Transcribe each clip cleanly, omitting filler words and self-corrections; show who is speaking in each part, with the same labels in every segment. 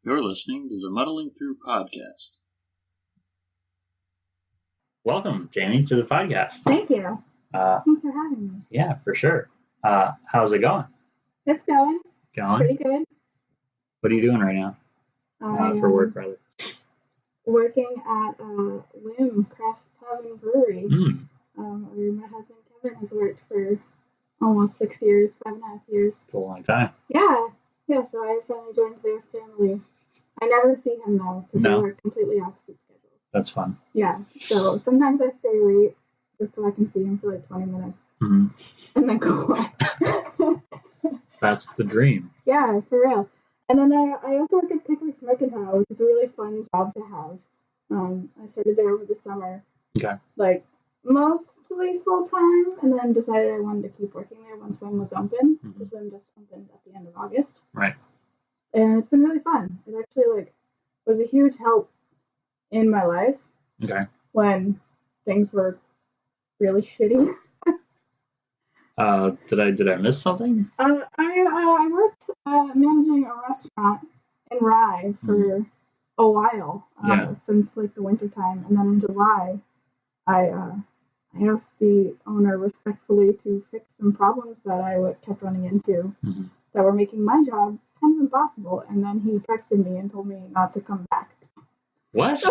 Speaker 1: You're listening to the Muddling Through podcast.
Speaker 2: Welcome, Jamie, to the podcast.
Speaker 3: Thank you. Thanks for having me.
Speaker 2: Yeah, for sure. How's it going?
Speaker 3: It's going.
Speaker 2: Going?
Speaker 3: Pretty good.
Speaker 2: What are you doing right now? For work, rather.
Speaker 3: Working at WIM Craft Pub and Brewery. Where my husband Kevin has worked for almost 6 years, 5.5 years.
Speaker 2: It's a long time.
Speaker 3: Yeah, so I finally joined their family. I never see him though, because we work completely opposite schedules.
Speaker 2: That's fun.
Speaker 3: Yeah, so sometimes I stay late just so I can see him for like 20 minutes and then go home.
Speaker 2: That's the dream.
Speaker 3: Yeah, for real. And then I also work at Pickwick's Mercantile, which is a really fun job to have. I started there over the summer.
Speaker 2: Okay.
Speaker 3: Like, mostly full-time, and then decided I wanted to keep working there once WIM was open, because WIM just opened at the end of August.
Speaker 2: Right.
Speaker 3: And it's been really fun. It actually, was a huge help in my life.
Speaker 2: Okay.
Speaker 3: When things were really shitty.
Speaker 2: Did I miss something?
Speaker 3: I worked managing a restaurant in Rye for a while, since the winter time, and then in July, I asked the owner respectfully to fix some problems that I kept running into that were making my job kind of impossible, and then he texted me and told me not to come back.
Speaker 2: What?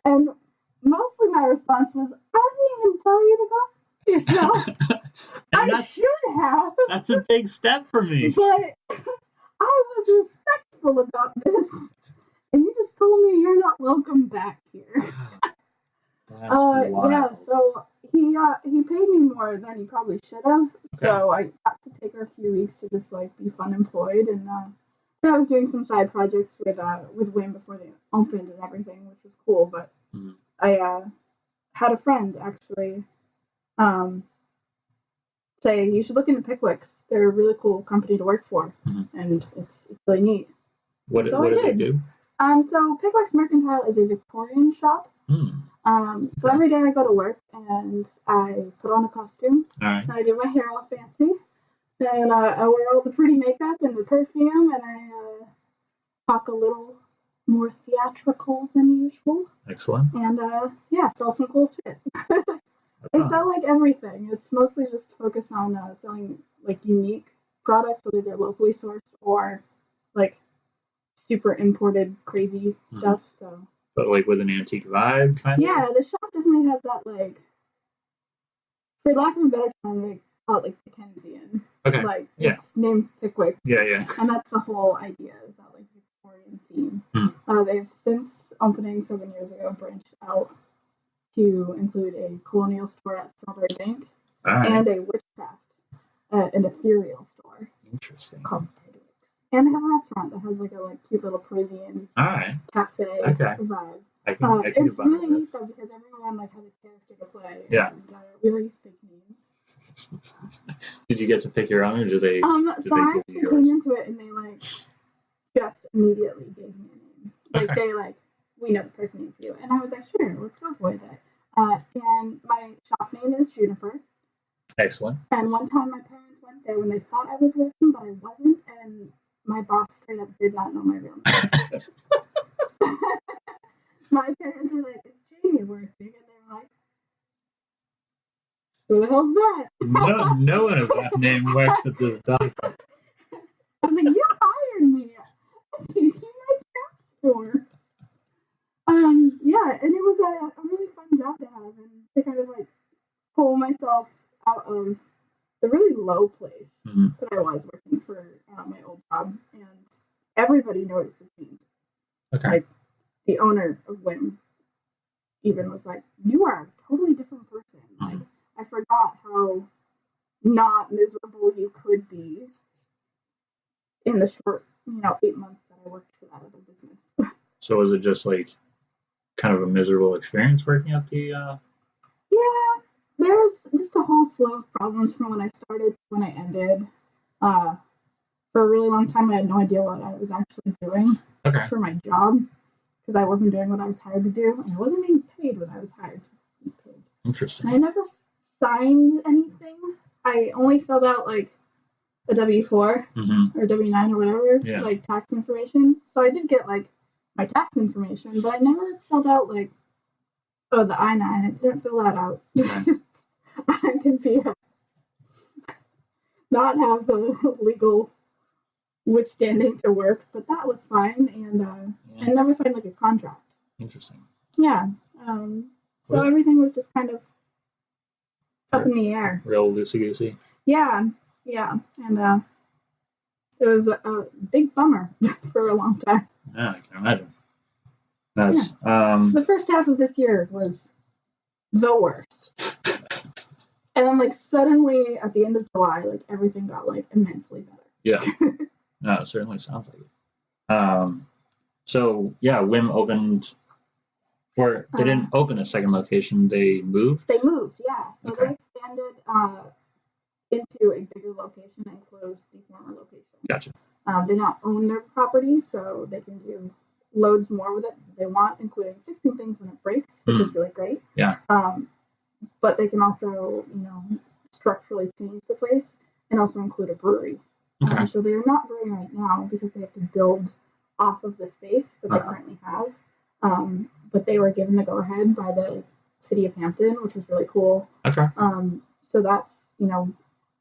Speaker 3: And mostly my response was, I didn't even tell you to go yourself. I should have.
Speaker 2: That's a big step for me.
Speaker 3: But I was respectful about this. And you just told me you're not welcome back here.
Speaker 2: That's wild.
Speaker 3: Yeah, so he paid me more than he probably should have. Okay. So I got to take a few weeks to just be fun employed, and I was doing some side projects with WIM before they opened and everything, which was cool. But I had a friend actually say you should look into Pickwick's. They're a really cool company to work for, and it's really neat.
Speaker 2: What do they do?
Speaker 3: So Pickwick's Mercantile is a Victorian shop. So every day I go to work and I put on a costume.
Speaker 2: All right.
Speaker 3: And I do my hair all fancy, and I wear all the pretty makeup and the perfume, and I talk a little more theatrical than usual.
Speaker 2: Excellent.
Speaker 3: And sell some cool shit. I sell everything. It's mostly just focused on selling unique products, whether they're locally sourced or super imported crazy stuff. So.
Speaker 2: But with an antique vibe, kind of?
Speaker 3: Yeah, the shop definitely has that, for lack of a better term, they call it, Dickensian.
Speaker 2: Okay,
Speaker 3: it's named Pickwick.
Speaker 2: Yeah.
Speaker 3: And that's the whole idea, is that, Victorian theme. They've, since opening 7 years ago, branched out to include a colonial store at Strawberry Bank and a witchcraft, an ethereal store.
Speaker 2: Interesting.
Speaker 3: Called Pickwick. And they have a restaurant that has a cute little Parisian cafe vibe. It's really neat though, because everyone has a character to play.
Speaker 2: Yeah.
Speaker 3: And we all use fake names.
Speaker 2: Did you get to pick your own, or did they?
Speaker 3: So I actually came into it and they just immediately gave me a name. They we know the perfect name for you, and I was like, sure, let's go with it. And my shop name is Juniper. Excellent. And one time my parents went there when they thought I was working, but I wasn't, and my boss straight up did not know my real name. My parents were like, is Jamie working? And they were like, who the hell's that?
Speaker 2: No one of that name works at this doctor.
Speaker 3: I was like, you hired me. I gave you my passport. And it was a really fun job to have, and to kind of pull myself out of the really low place that I was working for my old job, and everybody noticed me.
Speaker 2: Okay.
Speaker 3: The owner of WIM even was like, you are a totally different person. I forgot how not miserable you could be in the short, 8 months that I worked for that other business.
Speaker 2: So was it just kind of a miserable experience working at the?
Speaker 3: Yeah, there's just a whole slew of problems from when I started to when I ended. For a really long time, I had no idea what I was actually doing for my job, because I wasn't doing what I was hired to do, and I wasn't being paid what I was hired to be paid.
Speaker 2: Interesting.
Speaker 3: And I never signed anything. I only filled out a W-4 or W-9 or whatever, like tax information. So I did get like my tax information, but I never filled out like, the I-9. I didn't fill that out. I can be not have the legal withstanding to work, but that was fine, and I never signed like a contract.
Speaker 2: Interesting.
Speaker 3: Yeah. So everything was just kind of up in the air.
Speaker 2: Real loosey-goosey.
Speaker 3: Yeah, and it was a big bummer for a long time.
Speaker 2: Yeah, I can imagine. That's
Speaker 3: So the first half of this year was the worst. And then, like, suddenly at the end of July, like, everything got, like, immensely better.
Speaker 2: Yeah. No, it certainly sounds like it. So, yeah, WIM opened, or they didn't open a second location, they moved?
Speaker 3: They moved, yeah. So they expanded into a bigger location and closed the former location.
Speaker 2: Gotcha.
Speaker 3: They now own their property, so they can do loads more with it if they want, including fixing things when it breaks, which is really great.
Speaker 2: Yeah.
Speaker 3: But they can also, structurally change the place and also include a brewery.
Speaker 2: Okay.
Speaker 3: So they're not brewing right now because they have to build off of the space that they currently have. But they were given the go-ahead by the city of Hampton, which was really cool.
Speaker 2: Okay.
Speaker 3: So that's,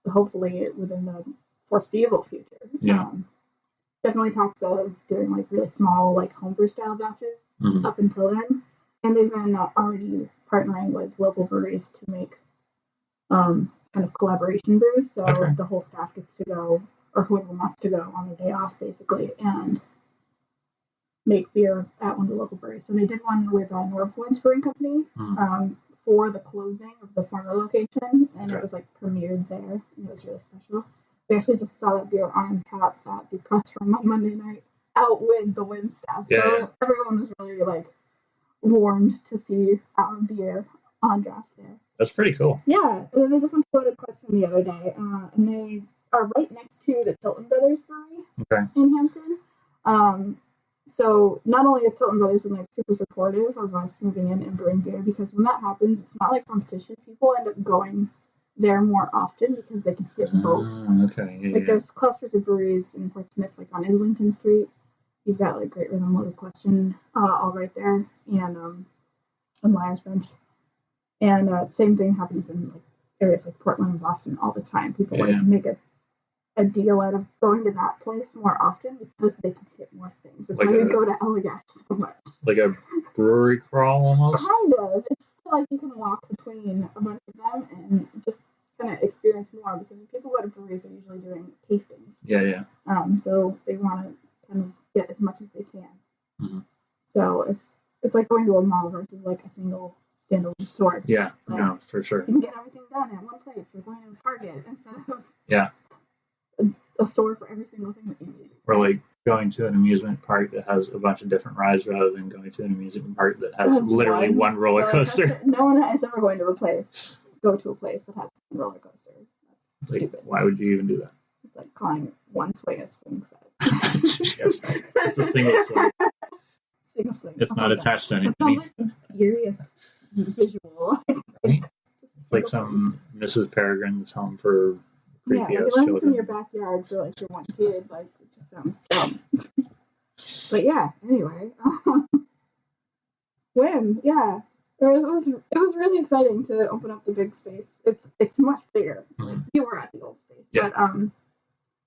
Speaker 3: hopefully within the foreseeable future.
Speaker 2: Yeah.
Speaker 3: Definitely talks of doing like really small, like homebrew style batches up until then. And they've been already partnering with local breweries to make kind of collaboration brews. So the whole staff gets to go, or whoever wants to go on their day off, basically, and make beer at one of the local breweries. So they did one with Northwoods Brewing Company for the closing of the former location, and it was like premiered there, and it was really special. We actually just saw that beer on tap at the press room on Monday night, out with the WIM staff. So everyone was really like warmed to see our beer on draft there.
Speaker 2: That's pretty cool.
Speaker 3: Yeah, and then they just went to Loaded Question the other day, and they are right next to the Tilton Brothers Brewery in Hampton. So not only has Tilton Brothers been like super supportive of us moving in and brewing beer, because when that happens, it's not like competition. People end up going there more often because they can hit both. There's clusters of breweries in Portsmouth, like on Islington Street. You've got like Great Rhythm, Loaded Question, all right there, and Liar's Bench. And same thing happens in like areas like Portland and Boston all the time. People like make a deal out of going to that place more often because they can hit more things. It's like why you go to Allagash so much.
Speaker 2: Like a brewery crawl almost?
Speaker 3: Kind of. It's just like you can walk between a bunch of them and just kind of experience more, because when people go to breweries, they're usually doing tastings.
Speaker 2: Yeah.
Speaker 3: So they want to kind of get as much as they can. So it's like going to a mall versus like a single standalone store.
Speaker 2: Yeah, no, for sure.
Speaker 3: You can get everything done at one place. You're going to Target instead of a store for every single thing that you need.
Speaker 2: Or like going to an amusement park that has a bunch of different rides rather than going to an amusement park that has literally one roller coaster.
Speaker 3: No one is ever going to go to a place that has one roller coaster. That's
Speaker 2: like,
Speaker 3: stupid.
Speaker 2: Why would you even do that?
Speaker 3: It's like calling one swing a swing set.
Speaker 2: It's a single swing.
Speaker 3: Single swing.
Speaker 2: It's not attached to anything.
Speaker 3: That sounds like the eeriest visual.
Speaker 2: Right? It's like some Mrs. Peregrine's Home for creepy ass
Speaker 3: children.
Speaker 2: Unless
Speaker 3: it's in your backyard for like your one kid, like it just sounds dumb. But yeah, anyway. WIM, yeah. It was really exciting to open up the big space. It's much bigger. Like, you were at the old space.
Speaker 2: Yeah.
Speaker 3: But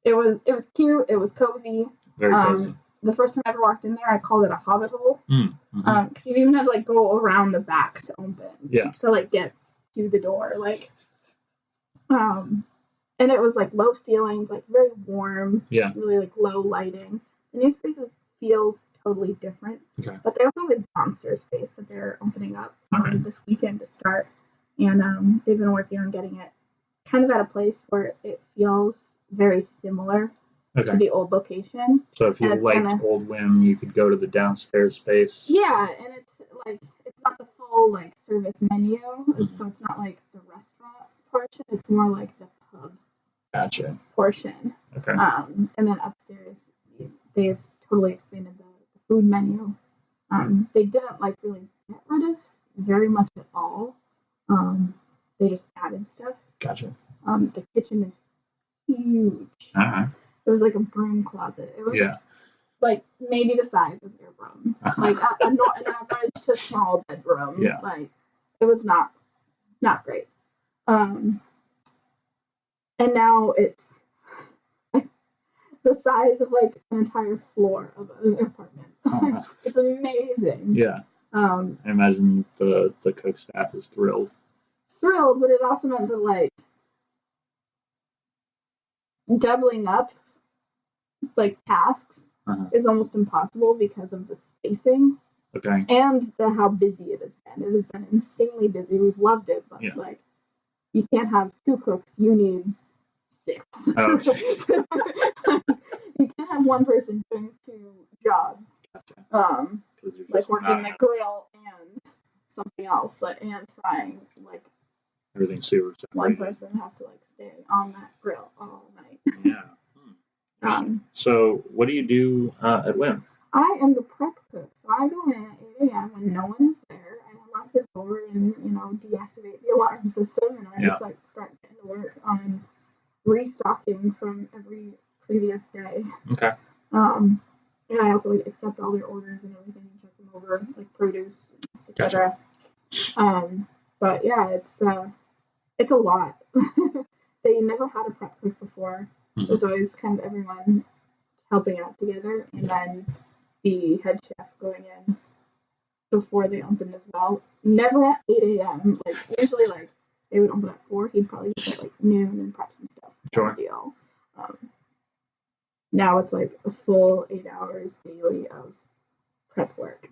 Speaker 3: it was cute, it was cozy.
Speaker 2: Very cozy.
Speaker 3: The first time I ever walked in there, I called it a hobbit hole. Because you even had to like go around the back to open.
Speaker 2: Yeah.
Speaker 3: To like get to the door. Like and it was like low ceilings, like very warm.
Speaker 2: Yeah.
Speaker 3: Really like low lighting. The new spaces feels totally different.
Speaker 2: Okay.
Speaker 3: But they also have a monster space that they're opening up this weekend to start. And they've been working on getting it kind of at a place where it feels very similar to the old location.
Speaker 2: So if you liked old WIM, you could go to the downstairs space.
Speaker 3: Yeah, and it's not the full like service menu. So it's not like the restaurant portion. It's more like the pub portion.
Speaker 2: Okay.
Speaker 3: And then upstairs, they've totally expanded the food menu. They didn't like really get rid of very much at all. They just added stuff.
Speaker 2: Gotcha.
Speaker 3: The kitchen is huge.
Speaker 2: Uh-huh.
Speaker 3: It was like a broom closet. It was
Speaker 2: Yeah.
Speaker 3: like maybe the size of your room, like an average to small bedroom.
Speaker 2: Yeah.
Speaker 3: Like it was not great. And now it's the size of like an entire floor of an apartment.
Speaker 2: Uh-huh.
Speaker 3: It's amazing.
Speaker 2: Yeah. I imagine the cook staff is thrilled.
Speaker 3: Thrilled, but it also meant that like doubling up like tasks is almost impossible because of the spacing.
Speaker 2: Okay.
Speaker 3: And how busy it has been. It has been insanely busy. We've loved it, but like you can't have 2 cooks. You need 6.
Speaker 2: Oh, okay.
Speaker 3: You can't have one person doing 2 jobs.
Speaker 2: Gotcha.
Speaker 3: Like working the grill and something else, like, and frying. Like
Speaker 2: everything's super separated.
Speaker 3: One person has to like stay on that grill all night.
Speaker 2: Yeah. So, what do you do at WIM?
Speaker 3: I am the prep cook, so I go in at 8 a.m. when no one is there. I unlock the door and deactivate the alarm system, and I just like start getting to work on restocking from every previous day.
Speaker 2: Okay.
Speaker 3: And I also like accept all their orders and everything and check them over, like produce, etc. Gotcha. But yeah, it's a lot. They never had a prep cook before. Mm-hmm. There's always kind of everyone helping out together, and then the head chef going in before they opened as well. Never at 8 a.m. Like usually, like they would open at 4. He'd probably just at like noon and prep some stuff.
Speaker 2: Sure.
Speaker 3: Deal. Now it's like a full 8 hours daily of prep work,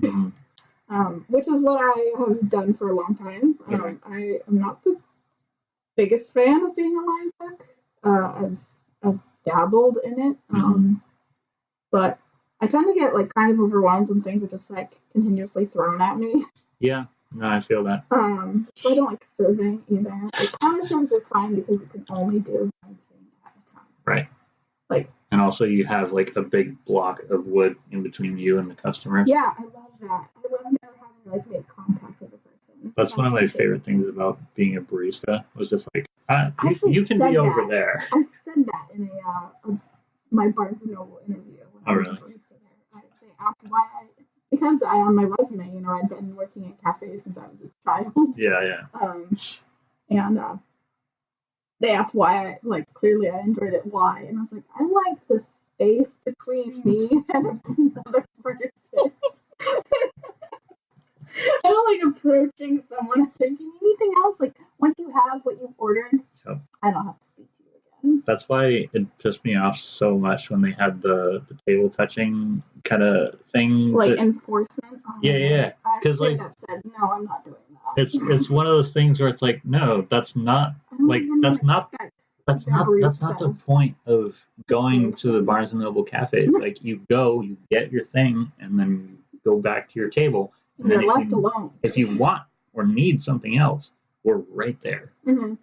Speaker 3: which is what I have done for a long time. I am not the biggest fan of being a line cook. I've dabbled in it, but I tend to get like kind of overwhelmed when things are just like continuously thrown at me.
Speaker 2: Yeah, no, I feel that.
Speaker 3: So I don't like serving either. Like counter service is fine because you can only do one thing at a time.
Speaker 2: Right.
Speaker 3: Like,
Speaker 2: and also you have like a big block of wood in between you and the customer.
Speaker 3: Yeah, I love that. I love never having to like make contact with the person.
Speaker 2: That's one of my favorite things about being a barista. Was just like you can be over there.
Speaker 3: I said that in my Barnes & Noble interview when I was a barista there. They asked why because on my resume, I'd been working at cafes since I was a child.
Speaker 2: Yeah.
Speaker 3: And they asked why clearly I enjoyed it. Why? And I was like, I like the space between me and another person. I don't like approaching someone and thinking anything else. Like once you have what you ordered, I don't have to speak to you again.
Speaker 2: That's why it pissed me off so much when they had the table touching kind of thing.
Speaker 3: Like enforcement.
Speaker 2: Yeah.
Speaker 3: Because I said no, I'm not doing that.
Speaker 2: It's one of those things where it's like, no, that's not that's not the point of going to the Barnes & Noble cafes. Like you go, you get your thing, and then you go back to your table. And
Speaker 3: you're left alone.
Speaker 2: If you want or need something else, we're right there.
Speaker 3: Mm-hmm.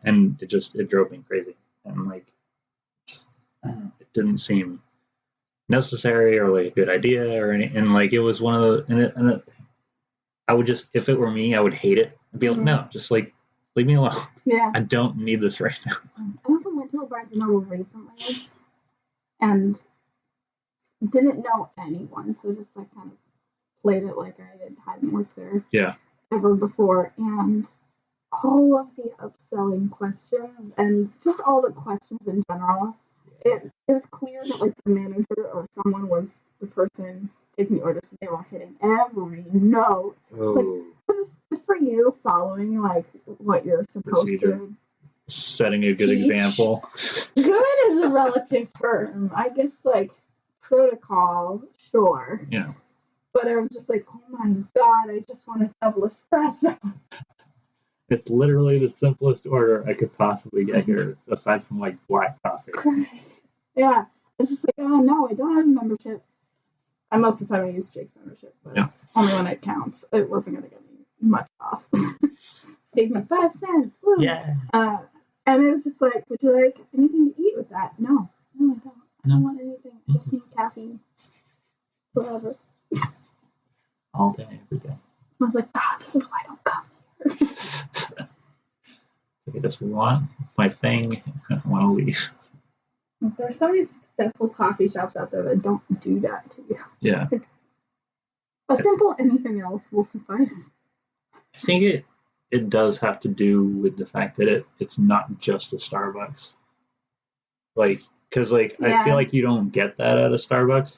Speaker 2: And it drove me crazy. And it didn't seem necessary or like a good idea or anything. And it was one of the. I would just, if it were me, I would hate it. I'd be like, no, just leave me alone.
Speaker 3: Yeah.
Speaker 2: I don't need this right now.
Speaker 3: I also went to a Barnes & Noble recently and didn't know anyone, so just kind of played it like I hadn't worked there ever before, and all of the upselling questions and just all the questions in general, it was clear that the manager or someone was the person taking the order, so they were hitting every note. It's good for you following what you're supposed to.
Speaker 2: Setting a good example.
Speaker 3: Good is a relative term. I guess protocol, sure.
Speaker 2: Yeah.
Speaker 3: But I was just like, oh my god, I just want a double espresso.
Speaker 2: It's literally the simplest order I could possibly get here, aside from black coffee.
Speaker 3: Yeah. It's just oh no, I don't have a membership. And most of the time I use Jake's membership, but only when it counts. It wasn't going to get me much off. Save me 5 cents. Woo.
Speaker 2: Yeah.
Speaker 3: And it was just would you like anything to eat with that? No, I don't. I don't want anything. I just need caffeine. Whatever.
Speaker 2: All day, every day.
Speaker 3: I was like, God, this is why I don't come here.
Speaker 2: I just want my thing. I want to leave.
Speaker 3: There's so many successful coffee shops out there that don't do that to you.
Speaker 2: Yeah.
Speaker 3: A simple anything else will suffice.
Speaker 2: I think it does have to do with the fact that it's not just a Starbucks. Like, because I feel like you don't get that at a Starbucks.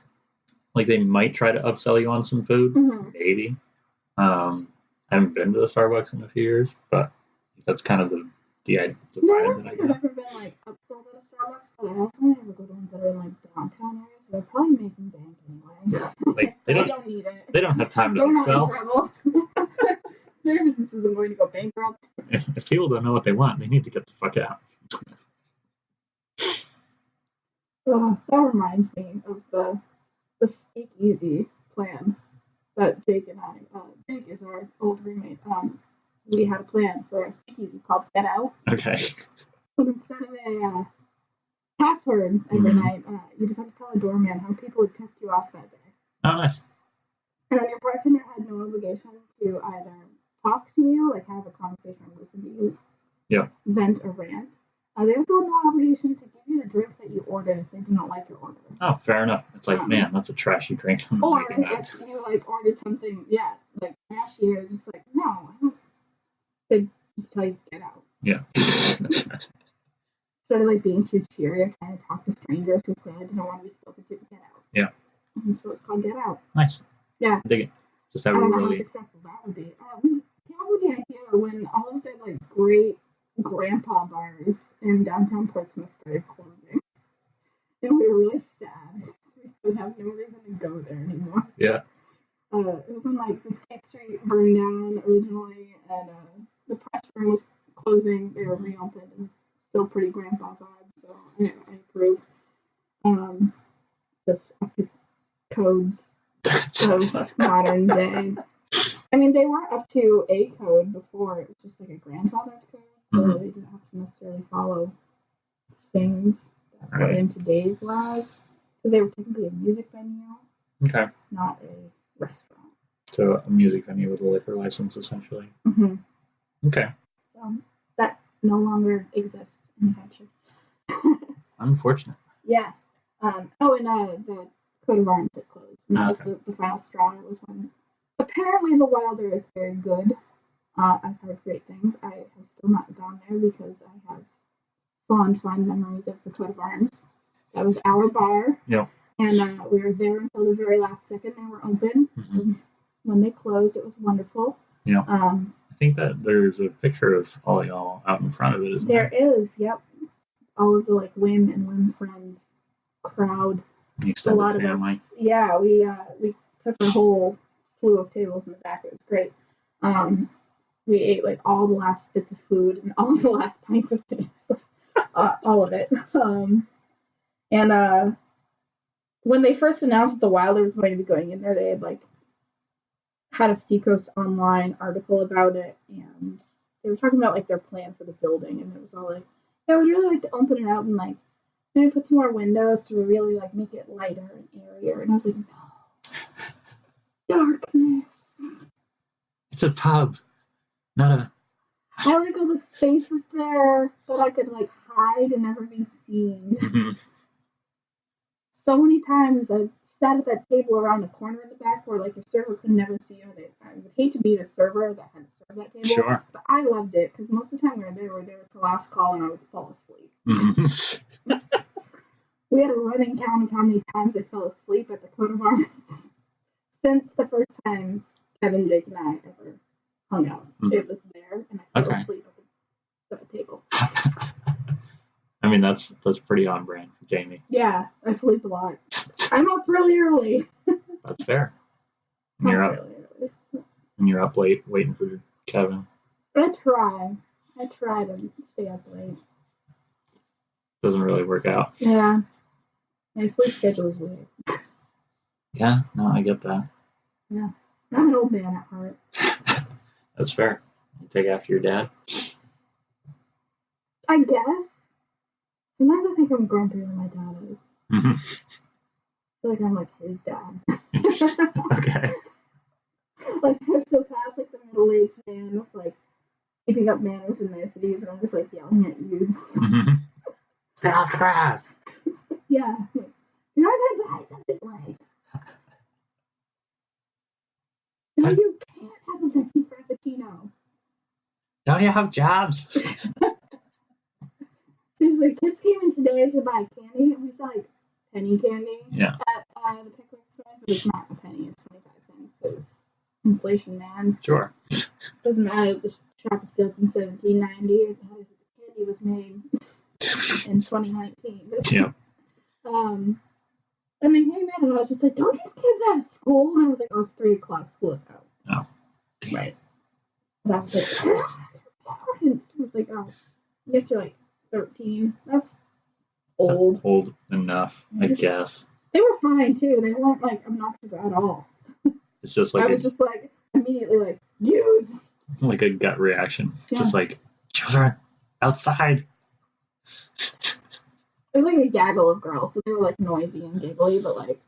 Speaker 2: Like they might try to upsell you on some food, maybe. I haven't been to a Starbucks in a few years, but that's kind of the vibe that I
Speaker 3: I've
Speaker 2: get.
Speaker 3: never been like upsold at a Starbucks, but I also never go to ones that are in like downtown areas, so they're probably making bank anyway.
Speaker 2: Like they
Speaker 3: don't need it.
Speaker 2: They don't have time to
Speaker 3: They're not in
Speaker 2: upsell.
Speaker 3: trouble. Their business isn't going to go bankrupt.
Speaker 2: If people don't know what they want, they need to get the fuck out.
Speaker 3: That reminds me of the speakeasy plan that Jake and I, Jake is our old roommate, we had a plan for a speakeasy called Get Out.
Speaker 2: Okay.
Speaker 3: But instead of a password every night, you just have to tell a doorman how people had pissed you off that day.
Speaker 2: Oh, nice.
Speaker 3: And then your bartender had no obligation to either talk to you, like have a conversation or listen to you, vent a rant. They also had no obligation to give you the drinks that you ordered if they didn't like your order.
Speaker 2: Oh, fair enough. It's like, man, that's a trashy drink.
Speaker 3: Or if you like ordered something, like trashy, or just like, no, I don't. They just tell you to get out.
Speaker 2: Yeah.
Speaker 3: Instead of like being too cheery or trying to talk to strangers who clearly didn't want to be spoken to, get out.
Speaker 2: Yeah.
Speaker 3: And so it's called Get Out.
Speaker 2: Nice.
Speaker 3: Yeah.
Speaker 2: Dig it. Just
Speaker 3: I
Speaker 2: have
Speaker 3: don't
Speaker 2: a
Speaker 3: know
Speaker 2: really
Speaker 3: how successful that would be. We came up with the idea when all of the like great grandpa bars in downtown Portsmouth started closing. And we were really sad. We would have no reason to go there anymore.
Speaker 2: Yeah.
Speaker 3: It was when like the State Street burned down originally, and the press room was closing. They were reopened, and still pretty grandpa vibes. So I approve. Just up to codes of modern day. I mean, they were up to a code before. It was just like a grandfather's code, so they didn't have to necessarily follow things that were in today's laws, because they were technically a music venue, not a restaurant.
Speaker 2: So a music venue with a liquor license, essentially.
Speaker 3: Mm-hmm.
Speaker 2: Okay.
Speaker 3: So that no longer exists in New Hampshire.
Speaker 2: Unfortunate.
Speaker 3: Yeah. And the coat of arms had closed. And that was the final straw. It was when apparently the Wilder is very good. I've heard great things. I have still not gone there because I have fond memories of the coat of arms. That was our bar.
Speaker 2: Yep.
Speaker 3: And we were there until the very last second they were open. Mm-hmm. When they closed, it was wonderful.
Speaker 2: Yeah. I think that there's a picture of all y'all out in front of it, isn't there?
Speaker 3: There is, yep. All of the like Wim and Wim friends crowd.
Speaker 2: A lot of family.
Speaker 3: Us. Yeah, we took a whole slew of tables in the back. It was great. We ate like all the last bits of food and all the last pints of piss. All of it. And when they first announced that the Wilder was going to be going in there, they had like had a Seacoast Online article about it, and they were talking about like their plan for the building, and it was all like, yeah, we'd really like to open it up and like maybe put some more windows to really like make it lighter and airier. And I was like, no, darkness.
Speaker 2: It's a pub, not a.
Speaker 3: I like all the spaces there that I could like hide and never be seen.
Speaker 2: Mm-hmm.
Speaker 3: So many times I've sat at that table around the corner in the back where like your server could never see you. I would hate to be the server that had to serve that table.
Speaker 2: Sure.
Speaker 3: But I loved it because most of the time we were there to last call and I would fall asleep.
Speaker 2: Mm-hmm.
Speaker 3: We had a running count of how many times I fell asleep at the coat of arms since the first time Kevin, Jake, and I ever hung out. Mm-hmm. It was there, and I fell asleep at the table.
Speaker 2: I mean, that's pretty on brand for Jamie.
Speaker 3: Yeah, I sleep a lot. I'm up really early.
Speaker 2: That's fair. And you're up late waiting for Kevin.
Speaker 3: I try to stay up late.
Speaker 2: Doesn't really work out.
Speaker 3: Yeah. My sleep schedule is weird.
Speaker 2: Yeah, no, I get that.
Speaker 3: Yeah. I'm an old man at heart.
Speaker 2: That's fair. You take after your dad?
Speaker 3: I guess. Sometimes I think I'm grumpier than my dad is.
Speaker 2: Mm-hmm.
Speaker 3: I feel like I'm like his dad.
Speaker 2: Okay.
Speaker 3: Like I'm still past like the middle-aged man with like keeping up manners and niceties, and I'm just like yelling at youths.
Speaker 2: Mm-hmm. Stay off class.
Speaker 3: Yeah. You're not gonna buy something like. No, you can't have a venti frappuccino.
Speaker 2: Don't you have jobs?
Speaker 3: Seriously, kids came in today to buy candy, and we saw like penny candy at the Pickwick stores, but it's not a penny, it's 25 cents because inflation, man.
Speaker 2: Sure.
Speaker 3: Doesn't matter if the shop was built in 1790, it matters if the candy was made in 2019.
Speaker 2: Yeah.
Speaker 3: And they came in, and I was just like, don't these kids have school? And I was like, oh, it's 3 o'clock, school is out.
Speaker 2: Oh.
Speaker 3: Right. And I was like, parents. I was like, oh, I guess you're like 13. That's old.
Speaker 2: That's old enough, I guess.
Speaker 3: They were fine too. They weren't like obnoxious at all.
Speaker 2: It's just like
Speaker 3: I was just like immediately like youths.
Speaker 2: Like a gut reaction.
Speaker 3: Yeah.
Speaker 2: Just like children outside.
Speaker 3: It was like a gaggle of girls, so they were like noisy and giggly, but like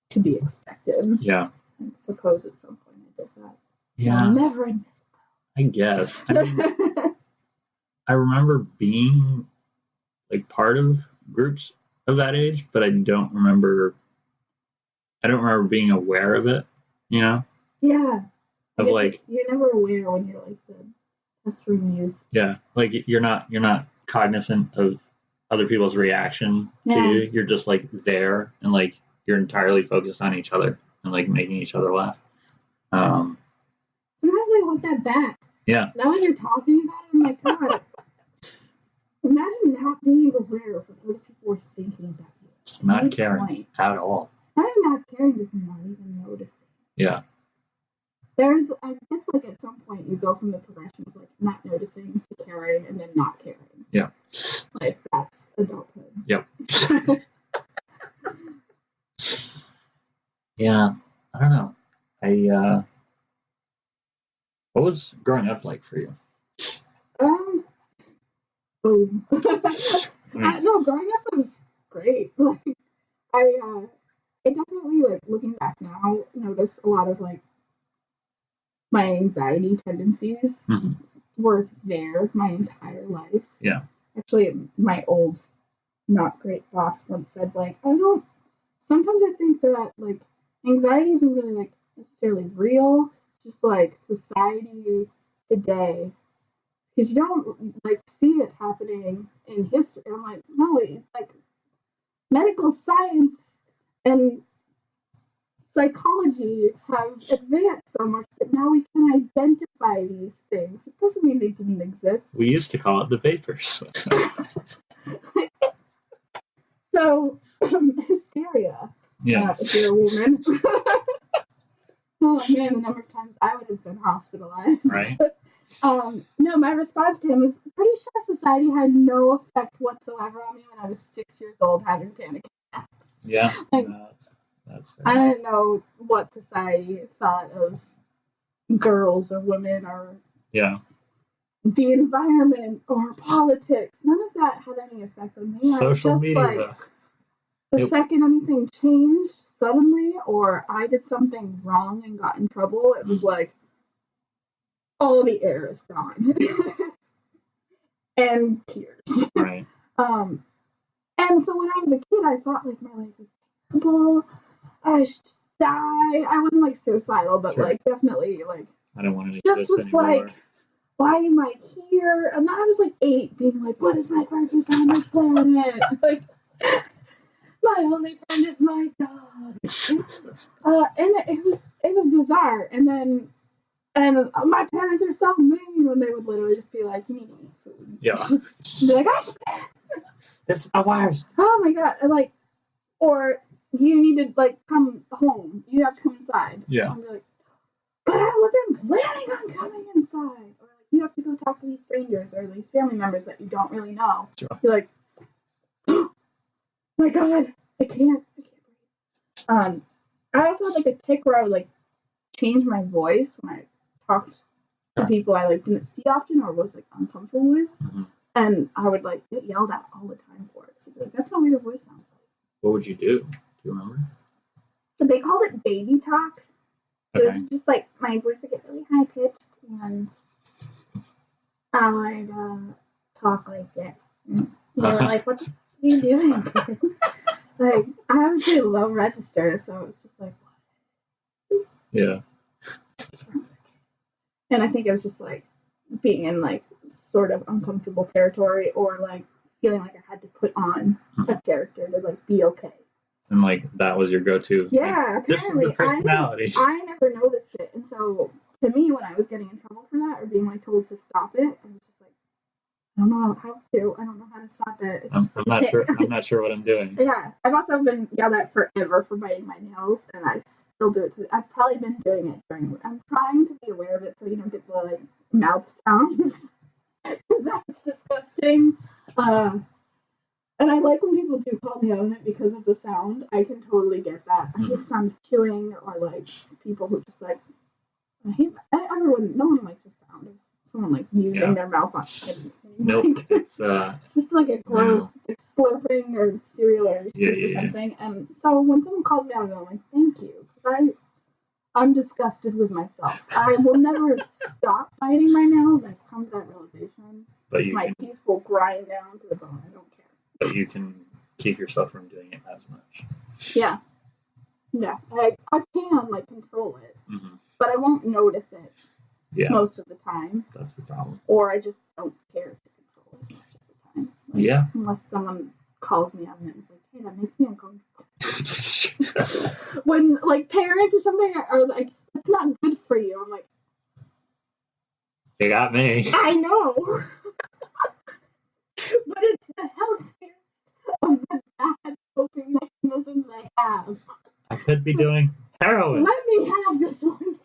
Speaker 3: to be expected.
Speaker 2: Yeah.
Speaker 3: I suppose at some point I did that.
Speaker 2: Yeah.
Speaker 3: I'll never admit
Speaker 2: I guess. I mean, I remember being like part of groups of that age, but I don't remember being aware of it, you know?
Speaker 3: Yeah.
Speaker 2: Of like
Speaker 3: you're never aware when you're like the pestering youth.
Speaker 2: Yeah. Like you're not cognizant of other people's reaction to you. You're just like there and like you're entirely focused on each other and like making each other laugh.
Speaker 3: Sometimes I want that back.
Speaker 2: Yeah.
Speaker 3: Now that you're talking about it, I'm like, God, imagine not being aware of what other people are thinking about you.
Speaker 2: Just not caring at all.
Speaker 3: Not even not caring, just not even noticing.
Speaker 2: Yeah.
Speaker 3: I guess, like, at some point you go from the progression of, like, not noticing to caring and then not caring.
Speaker 2: Yeah.
Speaker 3: Like, that's adulthood.
Speaker 2: Yep. Yeah. I don't know. What was growing up like for you?
Speaker 3: Boom. No, growing up was great. Like, I definitely, like, looking back now, notice a lot of, like, my anxiety tendencies were there my entire life.
Speaker 2: Yeah.
Speaker 3: Actually, my old, not great boss once said, like, sometimes I think that, like, anxiety isn't really, like, necessarily real. It's just, like, society today. Because you don't, like, see it happening in history. I'm like, no, like, medical science and psychology have advanced so much that now we can identify these things. It doesn't mean they didn't exist.
Speaker 2: We used to call it the vapors.
Speaker 3: So, hysteria.
Speaker 2: Yeah.
Speaker 3: If you're a woman. Oh man, the number of times I would have been hospitalized.
Speaker 2: Right.
Speaker 3: No, my response to him is pretty sure society had no effect whatsoever on me when I was 6 years old having panic attacks.
Speaker 2: Yeah.
Speaker 3: Like,
Speaker 2: that's fair.
Speaker 3: I didn't know what society thought of girls or women or the environment or politics. None of that had any effect on me.
Speaker 2: Social media.
Speaker 3: Like, the second anything changed suddenly or I did something wrong and got in trouble, it was like, all the air is gone. And tears.
Speaker 2: Right.
Speaker 3: And so when I was a kid, I thought, like, my life is terrible. I should just die. I wasn't, like, suicidal, but, like, definitely, like,
Speaker 2: I don't want to
Speaker 3: just was
Speaker 2: anymore.
Speaker 3: like, why am I here? And I was, like, 8, being like, what is my purpose on this planet? Like, my only friend is my dog. And it was bizarre. And my parents are so mean when they would literally just be like, you need to eat food.
Speaker 2: Yeah.
Speaker 3: Be like, I can't.
Speaker 2: It's the worst.
Speaker 3: Oh my god. And, like, or you need to, like, come home. You have to come inside.
Speaker 2: Yeah.
Speaker 3: And be like, but I wasn't planning on coming inside. Or, like, you have to go talk to these strangers or these family members that you don't really know.
Speaker 2: Sure.
Speaker 3: You're like, oh my god, I can't breathe. I also had, like, a tick where I would, like, change my voice when I talked to people I, like, didn't see often or was, like, uncomfortable with.
Speaker 2: Mm-hmm.
Speaker 3: And I would, like, get yelled at all the time for it. So, like, that's not what your voice sounds like.
Speaker 2: What would you do? Do you remember?
Speaker 3: So they called it baby talk.
Speaker 2: Okay.
Speaker 3: It was just, like, my voice would get really high-pitched and I would talk like this. And they were like, what the f are you doing? Like, I have a pretty low register, so it was just like, what?
Speaker 2: Yeah.
Speaker 3: And I think it was just like being in like sort of uncomfortable territory, or like feeling like I had to put on a character to like be okay.
Speaker 2: And like that was your go-to.
Speaker 3: Yeah,
Speaker 2: like, this is the personality.
Speaker 3: I never noticed it, and so to me, when I was getting in trouble for that or being like told to stop it, I was just like, I don't know how to. I don't know how to stop it. It's
Speaker 2: I'm not sure. I'm not sure what I'm doing.
Speaker 3: Yeah, I've also been yelled at forever for biting my nails, and I still do it. I've probably been doing it during. I'm trying to be aware of it so you don't get the like mouth sounds, because that's disgusting. And I like when people do call me out on it because of the sound. I can totally get that. I hate the sound of chewing, or like people who just like. No one likes the sound of someone like using their mouth on anything.
Speaker 2: Nope,
Speaker 3: it's just like a gross like slurping or cereal or soup or something. And so when someone calls me out on it, I'm like, thank you, because I'm disgusted with myself. I will never stop biting my nails. I've come to that realization. But my teeth will grind down to the bone. I don't care.
Speaker 2: But you can keep yourself from doing it as much.
Speaker 3: Yeah. I can like control it, but I won't notice it most of the time.
Speaker 2: That's the problem.
Speaker 3: Or I just don't care to control it most of the time. Like, unless someone calls me out and it's like, hey, that makes me uncomfortable. When like parents or something are like, it's not good for you. I'm like,
Speaker 2: you got me.
Speaker 3: I know. But it's the healthiest of the bad coping mechanisms I have.
Speaker 2: I could be doing heroin.
Speaker 3: Let me have this one thing.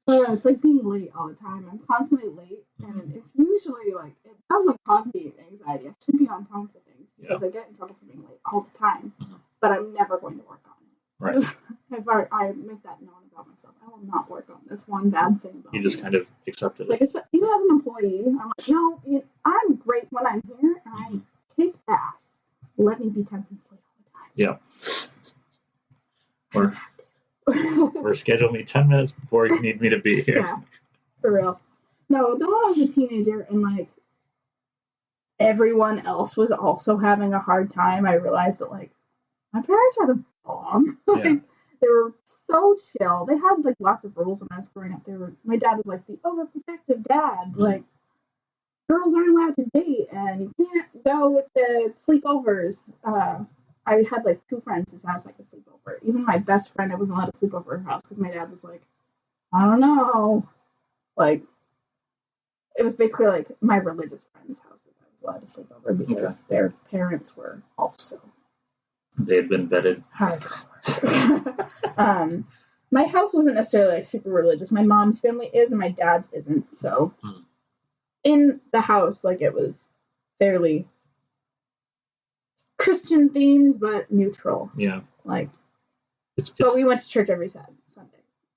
Speaker 3: It's like being late all the time. I'm constantly late, and it's usually like, it doesn't cause me anxiety. I should be on time for things because I get in trouble for being late all the time, but I'm never going to work on it.
Speaker 2: Right.
Speaker 3: I make that known about myself. I will not work on this one bad thing about
Speaker 2: you just kind of accepted it.
Speaker 3: Like, even as an employee, I'm like, no, I'm great when I'm here, and I kick ass. Let me be 10 minutes late all the time.
Speaker 2: Yeah.
Speaker 3: I just have to.
Speaker 2: Or schedule me 10 minutes before you need me to be here.
Speaker 3: Yeah, for real. No, then when I was a teenager and like everyone else was also having a hard time, I realized that like my parents were the bomb. Like, they were so chill. They had like lots of rules when I was growing up. My dad was like the overprotective dad. Like, girls aren't allowed to date and you can't go to sleepovers. I had like 2 friends whose house I could sleep over. Even my best friend, I wasn't allowed to sleep over her house because my dad was like, I don't know. Like, it was basically like my religious friends' houses I was allowed to sleep over because their parents were also.
Speaker 2: They had been vetted.
Speaker 3: My house wasn't necessarily like super religious. My mom's family is, and my dad's isn't. So in the house, like, it was fairly Christian themes, but neutral.
Speaker 2: Yeah.
Speaker 3: Like, but we went to church every Sunday.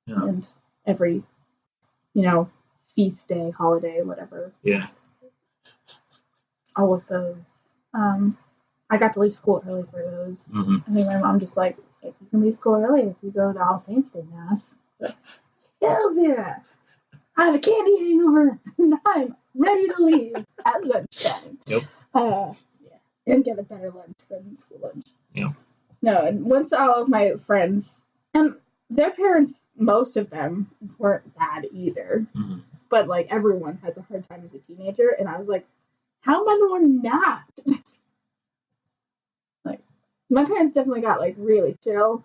Speaker 2: Yeah.
Speaker 3: And every, feast day, holiday, whatever.
Speaker 2: Yeah.
Speaker 3: All of those. I got to leave school early for those. I think my mom just like, you can leave school early if you go to All Saints Day Mass. But, hells yeah! I have a candy hangover, and I'm ready to leave at lunchtime.
Speaker 2: Yep.
Speaker 3: And get a better lunch than school lunch.
Speaker 2: Yep.
Speaker 3: No, and once all of my friends, and their parents, most of them weren't bad either. But like, everyone has a hard time as a teenager, and I was like, how am I the one not? Like, my parents definitely got like really chill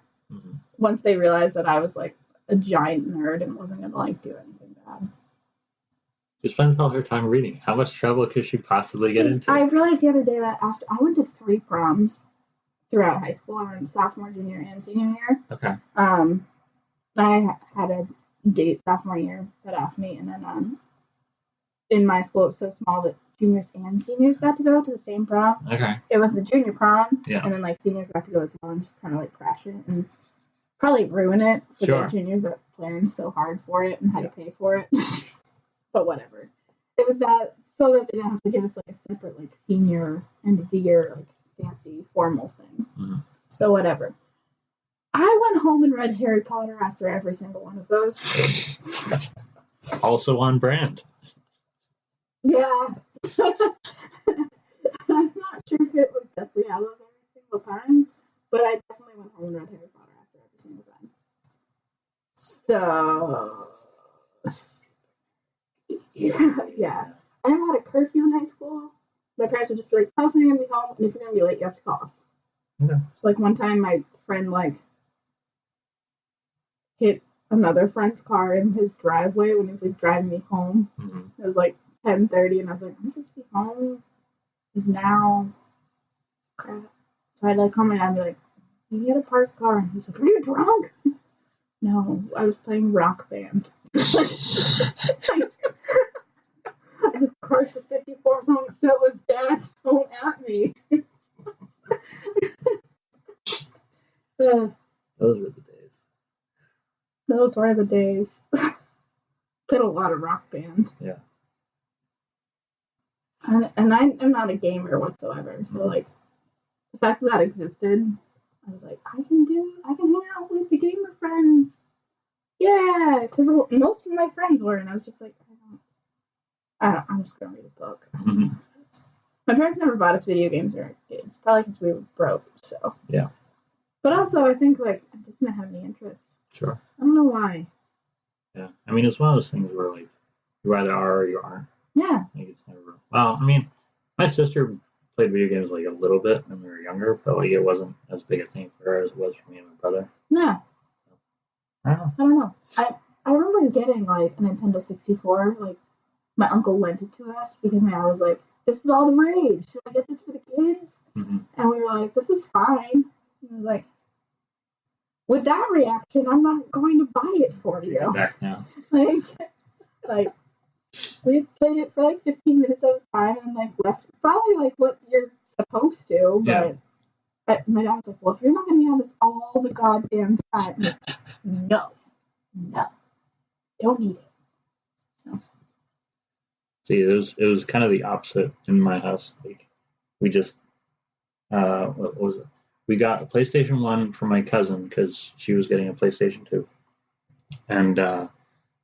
Speaker 3: once they realized that I was like a giant nerd and wasn't gonna like do anything bad.
Speaker 2: She spends all her time reading. How much trouble could she possibly get into?
Speaker 3: I realized the other day that after I went to 3 proms throughout high school. I went sophomore, junior, and senior year.
Speaker 2: Okay.
Speaker 3: I had a date sophomore year that asked me, and then in my school it was so small that juniors and seniors got to go to the same prom.
Speaker 2: Okay.
Speaker 3: It was the junior prom,
Speaker 2: yeah.
Speaker 3: And then like seniors got to go as well, and just kind of like crash it and probably ruin it for the juniors that planned so hard for it and had to pay for it. But whatever. It was that so that they didn't have to give us like a separate like senior end of the year like fancy formal thing.
Speaker 2: Mm-hmm.
Speaker 3: So whatever. I went home and read Harry Potter after every single one of those.
Speaker 2: Also on brand.
Speaker 3: Yeah. I'm not sure if it was Deathly Hallows every single time, but I definitely went home and read Harry Potter after every single time. So, yeah. I never had a curfew in high school. My parents would just be like, tell us when you're going to be home, and if you're going to be late, you have to call us.
Speaker 2: Okay.
Speaker 3: So, like, one time my friend, like, hit another friend's car in his driveway when he was, like, driving me home.
Speaker 2: Mm-hmm.
Speaker 3: It was, like, 10:30, and I was like, I'm supposed to be home now. Crap. So I'd, like, call my dad and be like, you had a parked car. And he was like, are you drunk? No, I was playing Rock Band. I just cursed the 54 song set was Dad, don't at me.
Speaker 2: Those were the days.
Speaker 3: Those were the days. Played a lot of Rock Band.
Speaker 2: Yeah.
Speaker 3: And I'm not a gamer whatsoever, so like the fact that existed, I was like, I can hang out with the gamer friends. Yeah, because most of my friends were, and I was just like, I'm just gonna read a book.
Speaker 2: Mm-hmm.
Speaker 3: My parents never bought us video games or games, probably because we were broke. So
Speaker 2: yeah.
Speaker 3: But also, I think like I just didn't have any interest.
Speaker 2: Sure.
Speaker 3: I don't know why.
Speaker 2: Yeah, I mean it's one of those things where like you either are or you aren't.
Speaker 3: Yeah.
Speaker 2: Like it's never. Well, I mean, my sister played video games like a little bit when we were younger, but like it wasn't as big a thing for her as it was for me and my brother.
Speaker 3: No.
Speaker 2: I don't know.
Speaker 3: I remember getting like a Nintendo 64. Like my uncle lent it to us because my dad was like, "This is all the rage. Should I get this for the kids?"
Speaker 2: Mm-hmm.
Speaker 3: And we were like, "This is fine." He was like, "With that reaction, I'm not going to buy it for you."
Speaker 2: Back now.
Speaker 3: like we played it for like 15 minutes at a time and like left probably like what you're supposed to, but my dad was like, well, if you're not going to be on this all the goddamn time, like, no, don't need it. No.
Speaker 2: See, it was kind of the opposite in my house. Like we just what was it? We got a PlayStation 1 for my cousin because she was getting a PlayStation 2, and then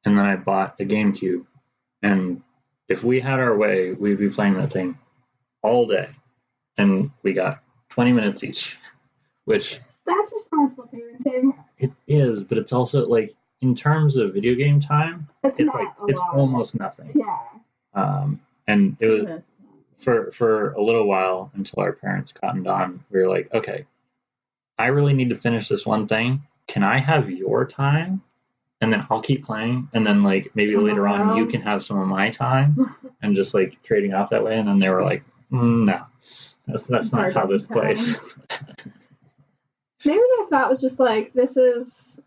Speaker 2: I bought a GameCube. And if we had our way, we'd be playing that thing all day. And we got 20 minutes each, which...
Speaker 3: That's responsible parenting.
Speaker 2: It is, but it's also, like, in terms of video game time, it's almost nothing.
Speaker 3: Yeah.
Speaker 2: And it was... For a little while, until our parents cottoned on, we were like, okay, I really need to finish this one thing. Can I have your time? And then I'll keep playing, and then like maybe later on you can have some of my time, and just like trading off that way. And then they were like, "No, that's not how this plays."
Speaker 3: Maybe their thought was just like, "This is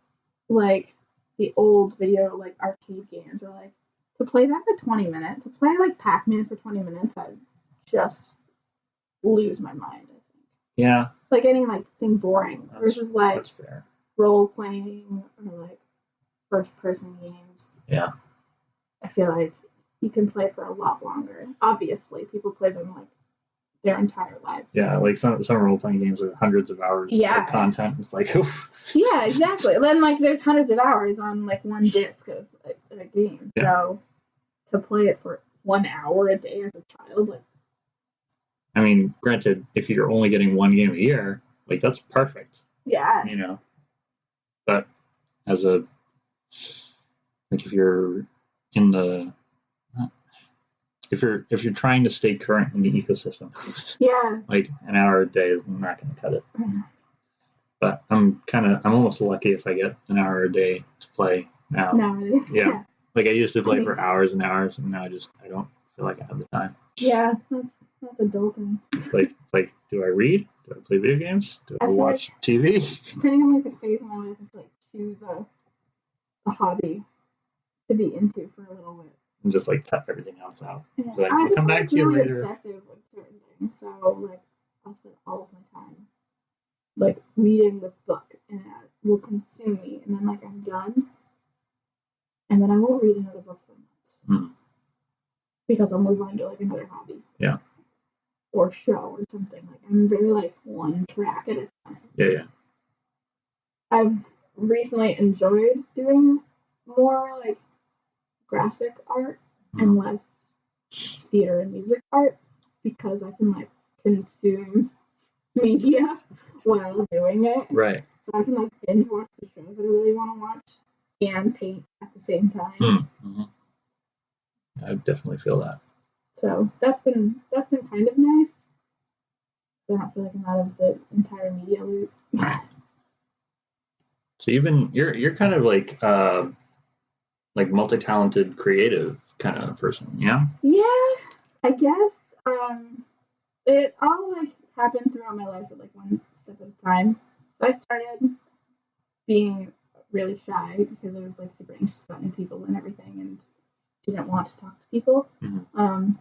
Speaker 3: like the old video like arcade games, or like to play that for 20 minutes, to play like Pac-Man for 20 minutes, I'd just lose my mind." I think.
Speaker 2: Yeah.
Speaker 3: Like any like thing boring versus like role playing or like first-person games.
Speaker 2: Yeah.
Speaker 3: I feel like you can play for a lot longer. Obviously, people play them like their entire lives.
Speaker 2: Yeah, like some role-playing games are hundreds of hours of content. It's like, oof.
Speaker 3: Yeah, exactly. And then like there's hundreds of hours on like one disc of a game. Yeah. So to play it for 1 hour a day as a child, like.
Speaker 2: I mean, granted, if you're only getting one game a year, like that's perfect.
Speaker 3: Yeah.
Speaker 2: You know, but as a like if you're in the if you're trying to stay current in the ecosystem, like an hour a day is not going to cut it. But I'm almost lucky if I get an hour a day to play now.
Speaker 3: Nowadays,
Speaker 2: yeah. Like I used to play for hours and hours, and now I don't feel like I have the time.
Speaker 3: Yeah, that's adulting.
Speaker 2: It's like, do I read? Do I play video games? Do I watch TV?
Speaker 3: Depending on like the phase of my life, I have to like choose a hobby to be into for a little bit.
Speaker 2: And just like cut everything else out.
Speaker 3: Yeah.
Speaker 2: So like, I'll come back to you later.
Speaker 3: I'm obsessive with certain things, so like I'll spend all of my time like reading this book, and it will consume me, and then like I'm done, and then I won't read another book for months because I'll move on to like another hobby.
Speaker 2: Yeah.
Speaker 3: Or show or something. Like I'm very like one track at a time.
Speaker 2: Yeah.
Speaker 3: I've recently enjoyed doing more like graphic art and less theater and music art because I can like consume media while doing it.
Speaker 2: Right.
Speaker 3: So I can like binge watch the shows that I really want to watch and paint at the same time.
Speaker 2: Mm-hmm. I definitely feel that.
Speaker 3: So that's been kind of nice. So I don't feel like I'm out of the entire media loop.
Speaker 2: So you're kind of like multi-talented, creative kind of person, yeah?
Speaker 3: Yeah, I guess. It all like happened throughout my life at like one step at a time. So I started being really shy because I was like super anxious about new people and everything, and didn't want to talk to people.
Speaker 2: Mm-hmm.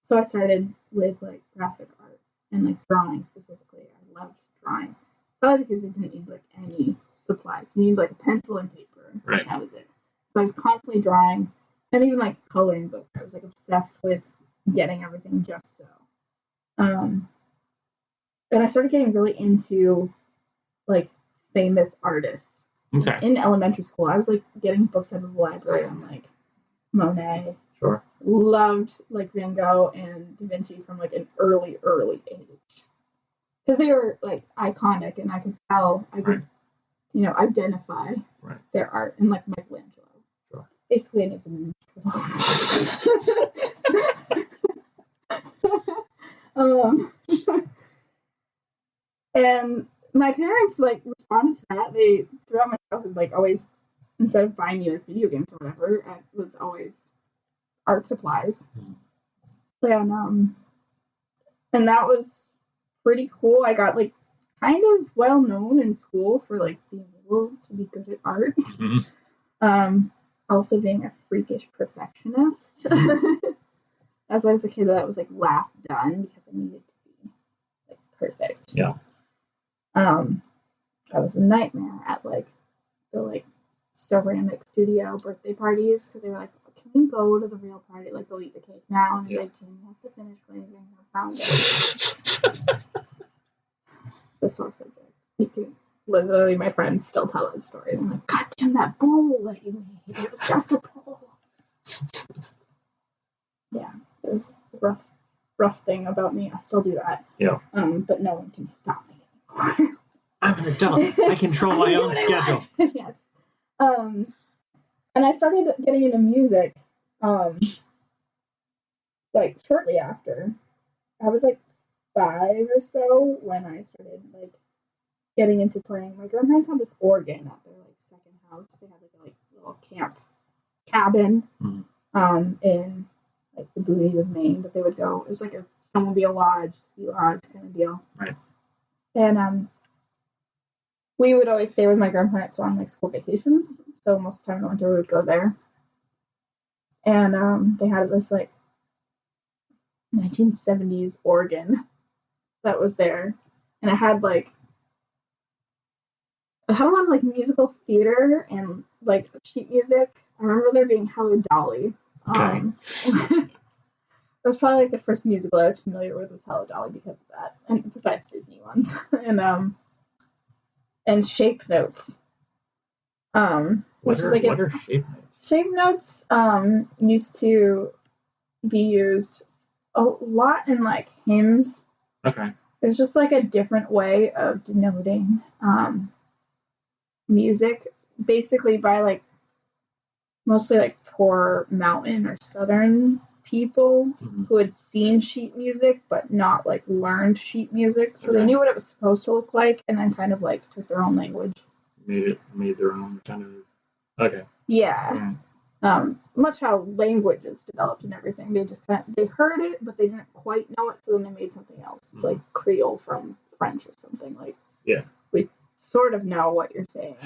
Speaker 3: So I started with like graphic art and like drawing specifically. I loved drawing, probably because I didn't need like any supplies. You need like a pencil and paper.
Speaker 2: Right.
Speaker 3: And that was it. So I was constantly drawing, and even like coloring books. I was like obsessed with getting everything just so. And I started getting really into like famous artists.
Speaker 2: Okay.
Speaker 3: In elementary school, I was like getting books out of the library on like Monet.
Speaker 2: Sure.
Speaker 3: Loved like Van Gogh and Da Vinci from like an early age because they were like iconic, and I could tell, I could, identify their art, and like Michelangelo.
Speaker 2: Sure.
Speaker 3: Basically, anything. And my parents like responded to that. They throughout my childhood like always, instead of buying me like video games or whatever, it was always art supplies. And that was pretty cool. I got like kind of well known in school for like being able to be good at art.
Speaker 2: Mm-hmm.
Speaker 3: Also being a freakish perfectionist. As I was a kid, that was like last done because I needed to be like perfect.
Speaker 2: Yeah.
Speaker 3: I was a nightmare at like the like ceramic studio birthday parties because they were like, can we go to the real party? Like, they'll eat the cake now, and like, Jamie has to finish glazing her fountain. This whole subject. You can literally, my friends still tell that story. And I'm like, God damn, that bowl that you made. It was just a bowl. Yeah, it was a rough thing about me. I still do that.
Speaker 2: Yeah.
Speaker 3: But no one can stop me anymore.
Speaker 2: I'm an adult. I control my own schedule.
Speaker 3: Yes. And I started getting into music, like shortly after. I was like 5 or so when I started like getting into playing. My grandparents had this organ at their like second house. They had like a little cabin, in like the boonies of Maine that they would go. It was like a snowmobile lodge, ski lodge kind of deal.
Speaker 2: Right.
Speaker 3: And we would always stay with my grandparents on like school vacations. So most of the time in the winter we would go there. And they had this like 1970s organ that was there. And it had a lot of like musical theater and like sheet music. I remember there being Hello Dolly.
Speaker 2: Okay.
Speaker 3: That was probably like the first musical I was familiar with was Hello Dolly because of that. And besides Disney ones. And Shape Notes.
Speaker 2: What are shape notes?
Speaker 3: Shape notes used to be used a lot in like hymns.
Speaker 2: Okay.
Speaker 3: There's just like a different way of denoting music, basically by like mostly like poor mountain or southern people who had seen sheet music but not like learned sheet music, so they knew what it was supposed to look like and then kind of like took their own language,
Speaker 2: made their own kind of. Okay.
Speaker 3: Yeah. Much how language is developed and everything. They just they heard it, but they didn't quite know it, so then they made something else. It's like Creole from French or something. Like, we sort of know what you're saying.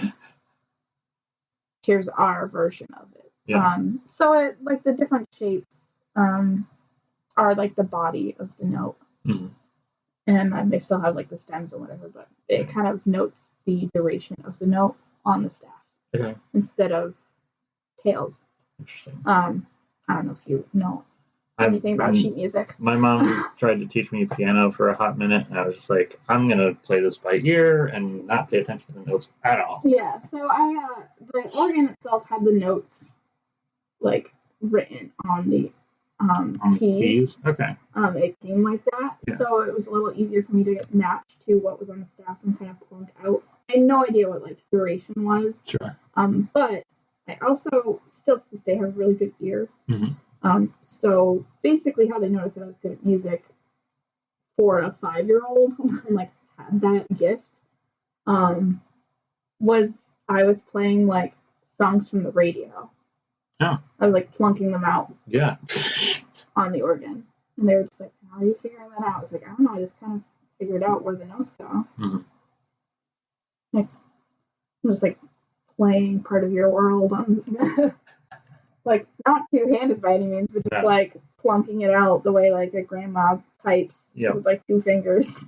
Speaker 3: Here's our version of it.
Speaker 2: Yeah.
Speaker 3: So it like the different shapes are like the body of the note. And they still have like the stems and whatever, but it kind of notes the duration of the note on the staff.
Speaker 2: Okay.
Speaker 3: Instead of tails.
Speaker 2: Interesting.
Speaker 3: I don't know if you know anything about sheet music.
Speaker 2: My mom tried to teach me piano for a hot minute, and I was just like, I'm gonna play this by ear and not pay attention to the notes at all.
Speaker 3: Yeah. So the organ itself had the notes like written on the keys.
Speaker 2: Okay.
Speaker 3: It came like that, so it was a little easier for me to get matched to what was on the staff and kind of plunk out. I had no idea what like duration was.
Speaker 2: Sure.
Speaker 3: But I also still to this day have a really good ear.
Speaker 2: Mm-hmm.
Speaker 3: So basically, how they noticed that I was good at music for a 5-year-old and like had that gift, was I was playing like songs from the radio.
Speaker 2: Oh.
Speaker 3: I was like plunking them out.
Speaker 2: Yeah.
Speaker 3: On the organ, and they were just like, "How are you figuring that out?" I was like, "I don't know. I just kind of figured out where the notes go."
Speaker 2: Mm-hmm.
Speaker 3: Like, I'm just like playing part of your world on, like not two-handed by any means, but just like plunking it out the way like a grandma types with like 2 fingers. It's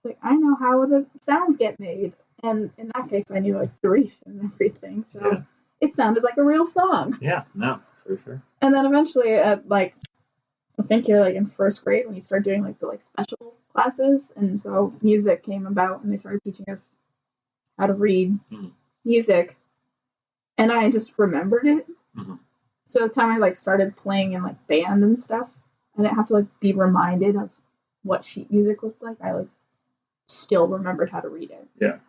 Speaker 3: like I know how the sounds get made, and in that case, I knew like duration and everything, so it sounded like a real song.
Speaker 2: Yeah, no, for sure.
Speaker 3: And then eventually, like. I think you're like in 1st grade when you start doing like the like special classes, and so music came about, and they started teaching us how to read music, and I just remembered it.
Speaker 2: Mm-hmm.
Speaker 3: So the time I like started playing in like band and stuff, I didn't have to like be reminded of what sheet music looked like. I like still remembered how to read it.
Speaker 2: Yeah,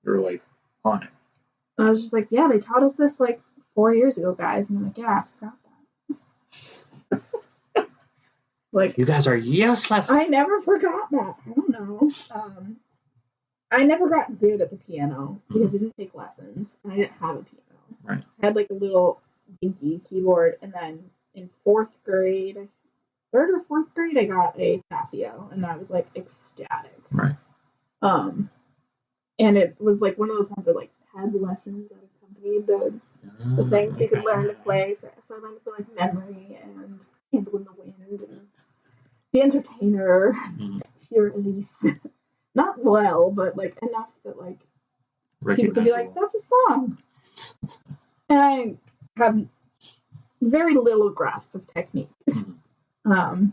Speaker 2: you're like on it.
Speaker 3: And I was just like, yeah, they taught us this like 4 years ago, guys, and I'm like, yeah, I forgot that. Like,
Speaker 2: you guys are useless.
Speaker 3: I never forgot that. I don't know. I never got good at the piano because I didn't take lessons and I didn't have a piano.
Speaker 2: Right.
Speaker 3: I had like a little dinky keyboard, and then in 4th grade, 3rd or 4th grade, I got a Casio, and I was like ecstatic.
Speaker 2: Right.
Speaker 3: And it was like one of those ones that like had lessons that accompanied the things you could learn to play. So I learned to play like Memory and Candle in the Wind and The Entertainer, Pure Elise. Not well, but like enough that like people could be like, "That's a song." And I have very little grasp of technique. I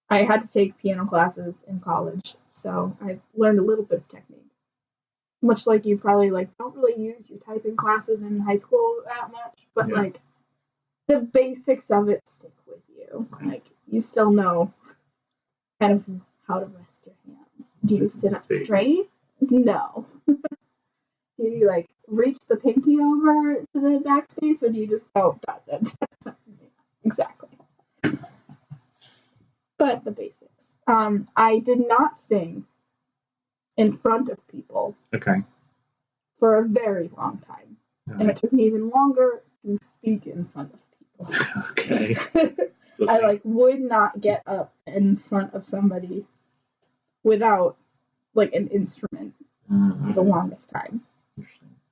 Speaker 3: had to take piano classes in college, so I learned a little bit of technique. Much like you probably like don't really use your typing classes in high school that much, but like the basics of it stick with you. Right. Like you still know kind of how to rest your hands. Do you sit up straight? No. Do you like reach the pinky over to the backspace, or do you just go dot, dot, dot? Exactly. But the basics. I did not sing in front of people.
Speaker 2: Okay.
Speaker 3: For a very long time. Right. And it took me even longer to speak in front of people.
Speaker 2: Okay.
Speaker 3: I like would not get up in front of somebody without like an instrument for the longest time.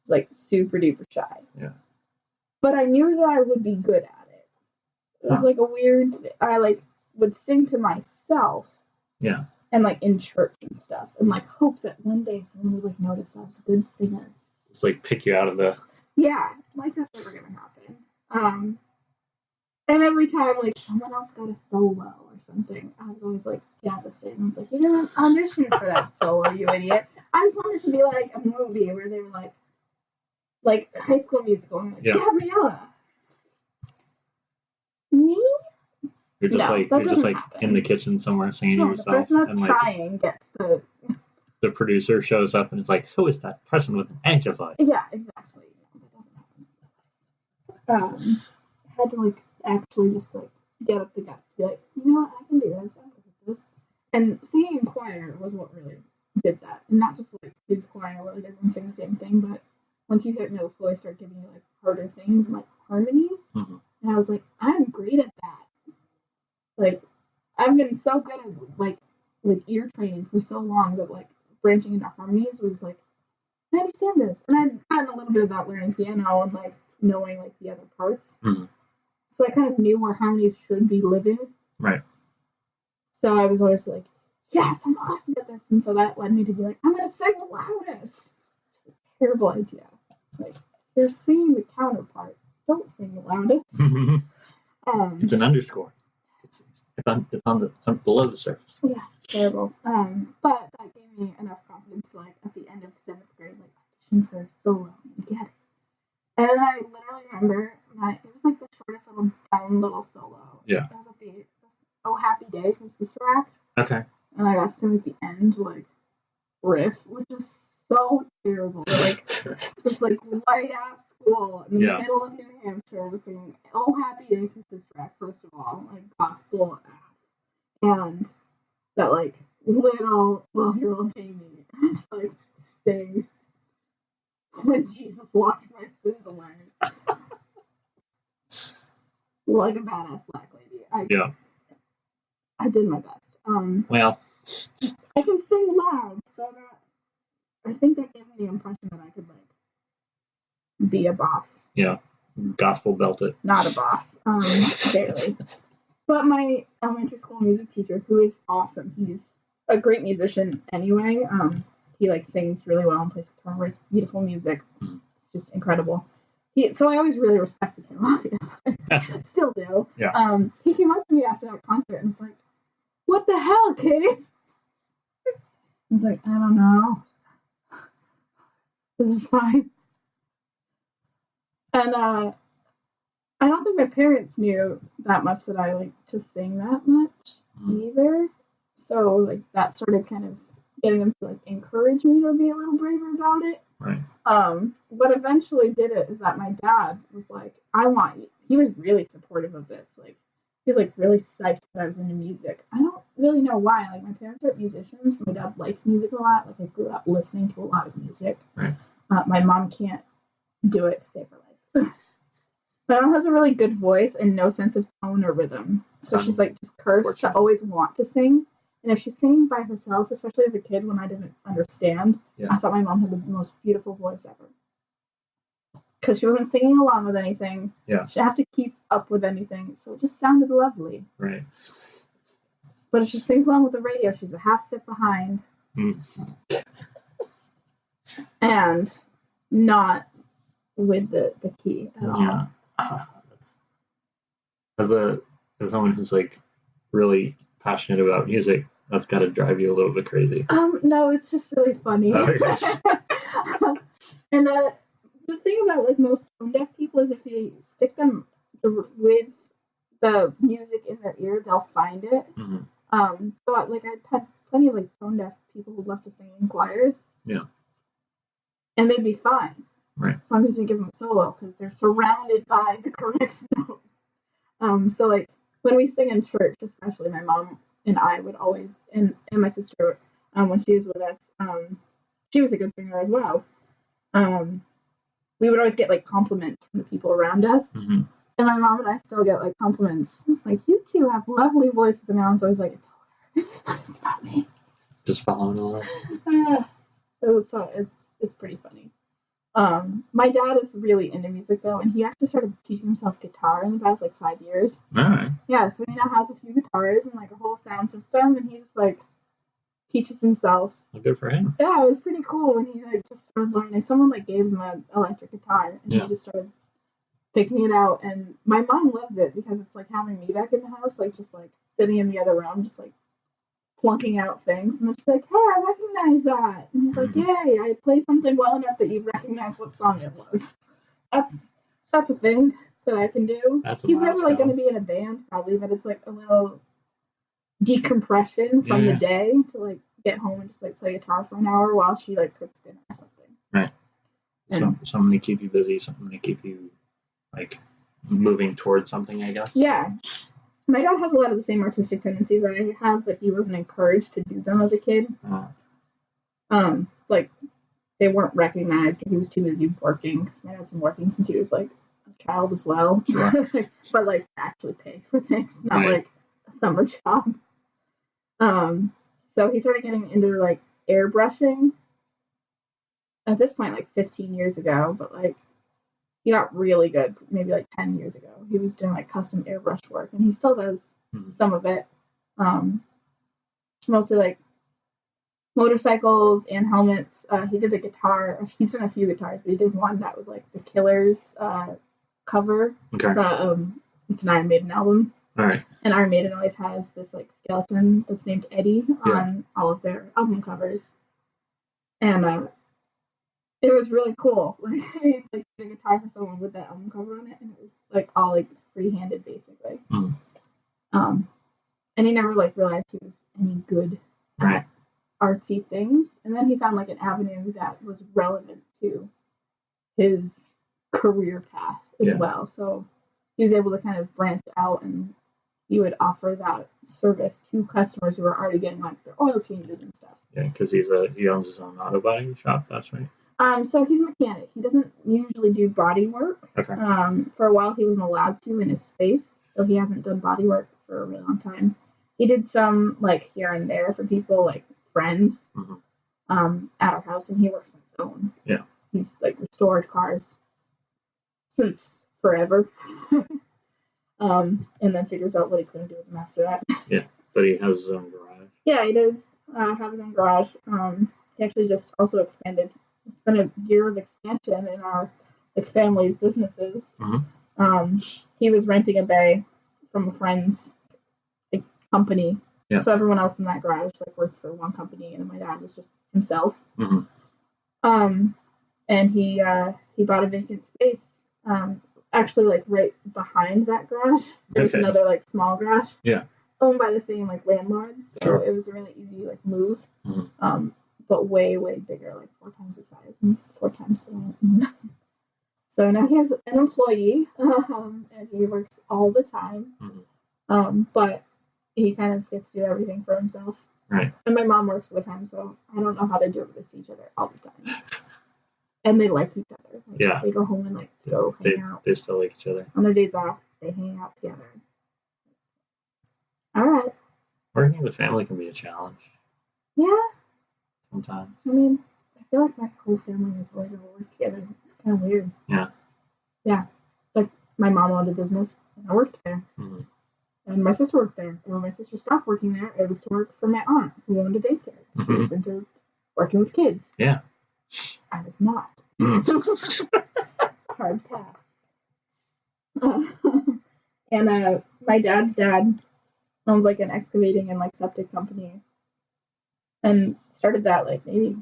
Speaker 3: Like super duper shy.
Speaker 2: Yeah.
Speaker 3: But I knew that I would be good at it. It was like a weird I like would sing to myself.
Speaker 2: Yeah.
Speaker 3: And like in church and stuff, and like hope that one day someone would like notice I was a good singer.
Speaker 2: Just like pick you out of the.
Speaker 3: Yeah, like that's never gonna happen. And every time like someone else got a solo or something, I was always like devastated. I was like, you didn't audition for that solo, you idiot. I just wanted it to be like a movie where they were like High School Musical, and like Gabriella. Me?
Speaker 2: You're just like in the kitchen somewhere singing to yourself.
Speaker 3: The person that's trying gets the
Speaker 2: producer shows up and is like, who is that person with an angel voice?
Speaker 3: Yeah, exactly. No, that doesn't happen. I had to like actually just like get up the guts to be like, you know what, I can do this, I'm good at this. And singing in choir was what really did that. And not just like kids choir where like everyone sing the same thing, but once you hit middle school they start giving you like harder things and like harmonies. Mm-hmm. And I was like, I'm great at that. Like, I've been so good at, like, with ear training for so long that, like, branching into harmonies was, like, I understand this. And I've gotten a little bit about learning piano and, like, knowing, like, the other parts. Mm-hmm. So I kind of knew where harmonies should be living.
Speaker 2: Right.
Speaker 3: So I was always like, yes, I'm awesome at this. And so that led me to be like, I'm going to sing the loudest. It's a terrible idea. Like, you're singing the counterpart. Don't sing the loudest.
Speaker 2: It's an underscore. It's on the below the surface.
Speaker 3: Yeah, terrible. But that gave me enough confidence to like at the end of 7th grade, like audition for a solo and get it. And I literally remember it was like the shortest little dumb little solo,
Speaker 2: Yeah.
Speaker 3: It was at the Oh Happy Day from Sister Act.
Speaker 2: Okay.
Speaker 3: And I got to sing at the end, like, riff, which is so terrible. Like, this, like, white-ass school in the middle of New Hampshire was singing Oh Happy Day from Sister Act, first of all, like, gospel act. And that, like, little 12-year-old Jamie to, like, sing When Jesus Washed My Sins Away. Like a badass black lady. I did my best.
Speaker 2: Well,
Speaker 3: I can sing loud, so that I think that gave me the impression that I could like be a boss.
Speaker 2: Yeah, gospel belt it.
Speaker 3: Not a boss, barely. But my elementary school music teacher, who is awesome, he's a great musician anyway. He like sings really well and plays guitar, writes beautiful music.
Speaker 2: Mm.
Speaker 3: It's just incredible. So I always really respected him, obviously. Still do.
Speaker 2: Yeah.
Speaker 3: He came up to me after that concert and was like, "What the hell, kid?" I was like, "I don't know. This is fine." And I don't think my parents knew that much that I like to sing that much either. So like that started kind of getting them to like encourage me to be a little braver about it.
Speaker 2: Right.
Speaker 3: What eventually did it is that my dad was like, he was really supportive of this. Like, he was like really psyched that I was into music. I don't really know why. Like, my parents aren't musicians. My dad likes music a lot. Like, I grew up listening to a lot of music.
Speaker 2: Right.
Speaker 3: My mom can't do it to save her life. My mom has a really good voice and no sense of tone or rhythm. So she's like just cursed to always want to sing. And if she's singing by herself, especially as a kid when I didn't understand, I thought my mom had the most beautiful voice ever. Because she wasn't singing along with anything.
Speaker 2: Yeah.
Speaker 3: She didn't have to keep up with anything. So it just sounded lovely.
Speaker 2: Right.
Speaker 3: But if she sings along with the radio, she's a half step behind. And not with the key at all.
Speaker 2: As someone who's like really passionate about music, that's got to drive you a little bit crazy.
Speaker 3: No, it's just really funny. And the thing about like most tone deaf people is if you stick them with the music in their ear, they'll find it.
Speaker 2: Mm-hmm.
Speaker 3: So like I've had plenty of like tone deaf people who love to sing in choirs.
Speaker 2: Yeah. And
Speaker 3: they'd be fine.
Speaker 2: Right.
Speaker 3: As long as you give them a solo, because they're surrounded by the correct note. So like when we sing in church, especially my mom and I would always, and my sister, when she was with us, she was a good singer as well. We would always get like compliments from the people around us.
Speaker 2: Mm-hmm.
Speaker 3: And my mom and I still get like compliments, like, "You two have lovely voices." And my mom's always like, "It's not me."
Speaker 2: Just following along.
Speaker 3: It's pretty funny. My dad is really into music though, and he actually started teaching himself guitar in the past like 5 years.
Speaker 2: All right.
Speaker 3: Yeah, so he now has a few guitars and like a whole sound system, and he just like teaches himself.
Speaker 2: Well, good for him.
Speaker 3: Yeah, it was pretty cool when he like just started learning. Someone like gave him an electric guitar, and he just started picking it out. And my mom loves it because it's like having me back in the house, like just like sitting in the other room, just like plunking out things, and then she's like, "Hey, I recognize that," and he's like, "Yay, I played something well enough that you recognize what song it was." That's a thing that I can do. He's never like going to be in a band probably, but it's like a little decompression from the day to like get home and just like play guitar for an hour while she like cooks dinner or something.
Speaker 2: Right. Something to keep you busy, something to keep you like moving towards something, I guess.
Speaker 3: Yeah. My dad has a lot of the same artistic tendencies that I have, but he wasn't encouraged to do them as a kid. Like, they weren't recognized, or he was too busy working, because my dad's been working since he was, like, a child as well.
Speaker 2: Sure.
Speaker 3: But, like, actually pay for things, not, like, a summer job. So he started getting into, like, airbrushing at this point, like, 15 years ago, but, like, he got really good maybe like 10 years ago. He was doing like custom airbrush work, and he still does some of it. Mostly like motorcycles and helmets. He did a guitar. He's done a few guitars, but he did one that was like the Killers cover.
Speaker 2: Okay.
Speaker 3: It's an Iron Maiden album.
Speaker 2: All right. And
Speaker 3: Iron Maiden always has this like skeleton that's named Eddie on all of their album covers. And it was really cool. Like, I like did a guitar for someone with that album cover on it, and it was like all like free-handed basically. And he never like realized he was any good at artsy things. And then he found like an avenue that was relevant to his career path as well. So he was able to kind of branch out, and he would offer that service to customers who were already getting like their oil changes and stuff.
Speaker 2: Yeah, because he owns his own auto body shop. That's right.
Speaker 3: So he's a mechanic. He doesn't usually do body work.
Speaker 2: Okay.
Speaker 3: For a while, he wasn't allowed to in his space, so he hasn't done body work for a really long time. He did some like here and there for people, like friends, at our house, and he works on his own.
Speaker 2: Yeah.
Speaker 3: He's like restored cars since forever. And then figures out what he's going to do with them after that.
Speaker 2: Yeah, but he has his own garage.
Speaker 3: Yeah, he does have his own garage. He actually just also expanded. It's been a year of expansion in our family's businesses. He was renting a bay from a friend's company. Yeah. So everyone else in that garage like worked for one company, and my dad was just himself. And he bought a vacant space. Actually, like right behind that garage, there's another like small garage. Yeah. Owned by the same like landlord, so it was a really easy like move. But way bigger, like 4 times the size and 4 times the land. So now he has an employee, and he works all the time. But he kind of gets to do everything for himself. Right. And my mom works with him, so I don't know how they do it to see each other all the time. And they like each other. Like, they go home and like go hang out.
Speaker 2: They still like each other.
Speaker 3: On their days off, they hang out together. All right.
Speaker 2: Working with family can be a challenge.
Speaker 3: Yeah.
Speaker 2: Sometimes.
Speaker 3: I mean, I feel like my whole family has always worked together. It's kind of weird. Yeah. Yeah. Like my mom owned a business, and I worked there. And my sister worked there. And when my sister stopped working there, it was to work for my aunt, who owned a daycare. She was into working with kids. Yeah. I was not. Hard pass. And my dad's dad owns like an excavating and like septic company, and started that like maybe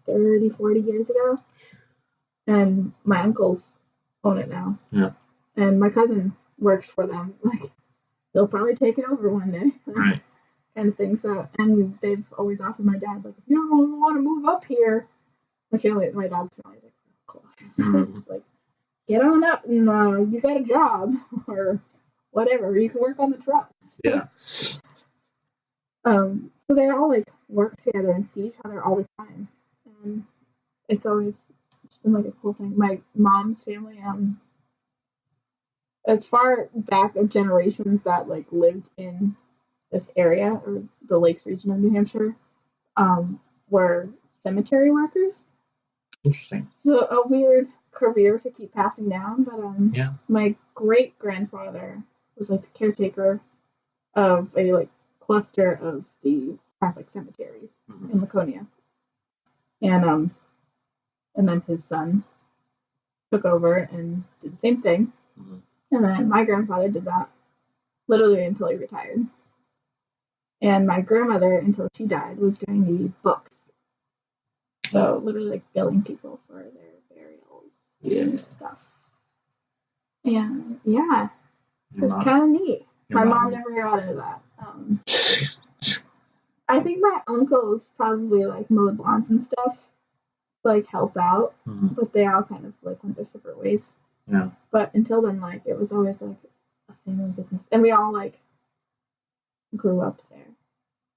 Speaker 3: 30, 40 years ago. And my uncles own it now. Yeah. And my cousin works for them. Like they'll probably take it over one day. Right. Kind of thing. So, and they've always offered my dad, like, if you don't want to move up here, my dad's family is like close. It's like, get on up and you got a job or whatever. You can work on the trucks. Yeah. So they all like work together and see each other all the time. And it's been like a cool thing. My mom's family, as far back of generations that like lived in this area or the Lakes region of New Hampshire, were cemetery workers.
Speaker 2: Interesting.
Speaker 3: So a weird career to keep passing down, but my great grandfather was like the caretaker of a like cluster of the Catholic cemeteries in Laconia, and then his son took over and did the same thing, and then my grandfather did that literally until he retired. And my grandmother, until she died, was doing the books. So literally like billing people for their burials and stuff. And yeah, it was kind of neat. My mom never got into that. I think my uncles probably like mowed lawns and stuff, like help out, but they all kind of like went their separate ways. Yeah. But until then, like it was always like a family business, and we all like grew up there.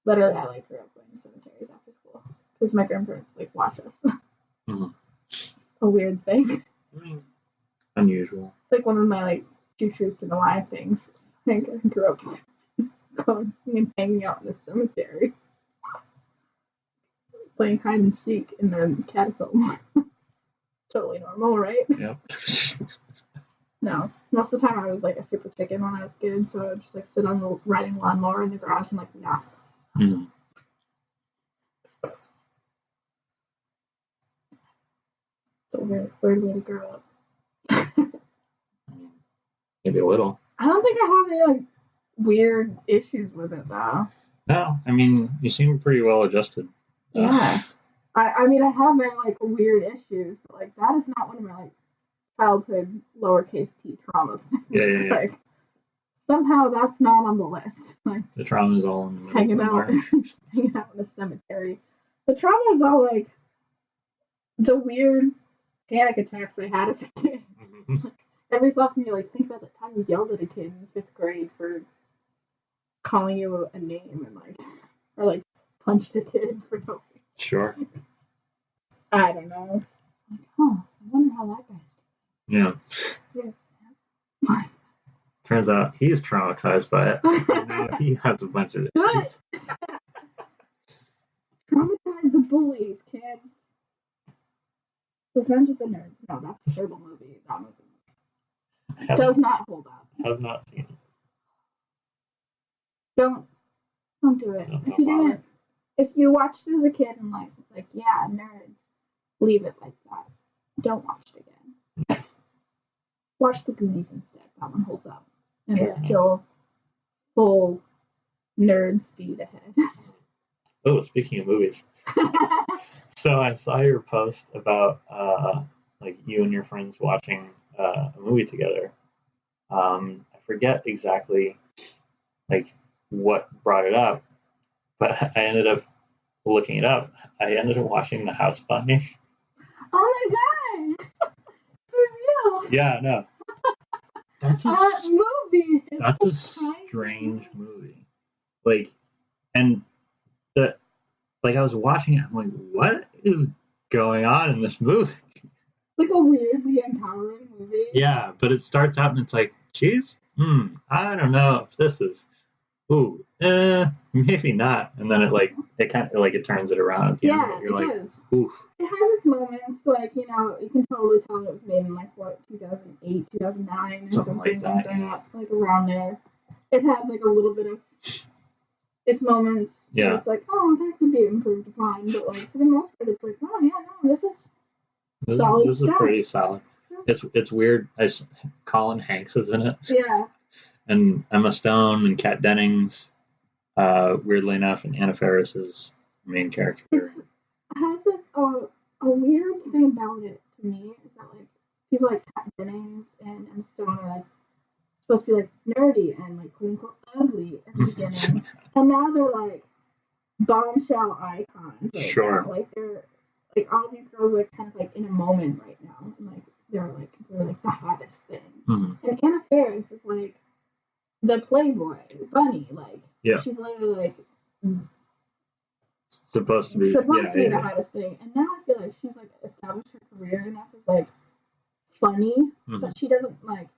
Speaker 3: Literally, I like grew up going to cemeteries after school because my grandparents like watch us. A weird thing.
Speaker 2: Unusual.
Speaker 3: It's like one of my like 2 truths and a lie things. Like I grew up going and hanging out in the cemetery, playing hide and seek in the catacomb. Totally normal, right?
Speaker 2: Yep.
Speaker 3: No, most of the time I was like a super chicken when I was a kid, so I would just like sit on the riding lawnmower in the garage and like nah. So weird way to grow up.
Speaker 2: Maybe a little.
Speaker 3: I don't think I have any like weird issues with it though.
Speaker 2: No, I mean you seem pretty well adjusted.
Speaker 3: Yeah. I mean I have my like weird issues, but like that is not one of my like childhood lowercase t trauma things.
Speaker 2: Yeah.
Speaker 3: Like somehow that's not on the list. Like
Speaker 2: The trauma is all in the middle
Speaker 3: hanging out in a cemetery. The trauma is all like the weird panic attacks I had as a kid.
Speaker 2: Mm-hmm.
Speaker 3: Every so often you like think about the time you yelled at a kid in 5th grade for calling you a name and like or like punched a kid for no reason.
Speaker 2: Sure.
Speaker 3: I don't know. Like, I wonder how that guy's
Speaker 2: doing.
Speaker 3: Yeah.
Speaker 2: Turns out he's traumatized by it. And now he has a bunch of issues.
Speaker 3: Traumatize the bullies, kids. Revenge of the Nerds. No, that's a terrible movie. That movie does not hold up.
Speaker 2: Have not seen it.
Speaker 3: Don't do it. If you watched it as a kid and like it's like, yeah, nerds, leave it like that. Don't watch it again. Watch The Goonies instead. That one holds up. And it's still full nerd speed ahead.
Speaker 2: Oh, speaking of movies. So I saw your post about like you and your friends watching a movie together. I forget exactly like what brought it up, but I ended up looking it up. I ended up watching The House Bunny.
Speaker 3: Oh my god! For real?
Speaker 2: Yeah, no. That's a
Speaker 3: movie.
Speaker 2: That's a strange movie. Like, and I was watching it. I'm like, what is going on in this movie?
Speaker 3: It's like a weirdly empowering movie.
Speaker 2: Yeah, but it starts out and it's like, geez, I don't know if this is, maybe not. And then it kind of it turns it around at the end.
Speaker 3: Yeah, it does. Oof. It has its moments, like, you can totally tell it was made in 2008, 2009 or something like that, like around there. It has like a little bit of its moments. Yeah. It's like, that could be improved upon, but like for the most part, it's like, this is solid. This is
Speaker 2: pretty solid. It's weird. Colin Hanks is in it.
Speaker 3: Yeah.
Speaker 2: And Emma Stone and Kat Dennings, weirdly enough, and Anna Faris is the main character.
Speaker 3: It has a weird thing about it to me is that like people like Kat Dennings and Emma Stone are like supposed to be like nerdy and like quote unquote ugly at the beginning, and now they're like bombshell icons. Right
Speaker 2: sure.
Speaker 3: Now. Like they're like all these girls are kind of like in a moment right now, and like they're like considered like the hottest thing. Mm-hmm. And Anna Faris is like the Playboy bunny, like she's literally like
Speaker 2: supposed to be
Speaker 3: the hottest thing. And now I feel like she's like established her career enough as like funny, but she doesn't like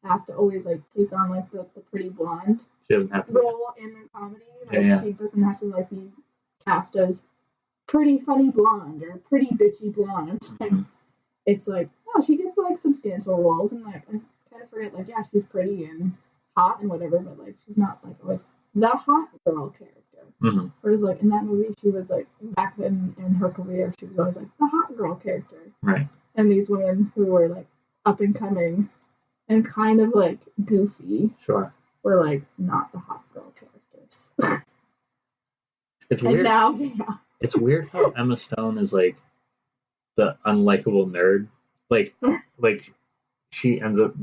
Speaker 3: have to always like take on like the pretty blonde role in her comedy. Like she doesn't have to like be cast as pretty funny blonde or pretty bitchy blonde. Like, it's like she gets like substantial roles, and like I kind of forget like she's pretty and hot and whatever, but like she's not like always the hot girl character. Mm-hmm. Whereas like in that movie, she was like back then in her career, she was always like the hot girl character.
Speaker 2: Right.
Speaker 3: And these women who were like up and coming and kind of like goofy, were like not the hot girl characters.
Speaker 2: It's weird.
Speaker 3: Now,
Speaker 2: It's weird how Emma Stone is like the unlikable nerd. Like she ends up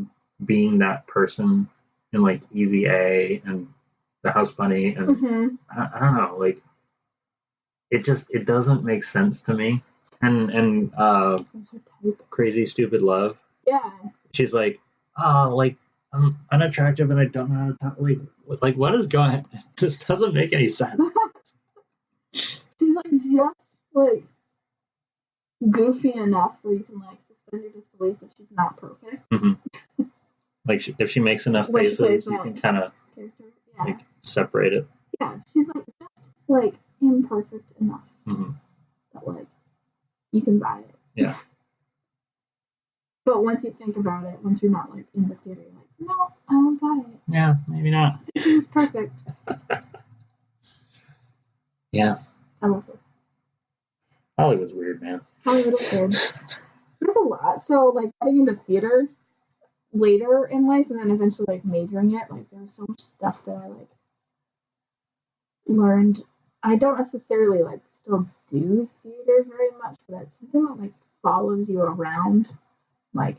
Speaker 2: being that person in like Easy A and The House Bunny, and I don't know, like it doesn't make sense to me. And Crazy Stupid Love.
Speaker 3: Yeah.
Speaker 2: She's like, like I'm unattractive and I don't know how to talk. Like what is going? It just doesn't make any sense.
Speaker 3: She's like just like goofy enough where you can like suspend your disbelief that she's not perfect.
Speaker 2: Mm-hmm. Like if she makes enough faces, you can kind of like separate it.
Speaker 3: Yeah, she's like just like imperfect enough that like you can buy it.
Speaker 2: Yeah.
Speaker 3: But once you think about it, once you're not like in the theater, you're like, no, I won't buy it.
Speaker 2: Yeah, maybe not.
Speaker 3: It's perfect.
Speaker 2: Yeah.
Speaker 3: I love it.
Speaker 2: Hollywood's weird, man.
Speaker 3: Hollywood is weird. There's a lot. So like getting into theater later in life and then eventually like majoring it, like there's so much stuff that I like learned. I don't necessarily like still do theater very much, but it's something that like follows you around. Like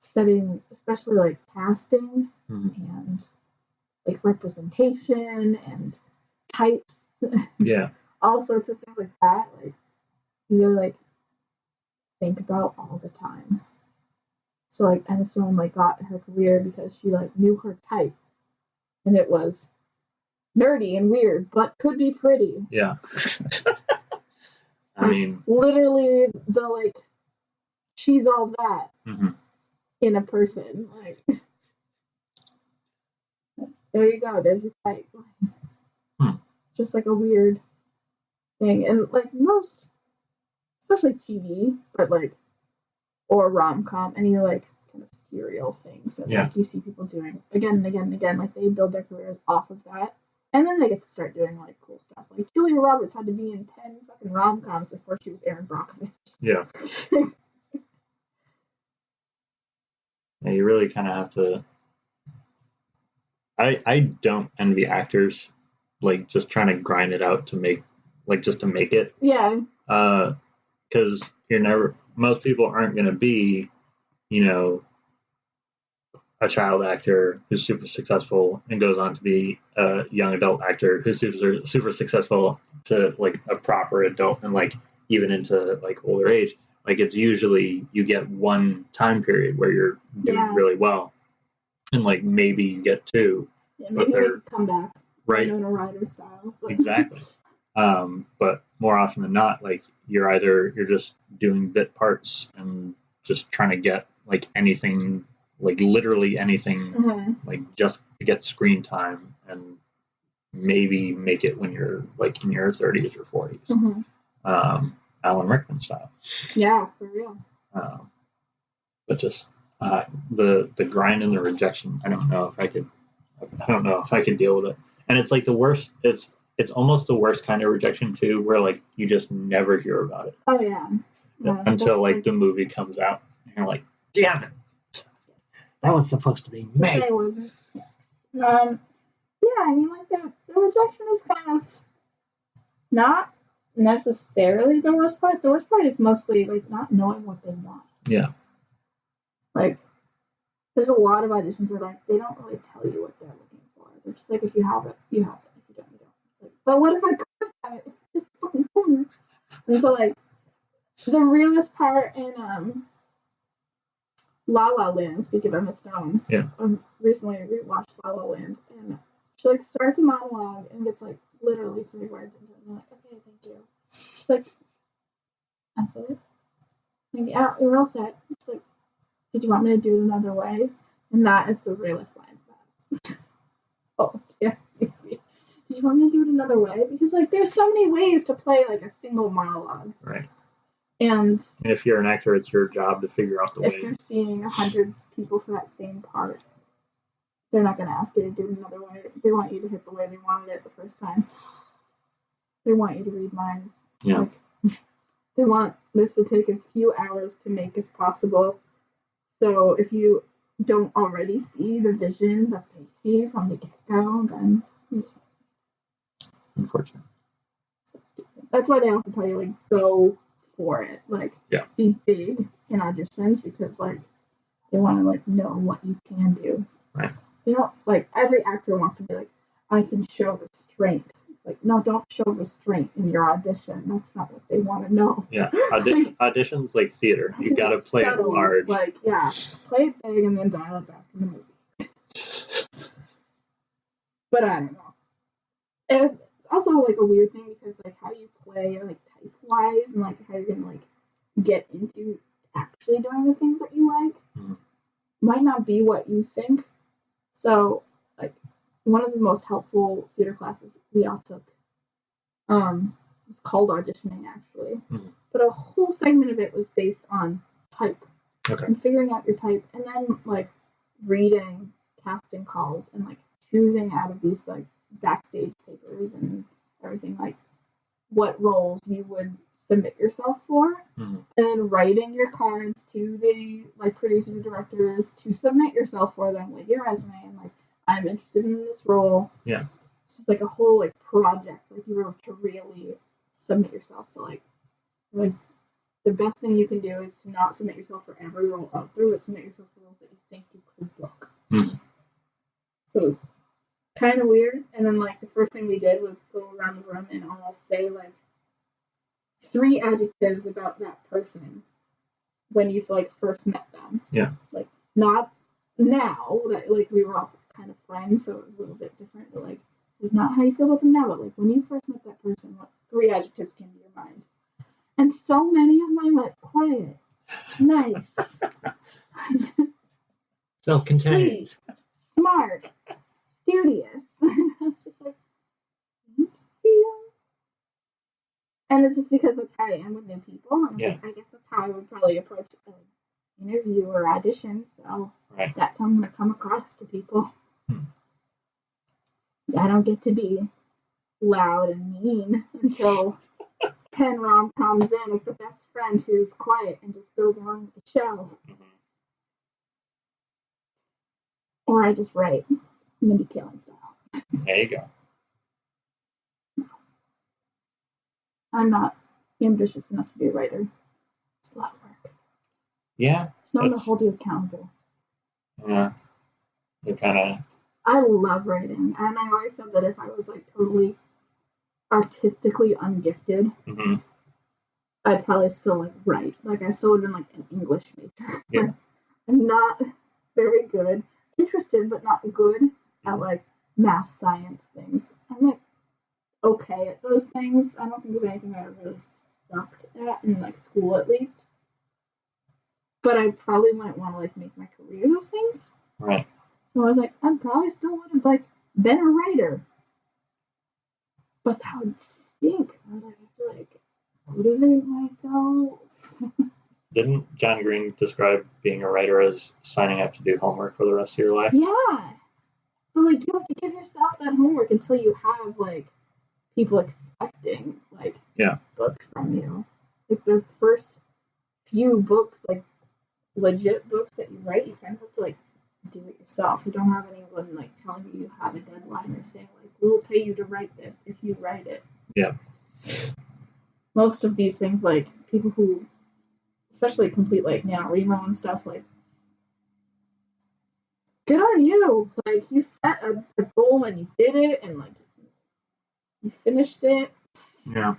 Speaker 3: studying, especially like casting
Speaker 2: Mm-hmm.
Speaker 3: and like representation and types.
Speaker 2: Yeah.
Speaker 3: All sorts of things like that. Like you really like think about all the time. So like Emma Stone like got her career because she like knew her type, and it was nerdy and weird, but could be pretty.
Speaker 2: Yeah. I mean,
Speaker 3: literally the like she's all that
Speaker 2: mm-hmm.
Speaker 3: in a person. Like there you go. There's your type. Just like a weird thing, and like most, especially TV, but like or rom-com, any like kind of serial things that like you see people doing again and again and again. Like they build their careers off of that, and then they get to start doing like cool stuff. Like Julia Roberts had to be in 10 fucking rom-coms before she was Erin Brockovich.
Speaker 2: Yeah. Yeah, you really kind of have to. I don't envy actors like just trying to grind it out to make just to make it.
Speaker 3: Yeah.
Speaker 2: Because most people aren't going to be, a child actor who's super successful and goes on to be a young adult actor who's super successful to like a proper adult and like even into like older age. Like it's usually you get one time period where you're doing really well, and like maybe you get two.
Speaker 3: Yeah, maybe you make a comeback.
Speaker 2: Right.
Speaker 3: In a Rider style. But.
Speaker 2: Exactly. But more often than not, like you're just doing bit parts and just trying to get like anything, like literally anything, like just to get screen time and maybe make it when you're like in your 30s or 40s. Alan Rickman style.
Speaker 3: Yeah, for real.
Speaker 2: But just the grind and the rejection. I don't know if I could deal with it. And it's like the worst. It's almost the worst kind of rejection too, where like you just never hear about it.
Speaker 3: Oh yeah.
Speaker 2: Until like the movie comes out, and you're like, damn it, that was supposed to be made.
Speaker 3: Yeah, I mean like the rejection is kind of not necessarily the worst part. The worst part is mostly like not knowing what they want.
Speaker 2: Yeah. Like
Speaker 3: there's a lot of auditions where like they don't really tell you what they're looking for. They're just like if you have it, you have it. If you don't, you don't. It's like, but what if I could have it? It's just fucking fun. And so like the realest part in La La Land, speaking of Emma Stone, recently rewatched La La Land, and she like starts a monologue and gets like literally 3 words into it, and I'm like, okay, thank you. She's like, that's it. Like, yeah, we're all set. She's like, did you want me to do it another way? And that is the realest line of that. Oh, yeah. Did you want me to do it another way? Because like there's so many ways to play like a single monologue.
Speaker 2: Right.
Speaker 3: And
Speaker 2: if you're an actor, it's your job to figure out the way.
Speaker 3: If you're seeing 100 people for that same part, they're not going to ask you to do it another way. They want you to hit the way they wanted it the first time. They want you to read minds.
Speaker 2: Yeah.
Speaker 3: Like, they want this to take as few hours to make as possible. So if you don't already see the vision that they see from the get-go, then you just...
Speaker 2: Unfortunately.
Speaker 3: So stupid. That's why they also tell you, like, go for it. Like, be big in auditions because, like, they want to, like, know what you can do.
Speaker 2: Right.
Speaker 3: You know, like, every actor wants to be like, I can show restraint. It's like, no, don't show restraint in your audition. That's not what they want to know.
Speaker 2: Yeah. Auditions like theater. You got to play it large.
Speaker 3: Like, play it big and then dial it back in the movie. But I don't know. And it's also, like, a weird thing because, like, how you play, like, type-wise and, like, how you're going to, like, get into actually doing the things that you like might not be what you think. So, like, one of the most helpful theater classes we all took was called auditioning, actually. But a whole segment of it was based on type.
Speaker 2: Okay.
Speaker 3: And figuring out your type, and then, like, reading casting calls and, like, choosing out of these, like, backstage papers and everything, like, what roles you would submit yourself for, and then writing your cards to the, like, producers or directors to submit yourself for them with your resume and, like, I'm interested in this role.
Speaker 2: Yeah.
Speaker 3: It's just, like, a whole, like, project. Like, you were to really submit yourself to, like the best thing you can do is to not submit yourself for every role out there, but submit yourself for roles that you think you could book.
Speaker 2: Mm.
Speaker 3: So it's kind of weird. And then, like, the first thing we did was go around the room and almost say, like, 3 adjectives about that person when you, like, first met them.
Speaker 2: Yeah.
Speaker 3: Like, not now, that, like, we were all kind of friends, so it was a little bit different, but, like, it's not how you feel about them now, but, like, when you first met that person, what 3 adjectives came to your mind? And so many of mine went quiet, nice,
Speaker 2: self-contained,
Speaker 3: sweet, smart, studious. It's just like, thank you. And it's just because that's how I am with new people. And like, I guess that's how I would probably approach an interview or audition. So that's how I'm going to come across to people. I don't get to be loud and mean until 10 rom-coms in as the best friend who's quiet and just goes along with the show. Or I just write Mindy Kaling style.
Speaker 2: There you go.
Speaker 3: I'm not ambitious enough to be a writer. It's a lot of work.
Speaker 2: Yeah.
Speaker 3: It's not going to hold you accountable.
Speaker 2: Yeah. You kind of...
Speaker 3: I love writing, and I always said that if I was, like, totally artistically ungifted, I'd probably still, like, write. Like, I still would have been, like, an English major.
Speaker 2: Yeah.
Speaker 3: I'm not very good. Interested, but not good at, like, math, science things. I'm, like, okay at those things. I don't think there's anything that I really sucked at in, like, school, at least. But I probably wouldn't want to, like, make my career those things.
Speaker 2: Right.
Speaker 3: So I was like, I probably still would have, like, been a writer. But that would stink. I would have to, like, motivate myself.
Speaker 2: Didn't John Green describe being a writer as signing up to do homework for the rest of your life?
Speaker 3: Yeah. But, like, you have to give yourself that homework until you have, like, people expecting, like, books from you. Like, the first few books, like, legit books that you write, you kind of have to, like, do it yourself. You don't have anyone, like, telling you have a deadline or saying, like, we'll pay you to write this if you write it.
Speaker 2: Yeah.
Speaker 3: Most of these things, like, people who, especially complete, like, NaNoWriMo and stuff, like, good on you. Like, you set a goal and you did it, and, like, you finished it.
Speaker 2: Yeah.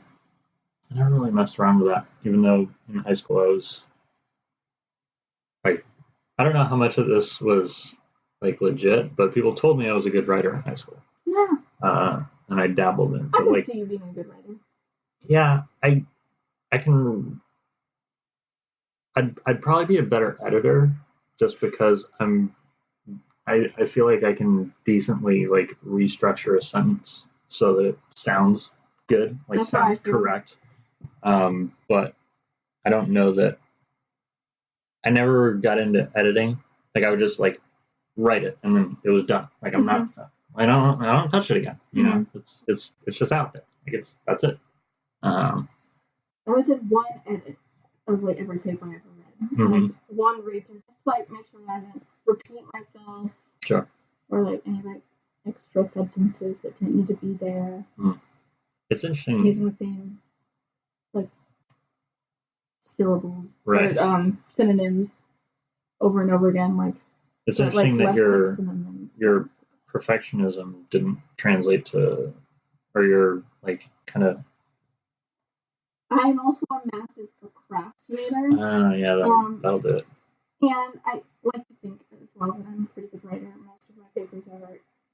Speaker 2: I never really messed around with that, even though in high school I was, like, I don't know how much of this was, like, legit, but people told me I was a good writer in high school.
Speaker 3: Yeah.
Speaker 2: And I dabbled in.
Speaker 3: I can see you being a good writer.
Speaker 2: Yeah, I can. I'd probably be a better editor just because I feel like I can decently, like, restructure a sentence so that it sounds good, like,
Speaker 3: That's
Speaker 2: sounds correct. But I don't know that I never got into editing. Like, I would just, like, write it and then it was done. Like, I'm not, I don't touch it again. You know, it's just out there. Like, that's it.
Speaker 3: I always did one edit of, like, every paper I ever read. Like, one read through, just, like, make sure that I didn't repeat myself.
Speaker 2: Sure.
Speaker 3: Or, like, any, like, extra sentences that didn't need to be there.
Speaker 2: It's interesting.
Speaker 3: Using the same, like, syllables.
Speaker 2: Right.
Speaker 3: Or, synonyms over and over again. Like,
Speaker 2: it's interesting that your perfectionism didn't translate to, or your, like, kind of.
Speaker 3: I'm also a massive procrastinator.
Speaker 2: Yeah, that'll do it.
Speaker 3: And I like to think as well that I'm a pretty good writer. Most of my papers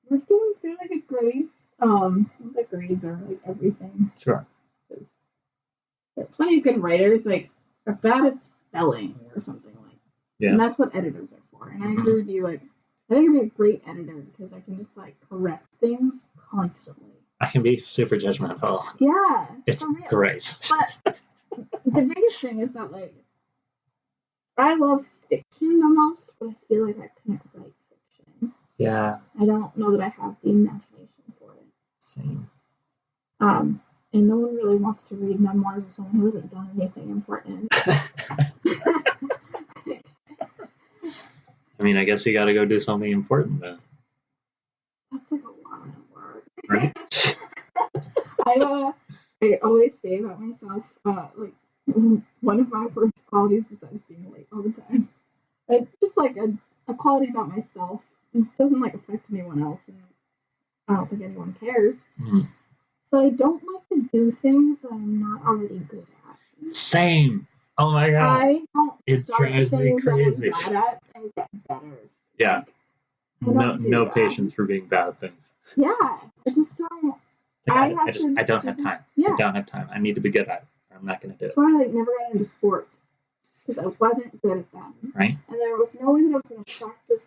Speaker 3: we're doing fairly good grades. The grades are, like, everything.
Speaker 2: Sure.
Speaker 3: There are plenty of good writers, like, are bad at spelling or something, like. Yeah. And that's what editors are for. And I agree with you. Like, I think I'd be a great editor because I can just, like, correct things constantly.
Speaker 2: I can be super judgmental.
Speaker 3: Yeah.
Speaker 2: It's great.
Speaker 3: But the biggest thing is that, like, I love fiction the most, but I feel like I can't write fiction.
Speaker 2: Yeah.
Speaker 3: I don't know that I have the imagination for it.
Speaker 2: Same.
Speaker 3: And no one really wants to read memoirs of someone who hasn't done anything important.
Speaker 2: I mean, I guess you got to go do something important then.
Speaker 3: That's, like, a lot of work.
Speaker 2: Right?
Speaker 3: I always say about myself, like, one one of my worst qualities besides being late all the time. Just like a quality about myself. It doesn't like affect anyone else, and I don't think anyone cares.
Speaker 2: Mm-hmm.
Speaker 3: So I don't like to do things that I'm not already good at.
Speaker 2: Same. Oh my god.
Speaker 3: I don't
Speaker 2: it
Speaker 3: start
Speaker 2: drives me
Speaker 3: things
Speaker 2: crazy.
Speaker 3: that I'm bad at and get better.
Speaker 2: Yeah. No patience for being bad at things.
Speaker 3: Yeah. I just don't.
Speaker 2: I don't have time.
Speaker 3: Yeah.
Speaker 2: I don't have time. I need to be good at it. I'm not going to do it.
Speaker 3: That's why I never got into sports. Because I wasn't good at them.
Speaker 2: Right.
Speaker 3: And there was no way that I was going to practice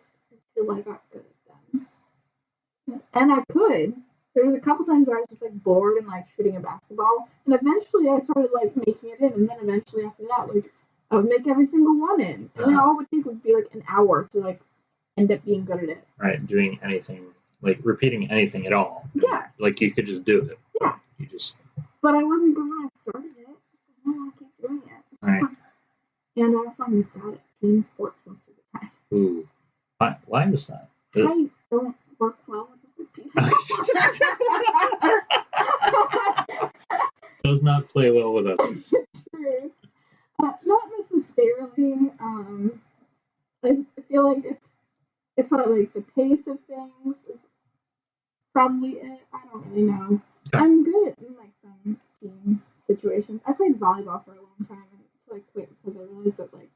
Speaker 3: until I got good at them. And I could. There was a couple times where I was just like bored and like shooting a basketball. And eventually I started like making it in. And then eventually after that, like I would make every single one in. And then all it would take would be like an hour to like end up being good at it.
Speaker 2: Right. Doing anything, like repeating anything at all.
Speaker 3: Yeah.
Speaker 2: Like you could just do it.
Speaker 3: Yeah.
Speaker 2: You just.
Speaker 3: But I wasn't good when I started it. So now I keep doing it.
Speaker 2: Right.
Speaker 3: And also I'm bad at team sports most of the time.
Speaker 2: Ooh. Why is that?
Speaker 3: I don't work well with other people.
Speaker 2: Does not play well with others.
Speaker 3: True. Not necessarily. I feel like it's probably like the pace of things is probably it. I don't really know. Okay. I'm good in like some team situations. I played volleyball for a long time until I quit because I realized that like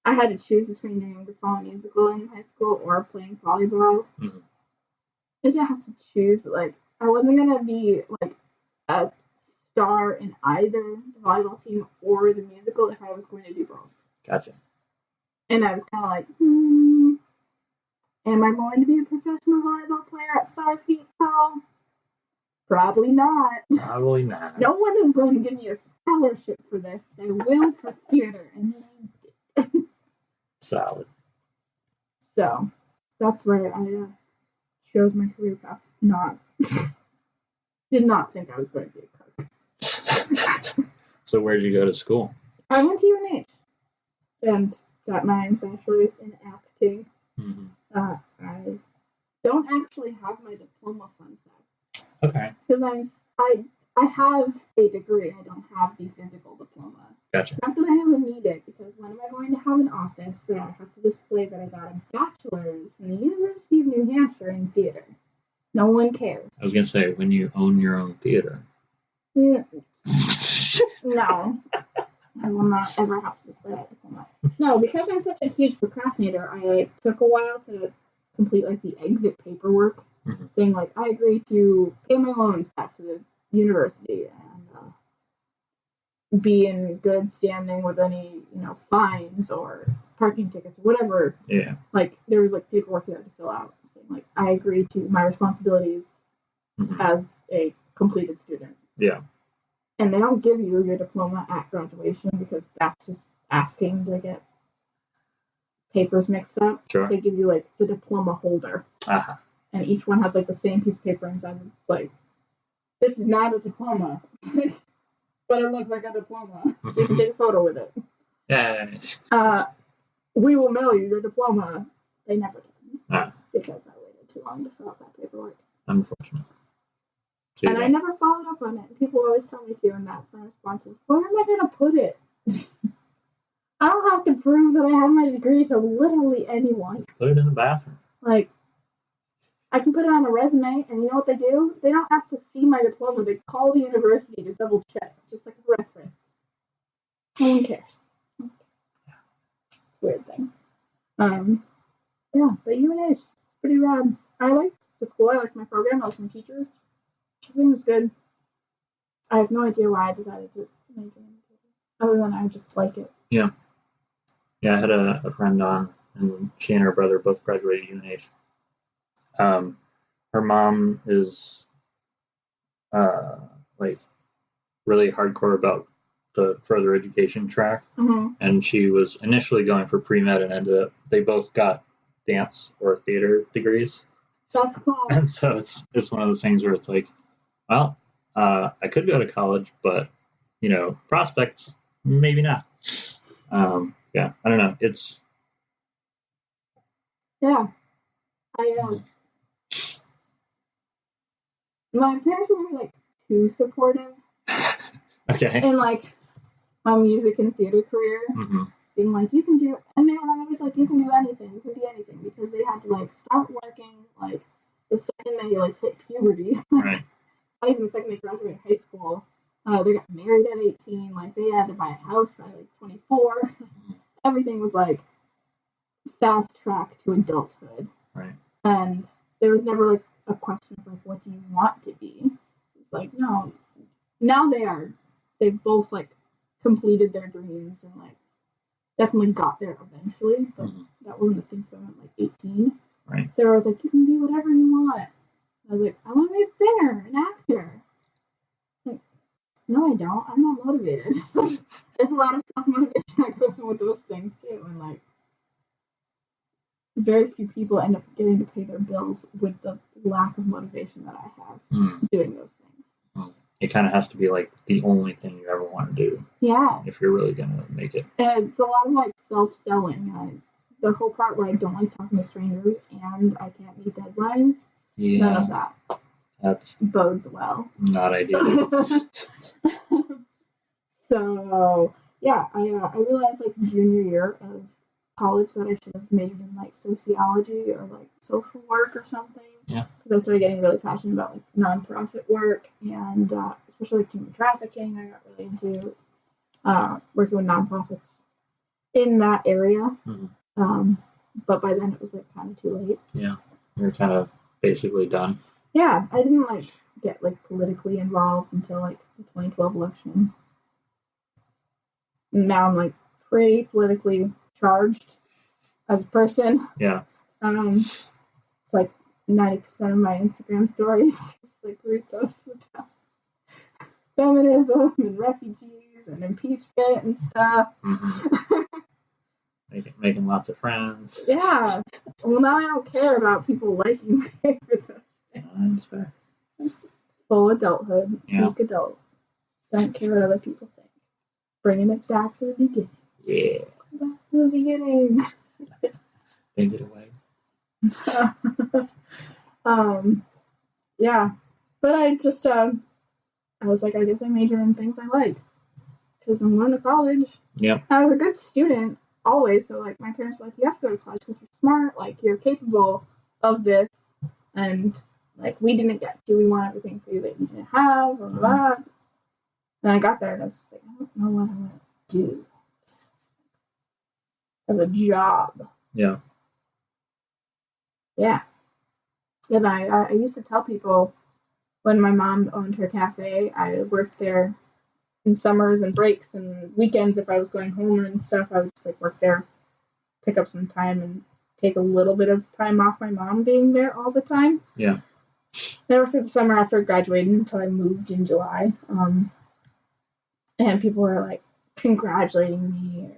Speaker 3: I had to choose between doing the fall musical in high school or playing volleyball.
Speaker 2: Mm-hmm.
Speaker 3: I didn't have to choose, but like I wasn't gonna be like a star in either the volleyball team or the musical if I was going to do both.
Speaker 2: Gotcha.
Speaker 3: And I was kind of like, am I going to be a professional volleyball player at 5 feet tall? Probably not.
Speaker 2: Probably not.
Speaker 3: No one is going to give me a scholarship for this, but I will for theater, and I did.
Speaker 2: Solid.
Speaker 3: So that's where I chose my career path. Did not think I was going to be a cook.
Speaker 2: So where did you go to school?
Speaker 3: I went to UNH and got my bachelor's in acting.
Speaker 2: Mm-hmm.
Speaker 3: I don't actually have my diploma, fun fact.
Speaker 2: Okay.
Speaker 3: Because I have a degree. I don't have the physical diploma.
Speaker 2: Gotcha.
Speaker 3: Not that I ever need it, because when am I going to have an office that I have to display that I got a bachelor's from the University of New Hampshire in theater? No one cares.
Speaker 2: I was going to say, when you own your own theater.
Speaker 3: No. I will not ever have to display that diploma. No, because I'm such a huge procrastinator, I took a while to complete like the exit paperwork, saying like I agree to pay my loans back to the university and be in good standing with any fines or parking tickets or whatever.
Speaker 2: Yeah. Like
Speaker 3: there was like paperwork you had to fill out saying like I agree to my responsibilities as a completed student.
Speaker 2: Yeah.
Speaker 3: And they don't give you your diploma at graduation because that's just asking to get papers mixed up.
Speaker 2: Sure.
Speaker 3: They give you like the diploma holder.
Speaker 2: Uh-huh.
Speaker 3: And each one has like the same piece of paper inside. It's like, this is not a diploma, but it looks like a diploma. So you can take a photo with it.
Speaker 2: Yeah.
Speaker 3: We will mail you your diploma. They never did. Because I waited too long to fill out that paperwork.
Speaker 2: Unfortunate.
Speaker 3: And I never followed up on it. People always tell me to, and that's my response is, where am I going to put it? I don't have to prove that I have my degree to literally anyone.
Speaker 2: Put it in the bathroom.
Speaker 3: Like, I can put it on a resume, and you know what they do? They don't ask to see my diploma. They call the university to double check, just like a reference. No one cares. It's a weird thing. Yeah, but UNH, it's pretty rad. I liked the school. I liked my program. I liked my teachers. Everything was good. I have no idea why I decided to make it. Other than I just like it.
Speaker 2: Yeah. Yeah, I had a friend on, and she and her brother both graduated UNH. Her mom is like really hardcore about the further education track, and she was initially going for pre-med and ended up they both got dance or theater degrees.
Speaker 3: That's cool.
Speaker 2: And so it's one of those things where it's like, well, I could go to college, but prospects maybe not. Yeah, I don't know. It's
Speaker 3: yeah. My parents were like too supportive.
Speaker 2: Okay.
Speaker 3: And like my music and theater career,
Speaker 2: Mm-hmm.
Speaker 3: being like, you can do, and they were always like, you can do anything, because they had to like start working like the second they like hit puberty,
Speaker 2: Right.
Speaker 3: not even the second they graduated high school. They got married at 18, like they had to buy a house by like 24. Everything was like fast track to adulthood.
Speaker 2: Right.
Speaker 3: And there was never like a question of like, what do you want to be? It's like, no. Now they've both like completed their dreams and like definitely got there eventually, but that wasn't a thing for them at like 18.
Speaker 2: Right.
Speaker 3: So I was like, you can be whatever you want. I was like, I want to be a singer, an actor. Like, no, I don't. I'm not motivated. There's a lot of self-motivation that goes in with those things too, and like very few people end up getting to pay their bills with the lack of motivation that I have doing those things.
Speaker 2: It kind of has to be like the only thing you ever want to do.
Speaker 3: Yeah.
Speaker 2: If you're really going to make it.
Speaker 3: And it's a lot of like self-selling. The whole part where I don't like talking to strangers and I can't meet deadlines.
Speaker 2: Yeah.
Speaker 3: None of that.
Speaker 2: That's
Speaker 3: bodes well.
Speaker 2: Not ideal.
Speaker 3: So yeah, I realized like junior year of college that I should have majored in like sociology or like social work or something.
Speaker 2: Yeah.
Speaker 3: Because I started getting really passionate about like nonprofit work and especially like human trafficking. I got really into working with nonprofits in that area. But by then it was like kind of too late.
Speaker 2: Yeah, you're kind of basically done.
Speaker 3: Yeah, I didn't like get like politically involved until like the 2012 election. Now I'm like pretty politically charged as a person.
Speaker 2: Yeah.
Speaker 3: It's like 90% of my Instagram stories just like reposts about feminism and refugees and impeachment and stuff.
Speaker 2: Making lots of friends.
Speaker 3: Yeah. Well, now I don't care about people liking me for those things.
Speaker 2: That's fair.
Speaker 3: Full adulthood.
Speaker 2: Yeah.
Speaker 3: Peak adult. Don't care what other people think. Bringing it back to the beginning.
Speaker 2: Yeah.
Speaker 3: Back to the beginning.
Speaker 2: Take it away.
Speaker 3: Yeah. But I just, I was like, I guess I major in things I like. Because I'm going to college.
Speaker 2: Yep.
Speaker 3: I was a good student. Always, so like my parents were like, you have to go to college because you're smart, like you're capable of this, and like we didn't get you, we want everything for you that you didn't have, blah blah blah. And I got there and I was just like, I don't know what I want to do as a job.
Speaker 2: Yeah.
Speaker 3: Yeah. And I used to tell people when my mom owned her cafe, I worked there in summers and breaks and weekends. If I was going home and stuff, I would just like work there, pick up some time and take a little bit of time off my mom being there all the time.
Speaker 2: Yeah.
Speaker 3: Never through the summer after graduating until I moved in July. And people were like congratulating me, or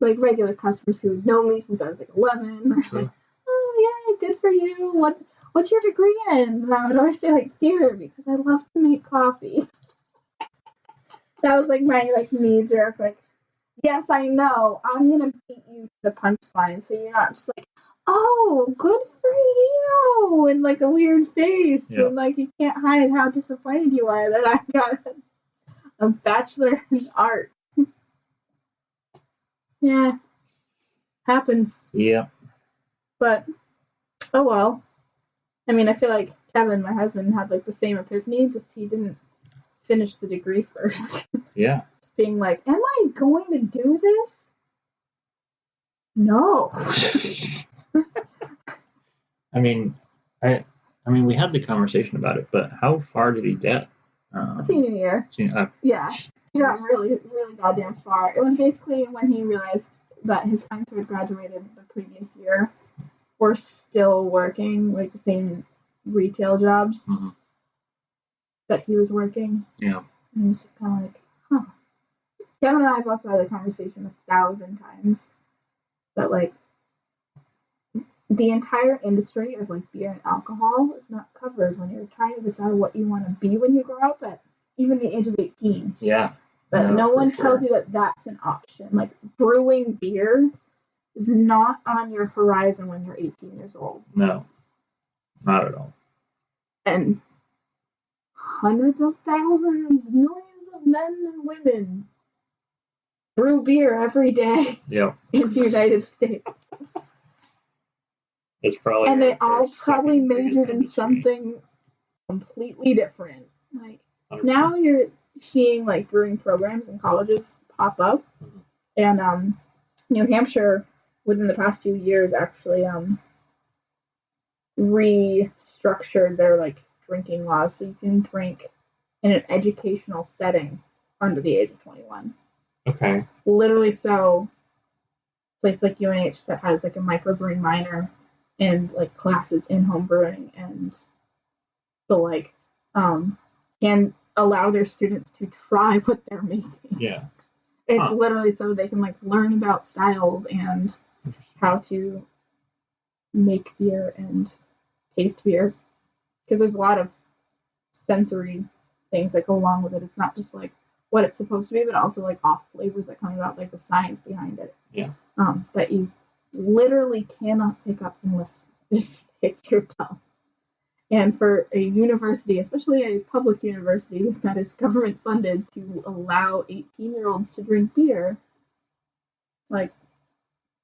Speaker 3: like regular customers who had known me since I was like 11.
Speaker 2: Sure.
Speaker 3: Like, oh yeah, good for you. What's your degree in? And I would always say like theater because I love to make coffee. That was like my like knee jerk, like, yes, I know, I'm gonna beat you to the punchline, so you're not just like, oh, good for you, and like a weird face, and like you can't hide how disappointed you are that I got a bachelor in art. Yeah, happens.
Speaker 2: Yeah.
Speaker 3: But oh well. I mean, I feel like Kevin, my husband, had like the same epiphany, just he didn't finish the degree first.
Speaker 2: Yeah.
Speaker 3: Just being like, am I going to do this? No.
Speaker 2: I mean, we had the conversation about it, but how far did he get?
Speaker 3: Senior year. Yeah. He got really, really goddamn far. It was basically when he realized that his friends who had graduated the previous year were still working like the same retail jobs that he was working.
Speaker 2: Yeah.
Speaker 3: And he was just kind of like, huh. Kevin and I have also had a conversation 1,000 times that like the entire industry of like beer and alcohol is not covered when you're trying to decide what you want to be when you grow up at even the age of 18.
Speaker 2: Yeah.
Speaker 3: But no one tells you that that's an option. Like brewing beer is not on your horizon when you're 18 years old.
Speaker 2: No, not at all.
Speaker 3: And hundreds of thousands, millions of men and women brew beer every day in the United States.
Speaker 2: It's probably
Speaker 3: and they all probably majored in something completely different. Like 100%. Now you're seeing like brewing programs in colleges pop up, and New Hampshire within the past few years actually restructured their like drinking laws so you can drink in an educational setting under the age of 21.
Speaker 2: Okay.
Speaker 3: Literally, so place like UNH that has like a microbrewing minor and like classes in home brewing, and so like can allow their students to try what they're making.
Speaker 2: Yeah.
Speaker 3: It's literally so they can like learn about styles and how to make beer and taste beer, because there's a lot of sensory things that go along with it. It's not just like what it's supposed to be, but also like off flavors that come about, like the science behind it.
Speaker 2: Yeah.
Speaker 3: That you literally cannot pick up unless it hits your tongue. And for a university, especially a public university that is government funded, to allow 18-year-olds to drink beer, like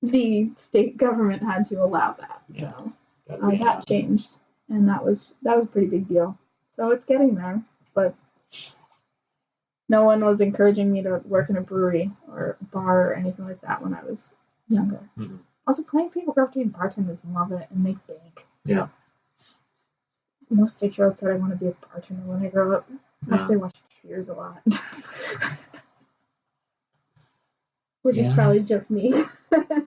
Speaker 3: the state government had to allow that. Yeah. So that changed, and that was a pretty big deal. So it's getting there, but no one was encouraging me to work in a brewery or a bar or anything like that when I was younger. Mm-hmm. Also, plenty of people grow up to be bartenders and love it and make bank.
Speaker 2: Yeah.
Speaker 3: Most 6-year-olds said I want to be a bartender when I grow up. Unless they watch Cheers a lot. Which is probably just me.
Speaker 2: I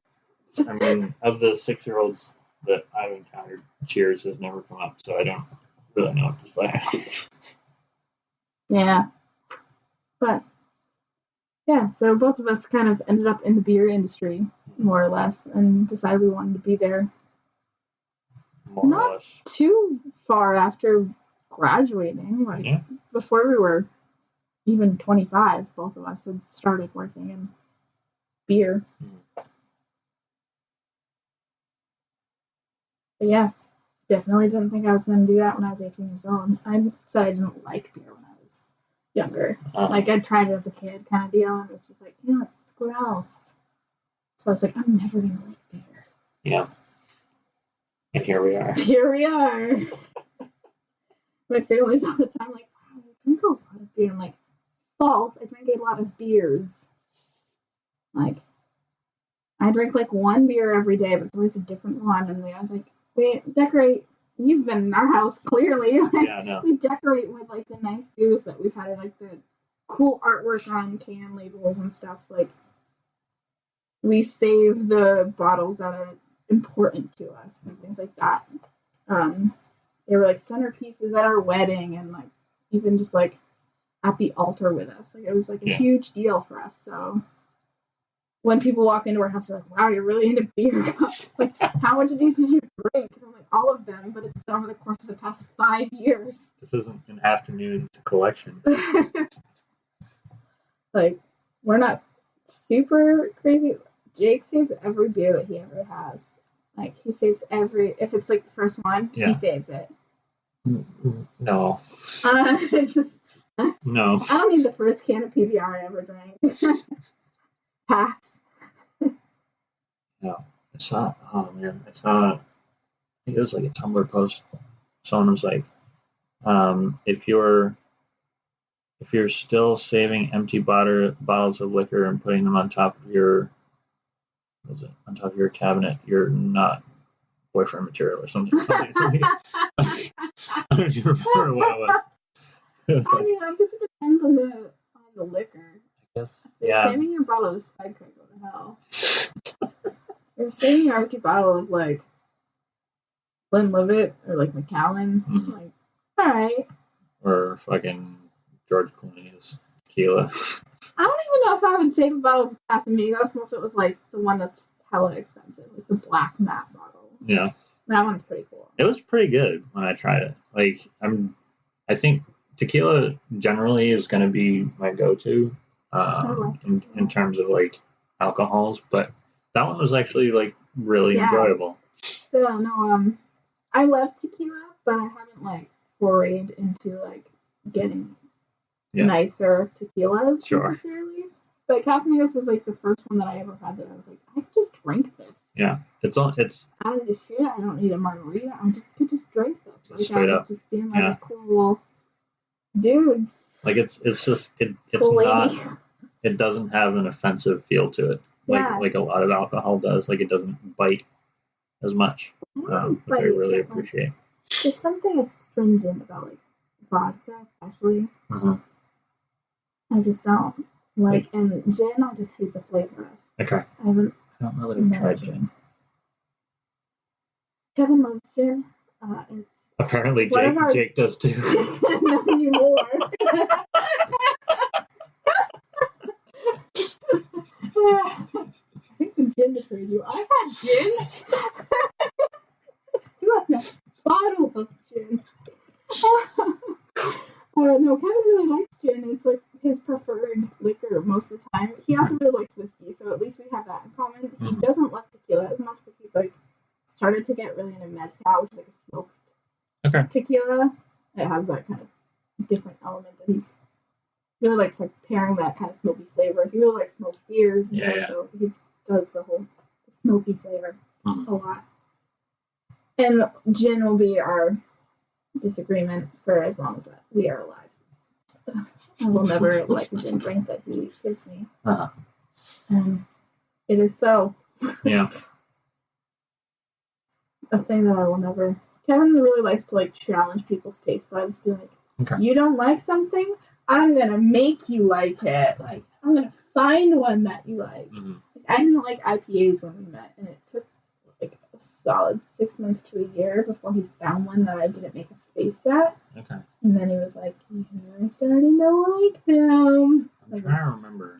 Speaker 2: mean, of the 6-year-olds that I've encountered, Cheers has never come up, so I don't really know what to say.
Speaker 3: Yeah. But, yeah, so both of us kind of ended up in the beer industry, more or less, and decided we wanted to be there. Not too far after graduating, like before we were even 25, both of us had started working in beer. But yeah, definitely didn't think I was going to do that when I was 18 years old. I said I didn't like beer when I was younger. Like I tried it as a kid kind of deal, and it was just like, it's gross. So I was like, I'm never going to like beer.
Speaker 2: Yeah. And here we are.
Speaker 3: My family's all the time like, wow, I drink a lot of beer. I'm like, false. I drink a lot of beers. Like, I drink like one beer every day, but it's always a different one. And I was like, wait, decorate. You've been in our house, clearly. Like,
Speaker 2: yeah, no.
Speaker 3: We decorate with like the nice beers that we've had, like the cool artwork on can labels and stuff. Like, we save the bottles that are important to us and things like that. They were like centerpieces at our wedding, and like even just like at the altar with us. Like it was like a huge deal for us. So when people walk into our house, they're like, "Wow, you're really into beer." Like, how much of these did you drink? And I'm like, all of them, but it's been over the course of the past 5 years.
Speaker 2: This isn't an afternoon collection.
Speaker 3: Like, we're not super crazy. Jake saves every beer that he ever has. Like, he saves if it's like the first one, he saves it.
Speaker 2: No.
Speaker 3: It's just,
Speaker 2: no.
Speaker 3: I don't need the first can of PBR I ever drank. Pass.
Speaker 2: No. It's not, it's not, I think it was like a Tumblr post. Someone was like, if you're still saving empty bottles of liquor and putting them on top of your cabinet, you're not boyfriend material or something. I don't even remember what it was.
Speaker 3: I mean, I guess it depends on the liquor.
Speaker 2: I guess.
Speaker 3: You're saving your bottle of Spike could go to hell. You're saving your empty bottle of like Glenlivet or like Macallan. Mm-hmm. Like, all right.
Speaker 2: Or fucking George Clooney's tequila.
Speaker 3: I don't even know if I would save a bottle of Casamigos unless it was like the one that's hella expensive, like the black matte bottle.
Speaker 2: Yeah.
Speaker 3: That one's pretty cool.
Speaker 2: It was pretty good when I tried it. Like, I think tequila generally is going to be my go-to in terms of like alcohols, but that one was actually like really enjoyable.
Speaker 3: Yeah, no, I love tequila, but I haven't like forayed into like getting nicer tequilas
Speaker 2: Sure.
Speaker 3: necessarily. But Casamigos was like the first one that I ever had that I was like, I could just drink this.
Speaker 2: Yeah, it's.
Speaker 3: I don't need to shoot it. I don't need a margarita. I could just drink this. Like,
Speaker 2: Straight up.
Speaker 3: Just being like a cool dude.
Speaker 2: Like it's
Speaker 3: cool
Speaker 2: not.
Speaker 3: lady.
Speaker 2: It doesn't have an offensive feel to it, like a lot of alcohol does. Like it doesn't bite as much, which I really appreciate.
Speaker 3: Like, there's something astringent about like vodka, especially. I just don't like, and gin. I just hate the flavor of.
Speaker 2: Okay.
Speaker 3: I don't
Speaker 2: know that I've tried gin.
Speaker 3: Kevin loves gin. It's
Speaker 2: apparently Jake does too.
Speaker 3: Not anymore. I think the gin betrayed you. I had gin. You had a bottle of gin. No, Kevin really likes gin. It's like his preferred liquor most of the time. He also really likes whiskey, so at least we have that in common. He doesn't love tequila as much, but he's like started to get really into mezcal, which is like a smoked tequila. It has that kind of different element that he's really likes, like pairing that kind of smoky flavor. He really likes smoked beers, and so he does the whole smoky flavor a lot. And gin will be our disagreement for as long as we are alive. I will never like a gin drink that he gives me. And it is so.
Speaker 2: Yeah.
Speaker 3: A thing that I will never. Kevin really likes to like challenge people's taste buds. Be like, you don't like something? I'm gonna make you like it. Like, I'm gonna find one that you like. Like, I didn't like IPAs when we met, and it took like a solid 6 months to a year before he found one that I didn't make a face at. And then he was like, I'm starting to like them.
Speaker 2: I'm trying to remember.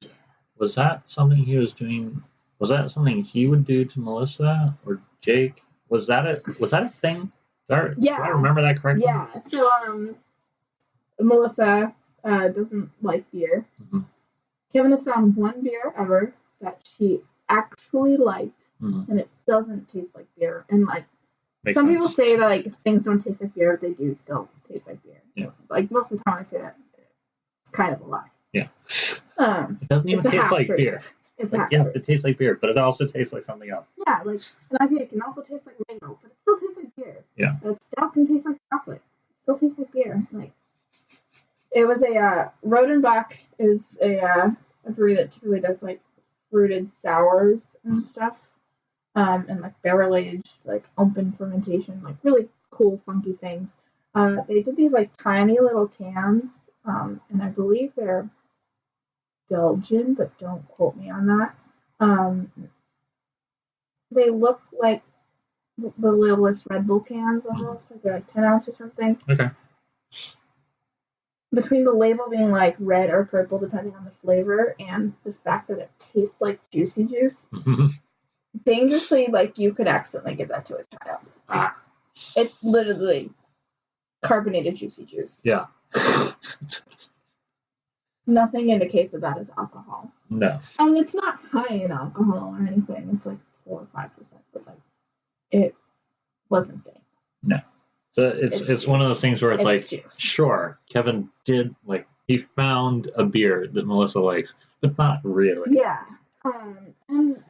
Speaker 2: Was that something he was doing? Was that something he would do to Melissa or Jake? Was that a thing? Do I remember that correctly?
Speaker 3: Yeah. So Melissa doesn't like beer. Kevin has found one beer ever that she actually liked, and it doesn't taste like beer. And like some people say that like things don't taste like beer, but they do still taste like beer.
Speaker 2: Yeah.
Speaker 3: Like most of the time I say that, it's kind of a lie.
Speaker 2: Yeah. It doesn't even taste like beer.
Speaker 3: It's
Speaker 2: like, yes, it tastes like beer, but it also tastes like something else.
Speaker 3: Yeah, like an IPA can also taste like mango, but it still tastes like beer.
Speaker 2: Yeah.
Speaker 3: A stout can taste like chocolate. It still tastes like beer. Like it was a Rodenbach is a brewery that typically does like fruited sours and stuff, and like barrel aged, like open fermentation, like really cool, funky things. They did these like tiny little cans, and I believe they're Belgian, but don't quote me on that. They look like the littlest Red Bull cans almost, like they're like 10 ounce or something.
Speaker 2: Okay.
Speaker 3: Between the label being like red or purple, depending on the flavor, and the fact that it tastes like juicy juice, dangerously, like you could accidentally give that to a child. Like, it literally carbonated juicy juice.
Speaker 2: Yeah.
Speaker 3: Nothing indicates that is alcohol.
Speaker 2: No.
Speaker 3: And it's not high in alcohol or anything. It's like 4 or 5%, but like it was insane.
Speaker 2: No. So it's one of those things where it's like, juice. Sure, Kevin did, like, he found a beer that Melissa likes, but not really.
Speaker 3: Yeah. And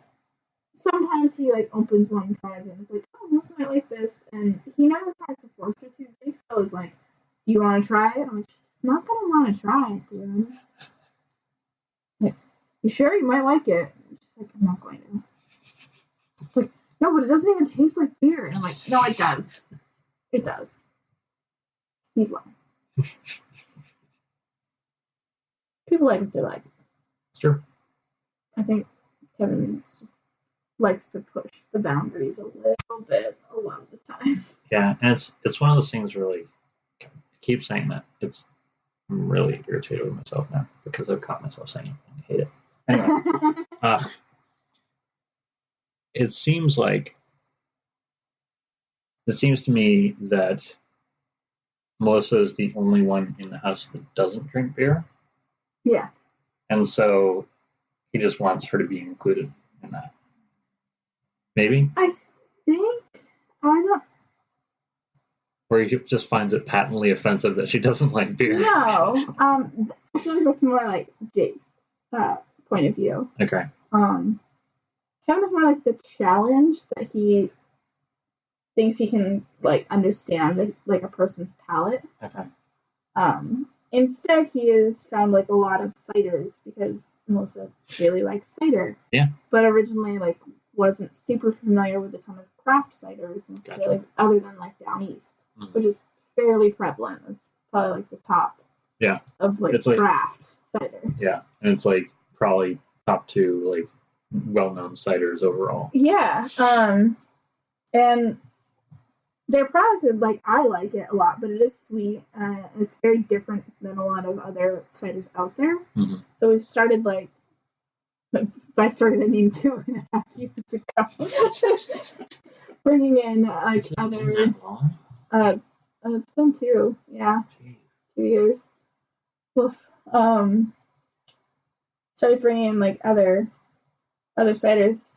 Speaker 3: sometimes he, like, opens one and tries it, and it's like, oh, Melissa might like this, and he never tries to force her to. He still is like, do you want to try it? I'm like, she's not going to want to try it, dude. Like, you sure you might like it? She's like, I'm not going to. It's like, no, but it doesn't even taste like beer. And I'm like, no, it does. It does. He's lying. People like what they like.
Speaker 2: It's true.
Speaker 3: I think Kevin just likes to push the boundaries a little bit a lot of the time.
Speaker 2: Yeah, and it's one of those things really, I keep saying that. I'm really irritated with myself now because I've caught myself saying it and I hate it. Anyway, it seems to me that Melissa is the only one in the house that doesn't drink beer.
Speaker 3: Yes.
Speaker 2: And so he just wants her to be included in that. Maybe?
Speaker 3: I think,
Speaker 2: Or he just finds it patently offensive that she doesn't like beer.
Speaker 3: No. I think that's more like Jake's point of view.
Speaker 2: Okay.
Speaker 3: Kevin is more like the challenge that he thinks he can like understand like a person's palate.
Speaker 2: Okay.
Speaker 3: Instead, he has found like a lot of ciders because Melissa really likes cider.
Speaker 2: Yeah.
Speaker 3: But originally, like, wasn't super familiar with a ton of craft ciders necessarily,
Speaker 2: Gotcha.
Speaker 3: other than like down east, which is fairly prevalent. It's probably like the top.
Speaker 2: Yeah.
Speaker 3: Of like
Speaker 2: it's
Speaker 3: craft cider.
Speaker 2: Yeah, and it's like probably top 2 like well-known ciders overall.
Speaker 3: Yeah. And their product is like, I like it a lot, but it is sweet. It's very different than a lot of other ciders out there.
Speaker 2: Mm-hmm.
Speaker 3: So we've started like by started I mean 2.5 years ago, bringing in like other. It's been 2, yeah,
Speaker 2: Jeez.
Speaker 3: 2 years. Oof. Started bringing in like other ciders,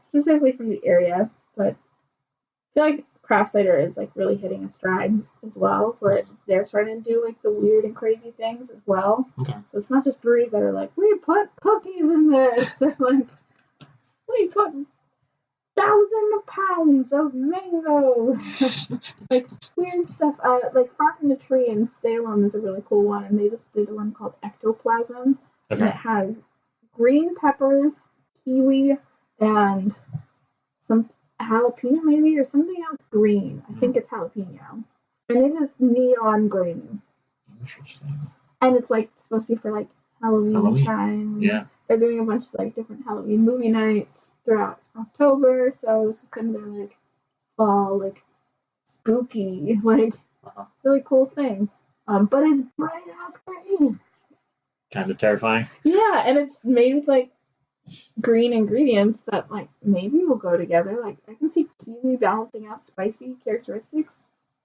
Speaker 3: specifically from the area, but I feel like craft cider is like really hitting a stride as well, where they're starting to do like the weird and crazy things as well.
Speaker 2: Okay.
Speaker 3: So it's not just breweries that are like, we put cookies in this, like we put 1,000 pounds of mango, like weird stuff. Like Far From the Tree in Salem is a really cool one, and they just did one called Ectoplasm, and it has green peppers, kiwi, and some jalapeno maybe, or something else green. I think it's jalapeno. And it is neon green.
Speaker 2: Interesting.
Speaker 3: And it's like supposed to be for like Halloween time.
Speaker 2: Yeah.
Speaker 3: They're doing a bunch of like different Halloween movie nights throughout October, so this is kind of their like fall, like spooky, like really cool thing. But it's bright ass green.
Speaker 2: Kind of terrifying.
Speaker 3: Yeah, and it's made with like green ingredients that like maybe will go together. Like I can see kiwi balancing out spicy characteristics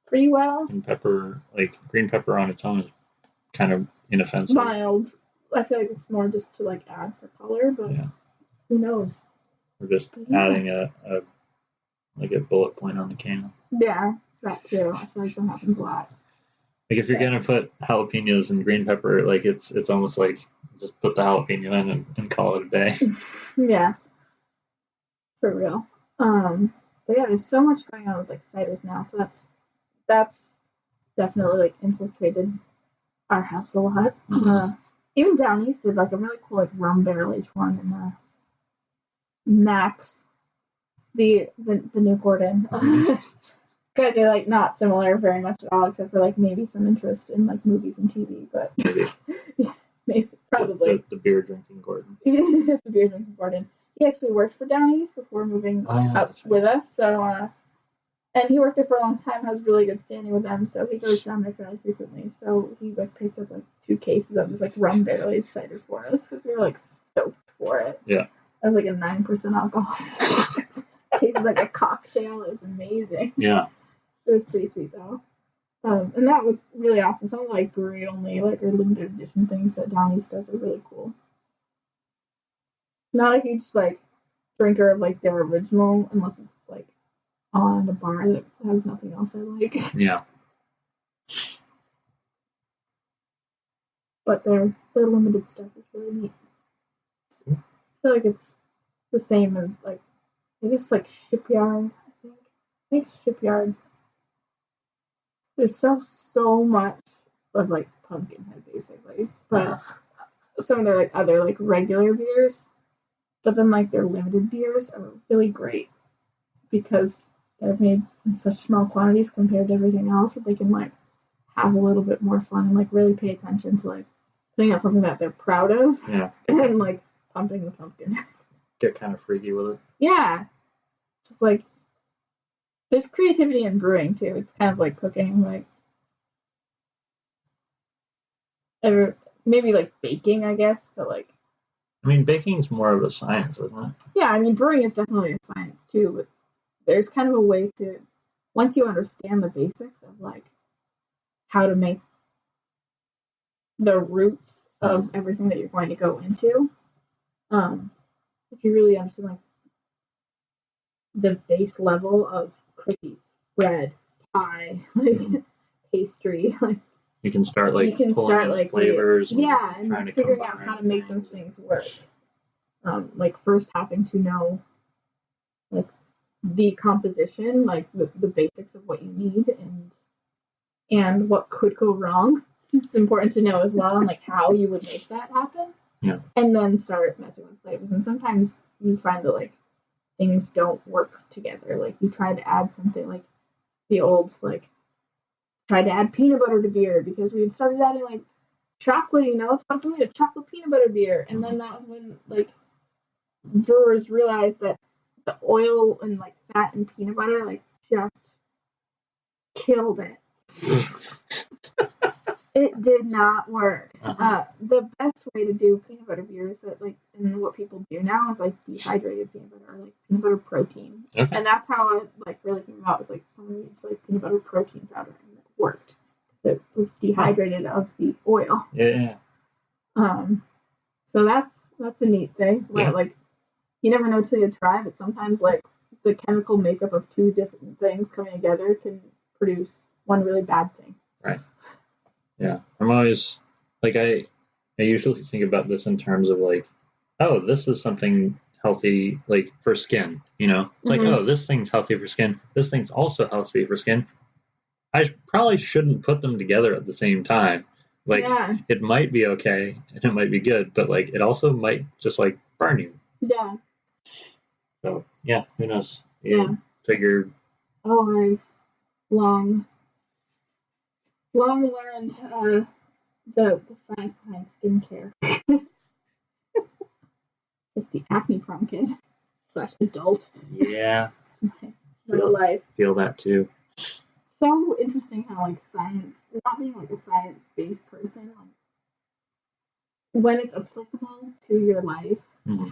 Speaker 3: pretty well.
Speaker 2: And pepper, like green pepper on its own, is kind of inoffensive.
Speaker 3: Mild. I feel like it's more just to like add for color, but who knows?
Speaker 2: We're just adding a bullet point on the can.
Speaker 3: Yeah, that too. I feel like that happens a lot.
Speaker 2: Like if you're gonna put jalapenos and green pepper, like it's almost like just put the jalapeno in and call it a day.
Speaker 3: Yeah, for real. But yeah, there's so much going on with like ciders now, so that's definitely like infiltrated our house a lot.
Speaker 2: Mm-hmm.
Speaker 3: Even down east did like a really cool like rum barrel aged one, and Max, the new Gordon. Guys are like not similar very much at all, except for like maybe some interest in like movies and TV, but maybe probably
Speaker 2: the beer drinking Gordon.
Speaker 3: The beer drinking Gordon. He actually worked for Down East before moving up with us, so and he worked there for a long time, has really good standing with them, so he goes down there fairly frequently. So he like picked up like 2 cases of this like rum barrel aged cider for us because we were like stoked for it.
Speaker 2: Yeah,
Speaker 3: it was like a 9% alcohol. Tasted like a cocktail. It was amazing.
Speaker 2: Yeah.
Speaker 3: It was pretty sweet though. And that was really awesome. Some of like brewery only, like or limited edition things that Down East does are really cool. Not a huge like drinker of like their original unless it's like on a bar that has nothing else I like.
Speaker 2: Yeah.
Speaker 3: But their limited stuff is really neat. I feel like it's the same as like I guess like Shipyard, I think Shipyard. They sell so much of like Pumpkinhead basically, but some of their like other like regular beers, but then like their limited beers are really great because they're made in such small quantities compared to everything else that they can like have a little bit more fun and like really pay attention to like putting out something that they're proud of.
Speaker 2: Yeah.
Speaker 3: And like pumping the pumpkin.
Speaker 2: Get kind of freaky with it.
Speaker 3: Yeah. Just like there's creativity in brewing too. It's kind of like cooking, like maybe like baking, I guess, but like
Speaker 2: I mean, baking's more of a science, isn't it?
Speaker 3: Yeah, I mean brewing is definitely a science too, but there's kind of a way to once you understand the basics of like how to make the roots of everything that you're going to go into, if you really understand like the base level of cookies, bread, pie, like pastry, like
Speaker 2: you can start like flavors,
Speaker 3: and figuring out how to make those things work. Like first having to know like the composition, like the basics of what you need and what could go wrong. It's important to know as well, and like how you would make that happen.
Speaker 2: Yeah.
Speaker 3: And then start messing with flavors. And sometimes you find that like things don't work together. Like you try to add something, like the old like tried to add peanut butter to beer because we had started adding like chocolate, it's fun for me to chocolate peanut butter beer. And then that was when like brewers realized that the oil and like fat and peanut butter like just killed it. It did not work. The best way to do peanut butter beer is that, like, and what people do now is like dehydrated peanut butter, or like peanut butter protein.
Speaker 2: Okay.
Speaker 3: And that's how it like really came about. It was like someone used like peanut butter protein powder, and it worked because it was dehydrated of the oil.
Speaker 2: Yeah.
Speaker 3: So that's a neat thing. Where, like, you never know till you try, but sometimes like the chemical makeup of two different things coming together can produce one really bad thing.
Speaker 2: Right. Yeah, I'm always like I usually think about this in terms of like, oh, this is something healthy like for skin. It's like, oh, this thing's healthy for skin. This thing's also healthy for skin. I probably shouldn't put them together at the same time. Like, it might be okay and it might be good, but like it also might just like burn you.
Speaker 3: Yeah.
Speaker 2: So yeah, who knows?
Speaker 3: Figure. Oh, I've long learned the science behind skincare. Just the acne prone kid / adult.
Speaker 2: Yeah.
Speaker 3: It's my life.
Speaker 2: Feel that too.
Speaker 3: So interesting how like science, not being like a science-based person, like when it's applicable to your life,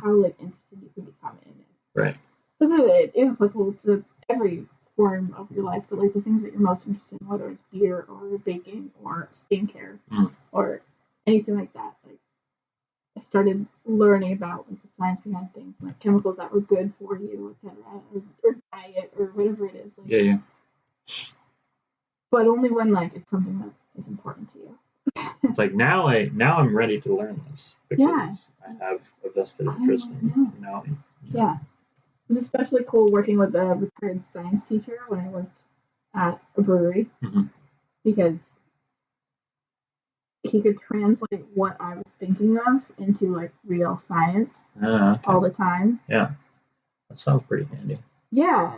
Speaker 3: how like interested you can become in it.
Speaker 2: Right.
Speaker 3: Because it is applicable to every form of your life, but like the things that you're most interested in, whether it's beer or baking or skincare or anything like that, like I started learning about like the science behind things, like chemicals that were good for you, etc., or diet or whatever it is. Like,
Speaker 2: yeah.
Speaker 3: But only when like it's something that is important to you.
Speaker 2: It's like now I'm ready to learn this because I have a vested interest in knowing.
Speaker 3: Yeah. It was especially cool working with a retired science teacher when I worked at a brewery because he could translate what I was thinking of into like real science all the time.
Speaker 2: Yeah, that sounds pretty handy.
Speaker 3: Yeah,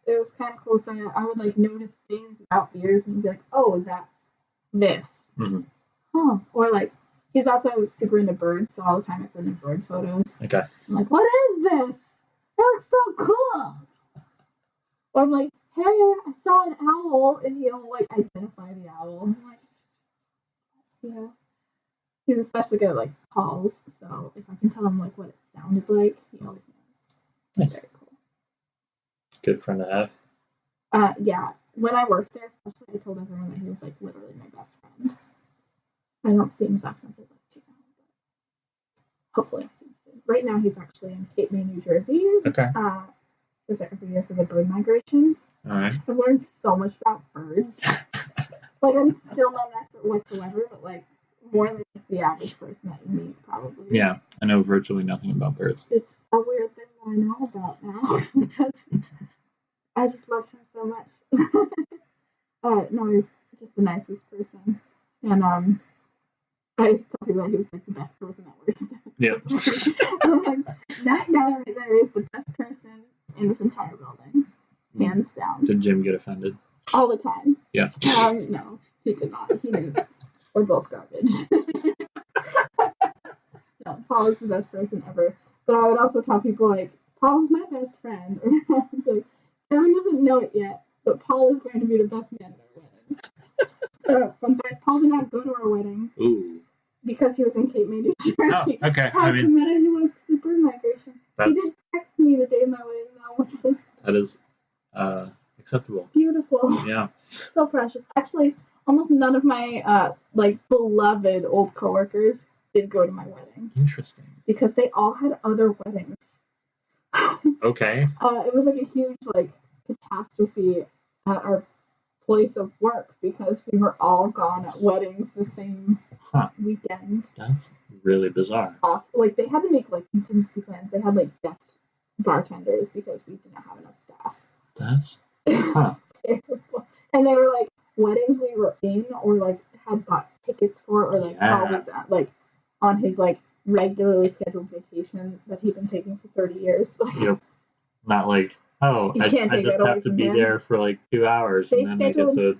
Speaker 3: it was kind of cool. So I would like notice things about beers and be like, oh, that's this. Huh. Or like he's also super into birds, so all the time I send him bird photos.
Speaker 2: Okay.
Speaker 3: I'm like, what is this? That looks so cool. Or I'm like, hey, I saw an owl, and he'll like identify the owl. I'm like, yeah. He's especially good at like calls, so if I can tell him like what it sounded like, he always knows. It's very cool.
Speaker 2: Good friend to have.
Speaker 3: Yeah. When I worked there, especially, I told everyone that he was like literally my best friend. I don't see him as often as I'd like to now, but hopefully I'll see him soon. Right now, he's actually in Cape May, New Jersey.
Speaker 2: Okay.
Speaker 3: Is there every year for the bird migration?
Speaker 2: All right.
Speaker 3: I've learned so much about birds. Like, I'm still not an expert whatsoever, but like more than the average person that you meet, probably.
Speaker 2: Yeah, I know virtually nothing about birds.
Speaker 3: It's a weird thing that I know about now because I just love him so much. No, he's just the nicest person, and I used to tell people that he was like the best person at work.
Speaker 2: Yeah.
Speaker 3: I'm like, that guy right there is the best person in this entire building, hands down.
Speaker 2: Did Jim get offended?
Speaker 3: All the time.
Speaker 2: Yeah.
Speaker 3: No, he did not. He knew. We're both garbage. No, Paul is the best person ever. But I would also tell people like, Paul's my best friend. Or like, Kevin doesn't know it yet, but Paul is going to be the best man at our wedding. Fun fact, Paul did not go to our wedding.
Speaker 2: Ooh.
Speaker 3: Because he was in Cape May, New Jersey.
Speaker 2: Oh, okay.
Speaker 3: That's how committed he was to the bird migration. He did text me the day of my wedding, though, which was...
Speaker 2: That is acceptable.
Speaker 3: Beautiful.
Speaker 2: Yeah.
Speaker 3: So precious. Actually, almost none of my, beloved old coworkers did go to my wedding.
Speaker 2: Interesting.
Speaker 3: Because they all had other weddings.
Speaker 2: Okay.
Speaker 3: It was, like, a huge, like, catastrophe at our place of work because we were all gone at weddings the same weekend.
Speaker 2: That's really bizarre.
Speaker 3: Like they had to make like contingency plans. They had like guest bartenders because we didn't have enough staff.
Speaker 2: That's
Speaker 3: terrible. And they were like weddings we were in or like had bought tickets for or like always at, like on his like regularly scheduled vacation that he'd been taking for 30 years. Like,
Speaker 2: yep. Not like, oh, I just have to be there for like 2 hours.
Speaker 3: They
Speaker 2: and then
Speaker 3: scheduled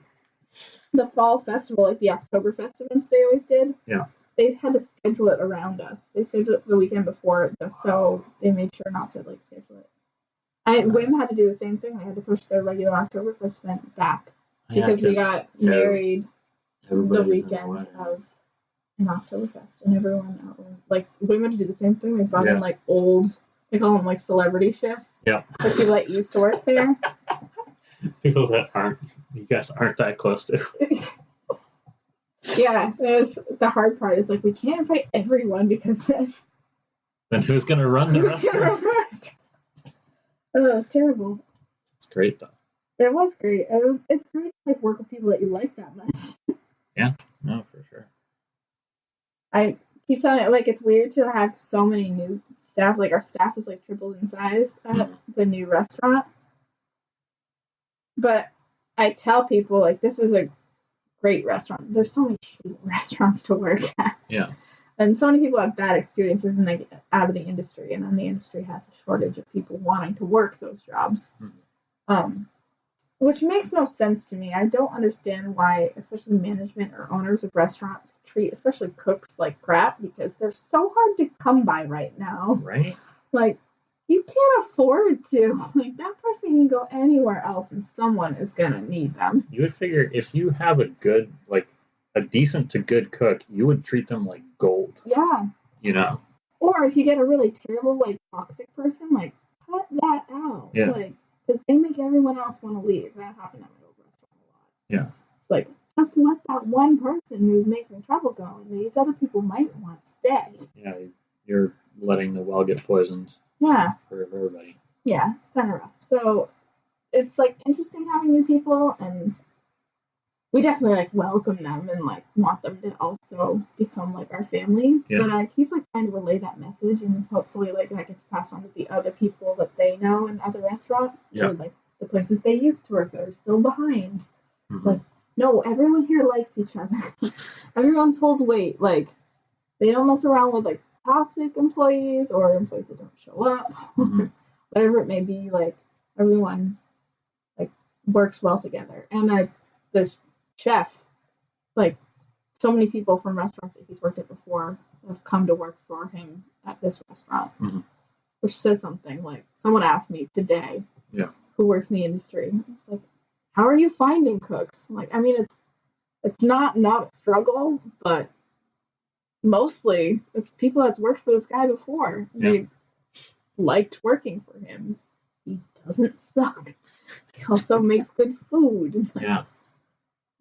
Speaker 3: the fall festival, like the Oktoberfest events they always did.
Speaker 2: Yeah.
Speaker 3: They had to schedule it around us. They scheduled it for the weekend before, so they made sure not to like schedule it. WIM had to do the same thing. They had to push their regular Oktoberfest event back because we got married the weekend of an Oktoberfest, and everyone like WIM had to do the same thing. They brought in like old, they call them like celebrity chefs.
Speaker 2: Yeah.
Speaker 3: Like people that used to work there.
Speaker 2: People that you guys aren't that close to.
Speaker 3: Yeah, it was the hard part is like we can't invite everyone because then
Speaker 2: who's gonna run the restaurant?
Speaker 3: Oh, it was terrible.
Speaker 2: It's great though.
Speaker 3: It was great. It's great to like work with people that you like that much.
Speaker 2: Yeah, no, for sure.
Speaker 3: I keep telling you, like it's weird to have so many new staff. Like our staff is like tripled in size at the new restaurant. But I tell people like this is a great restaurant. There's so many shitty restaurants to work at.
Speaker 2: Yeah.
Speaker 3: And so many people have bad experiences and they get out of the industry, and then the industry has a shortage of people wanting to work those jobs. Which makes no sense to me. I don't understand why, especially management or owners of restaurants treat, especially cooks, like crap, because they're so hard to come by right now.
Speaker 2: Right?
Speaker 3: Like, you can't afford to. Like, that person can go anywhere else and someone is going to need them.
Speaker 2: You would figure if you have a good, like, a decent to good cook, you would treat them like gold.
Speaker 3: Yeah.
Speaker 2: You know?
Speaker 3: Or if you get a really terrible, like, toxic person, like, cut that out.
Speaker 2: Yeah.
Speaker 3: Like, because they make everyone else want to leave. That happened at my old restaurant a lot.
Speaker 2: Yeah.
Speaker 3: It's like, just let that one person who's making trouble go, and these other people might want to stay.
Speaker 2: Yeah, you're letting the well get poisoned.
Speaker 3: Yeah.
Speaker 2: For everybody.
Speaker 3: Yeah, it's kind of rough. So it's like interesting having new people, and we definitely like welcome them and like want them to also become like our family. Yeah. But I keep like trying to relay that message, and hopefully like that gets passed on to the other people that they know in other restaurants, or like the places they used to work that are still behind. It's like, no, everyone here likes each other. Everyone pulls weight. Like they don't mess around with like toxic employees or employees that don't show up, whatever it may be. Like everyone like works well together, and the chef, like so many people from restaurants that he's worked at before have come to work for him at this restaurant, which says something. Like someone asked me today, who works in the industry, it's like, how are you finding cooks? I'm like, I mean, it's not a struggle, but mostly it's people that's worked for this guy before. They liked working for him. He doesn't suck. He also makes good food. Like,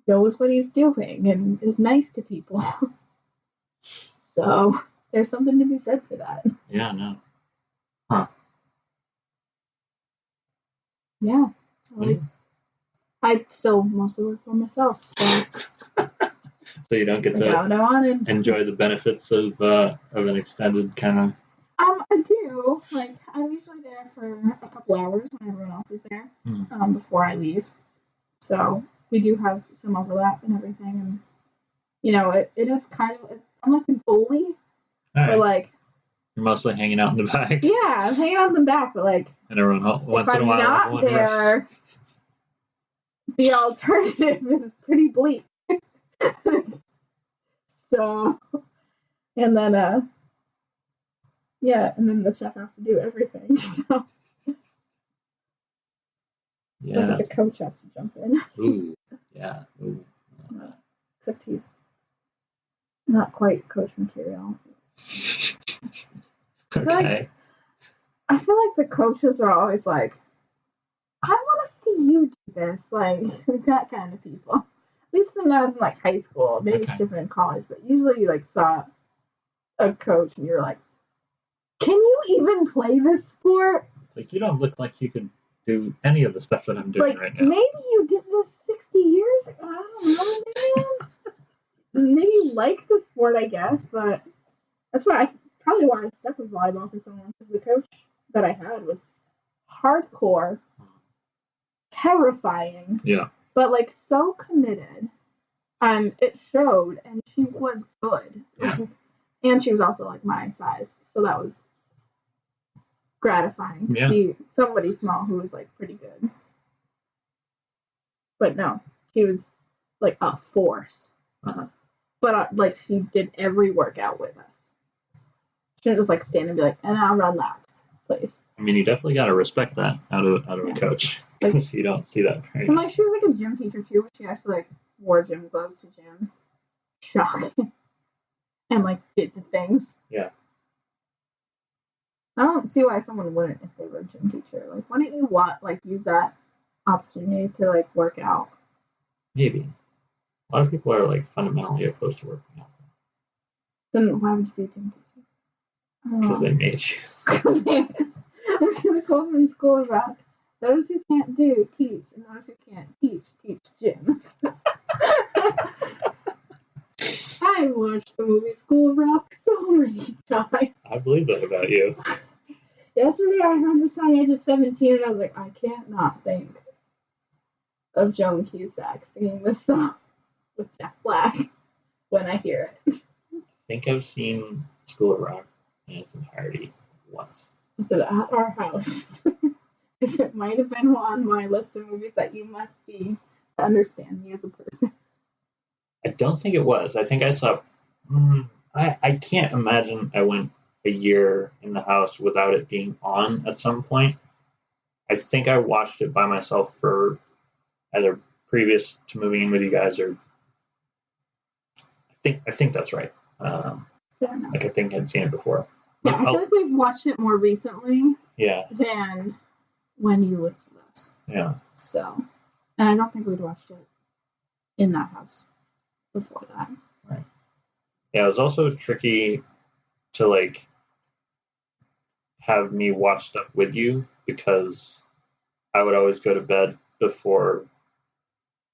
Speaker 3: knows what he's doing and is nice to people. So there's something to be said for that.
Speaker 2: Yeah, no. Huh.
Speaker 3: Yeah. I still mostly work for myself. So,
Speaker 2: so you don't get to enjoy the benefits of an extended kind of...
Speaker 3: I do. Like, I'm usually there for a couple hours when everyone else is there before I leave. So we do have some overlap and everything. And, you know, it is kind of... I'm like the goalie. But, like...
Speaker 2: You're mostly hanging out in the back.
Speaker 3: Yeah, I'm hanging out in the back, but, like...
Speaker 2: And everyone, once in a while...
Speaker 3: If I'm not there, the alternative is pretty bleak. So... And then, and then the chef has to do everything. So,
Speaker 2: yeah,
Speaker 3: the coach has to jump in.
Speaker 2: Ooh, yeah. Ooh.
Speaker 3: Except he's not quite coach material.
Speaker 2: Okay.
Speaker 3: I feel like the coaches are always like, I want to see you do this, like that kind of people. At least when I was in like high school, maybe it's different in college, but usually you like saw a coach and you're like, can you even play this sport?
Speaker 2: Like, you don't look like you could do any of the stuff that I'm doing right now.
Speaker 3: Maybe you did this 60 years ago. I don't know, man. Maybe you like the sport, I guess, but that's why I probably wanted to step with volleyball for so long, because the coach that I had was hardcore, terrifying, but like so committed. It showed, and she was good. And she was also like my size, so that was gratifying to see somebody small who was like pretty good. But no, she was like a force. But like she did every workout with us. She didn't just like stand and be like, "And I'll run laps, please."
Speaker 2: I mean, you definitely got to respect that out of a coach, because you don't see that very
Speaker 3: And like she was like a gym teacher too, but she actually like wore gym gloves to gym. Shocking. And like did the things.
Speaker 2: Yeah.
Speaker 3: I don't see why someone wouldn't if they were a gym teacher. Like, why don't you use that opportunity to like work out?
Speaker 2: Maybe. A lot of people are like fundamentally opposed to working out.
Speaker 3: Then why would you be a gym teacher?
Speaker 2: Because they made you.
Speaker 3: I was gonna call from school about those who can't do teach, and those who can't teach gym. I watched the movie School of Rock so many times.
Speaker 2: I believe that about you.
Speaker 3: Yesterday I heard this song Age of 17 and I was like, I can't not think of Joan Cusack singing this song with Jack Black when I hear it.
Speaker 2: I think I've seen School of Rock in its entirety once.
Speaker 3: Was it at our house? Because it might have been on my list of movies that you must see to understand me as a person.
Speaker 2: I don't think it was. I think I saw... I can't imagine I went a year in the house without it being on at some point. I think I watched it by myself for either previous to moving in with you guys, or I think that's right. Like I think I'd seen it before.
Speaker 3: Yeah, I feel like we've watched it more recently.
Speaker 2: Yeah.
Speaker 3: Than when you lived with us.
Speaker 2: Yeah.
Speaker 3: So, and I don't think we'd watched it in that house before that.
Speaker 2: Right. Yeah, it was also tricky to like have me watch stuff with you, because I would always go to bed before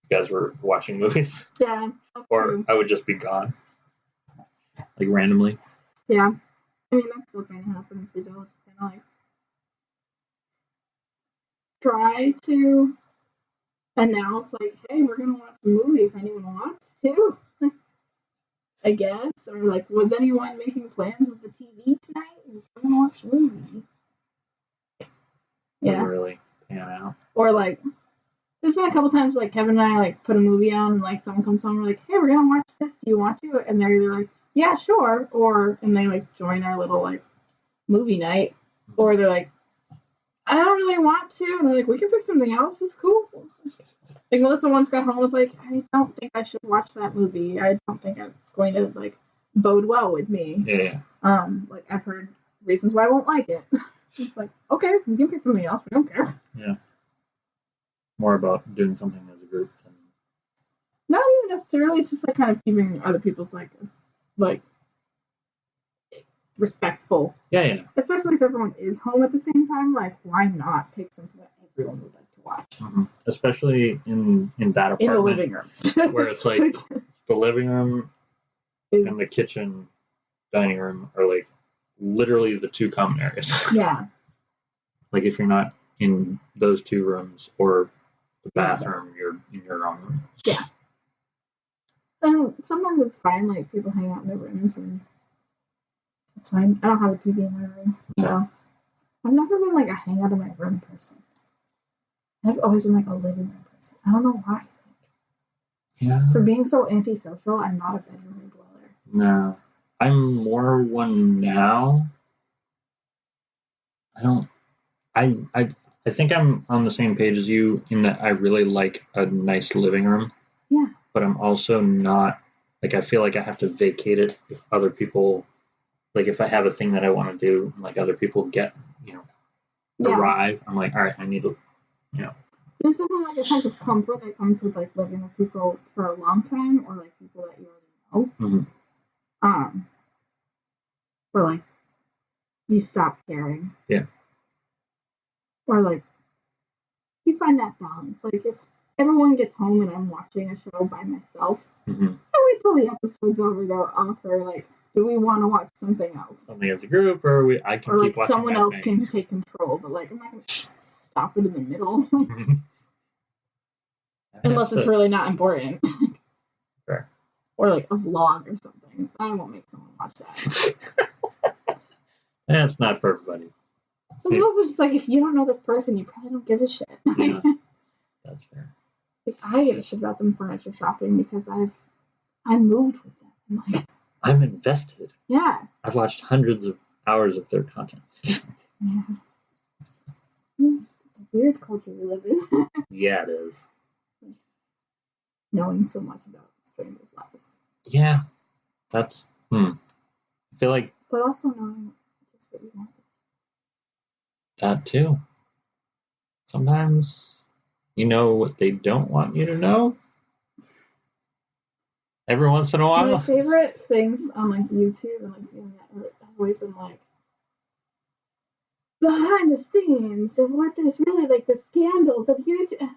Speaker 2: you guys were watching movies.
Speaker 3: Yeah, that's
Speaker 2: or
Speaker 3: true.
Speaker 2: I would just be gone, like randomly.
Speaker 3: Yeah, I mean that's what kind of happens. We don't just kind of like try to announce like, hey, we're gonna watch a movie if anyone wants to. I guess, or like, was anyone making plans with the TV tonight? We're gonna watch a movie. Yeah.
Speaker 2: Really pan out.
Speaker 3: Or like, there's been a couple times like Kevin and I like put a movie on and like someone comes on and we're like, hey, we're gonna watch this. Do you want to? And they're either like, yeah, sure, and they like join our little like movie night, or they're like, I don't really want to, and they're like, we can pick something else. It's cool. Like Melissa once got home and was like, I don't think I should watch that movie. I don't think it's going to like bode well with me.
Speaker 2: Yeah.
Speaker 3: Like I've heard reasons why I won't like it. It's like, okay, we can pick something else. We don't care.
Speaker 2: Yeah. More about doing something as a group.
Speaker 3: Not even necessarily. It's just like kind of keeping other people's like respectful.
Speaker 2: Yeah.
Speaker 3: Especially if everyone is home at the same time. Like, why not pick something that everyone would like to watch?
Speaker 2: Mm-hmm. Especially in that apartment.
Speaker 3: In the living room.
Speaker 2: Where it's like the living room and the kitchen, dining room are like literally the two common areas.
Speaker 3: Yeah.
Speaker 2: Like if you're not in those two rooms or the bathroom, you're in your own room.
Speaker 3: Yeah. And sometimes it's fine, like people hang out in their rooms, and it's fine. I don't have a TV in my room, so I've never been like a hang out in my room person. I've always been like a living room person. I don't know why.
Speaker 2: Yeah. For
Speaker 3: being so antisocial, I'm not a bedroom dweller.
Speaker 2: No. I'm more one now. I think I'm on the same page as you in that I really like a nice living room.
Speaker 3: Yeah.
Speaker 2: But I'm also not, like, I feel like I have to vacate it if other people, like, if I have a thing that I want to do, and, like, other people get, arrive, I'm like, all right, I need to,
Speaker 3: There's something like a sense of comfort that comes with, like, living with people for a long time, or, like, people that you already know.
Speaker 2: Mm-hmm.
Speaker 3: Where, like, you stop caring.
Speaker 2: Yeah.
Speaker 3: Or, like, you find that balance. Like, if everyone gets home and I'm watching a show by myself, I wait till the episode's over to offer, like, do we want to watch something else?
Speaker 2: Something as a group, or I can
Speaker 3: or
Speaker 2: keep
Speaker 3: like
Speaker 2: watching
Speaker 3: someone else can take control, but like I'm not gonna stop it in the middle. Unless it's really not important.
Speaker 2: Sure.
Speaker 3: Or like a vlog or something. I won't make someone watch that.
Speaker 2: That's not for everybody.
Speaker 3: It's also just like, if you don't know this person, you probably don't give a shit.
Speaker 2: Yeah, that's fair.
Speaker 3: Like, I give a shit about them furniture shopping because I moved with them. Like,
Speaker 2: I'm invested.
Speaker 3: Yeah.
Speaker 2: I've watched hundreds of hours of their content.
Speaker 3: Yeah. It's a weird culture we live in.
Speaker 2: Yeah, it is.
Speaker 3: Knowing so much about strangers' lives.
Speaker 2: Yeah. That's, I feel like.
Speaker 3: But also knowing just what you want.
Speaker 2: That too. Sometimes you know what they don't want you to know. Every once in a while.
Speaker 3: My favorite things on like YouTube and like the internet have always been like behind the scenes of what is really like the scandals of YouTube.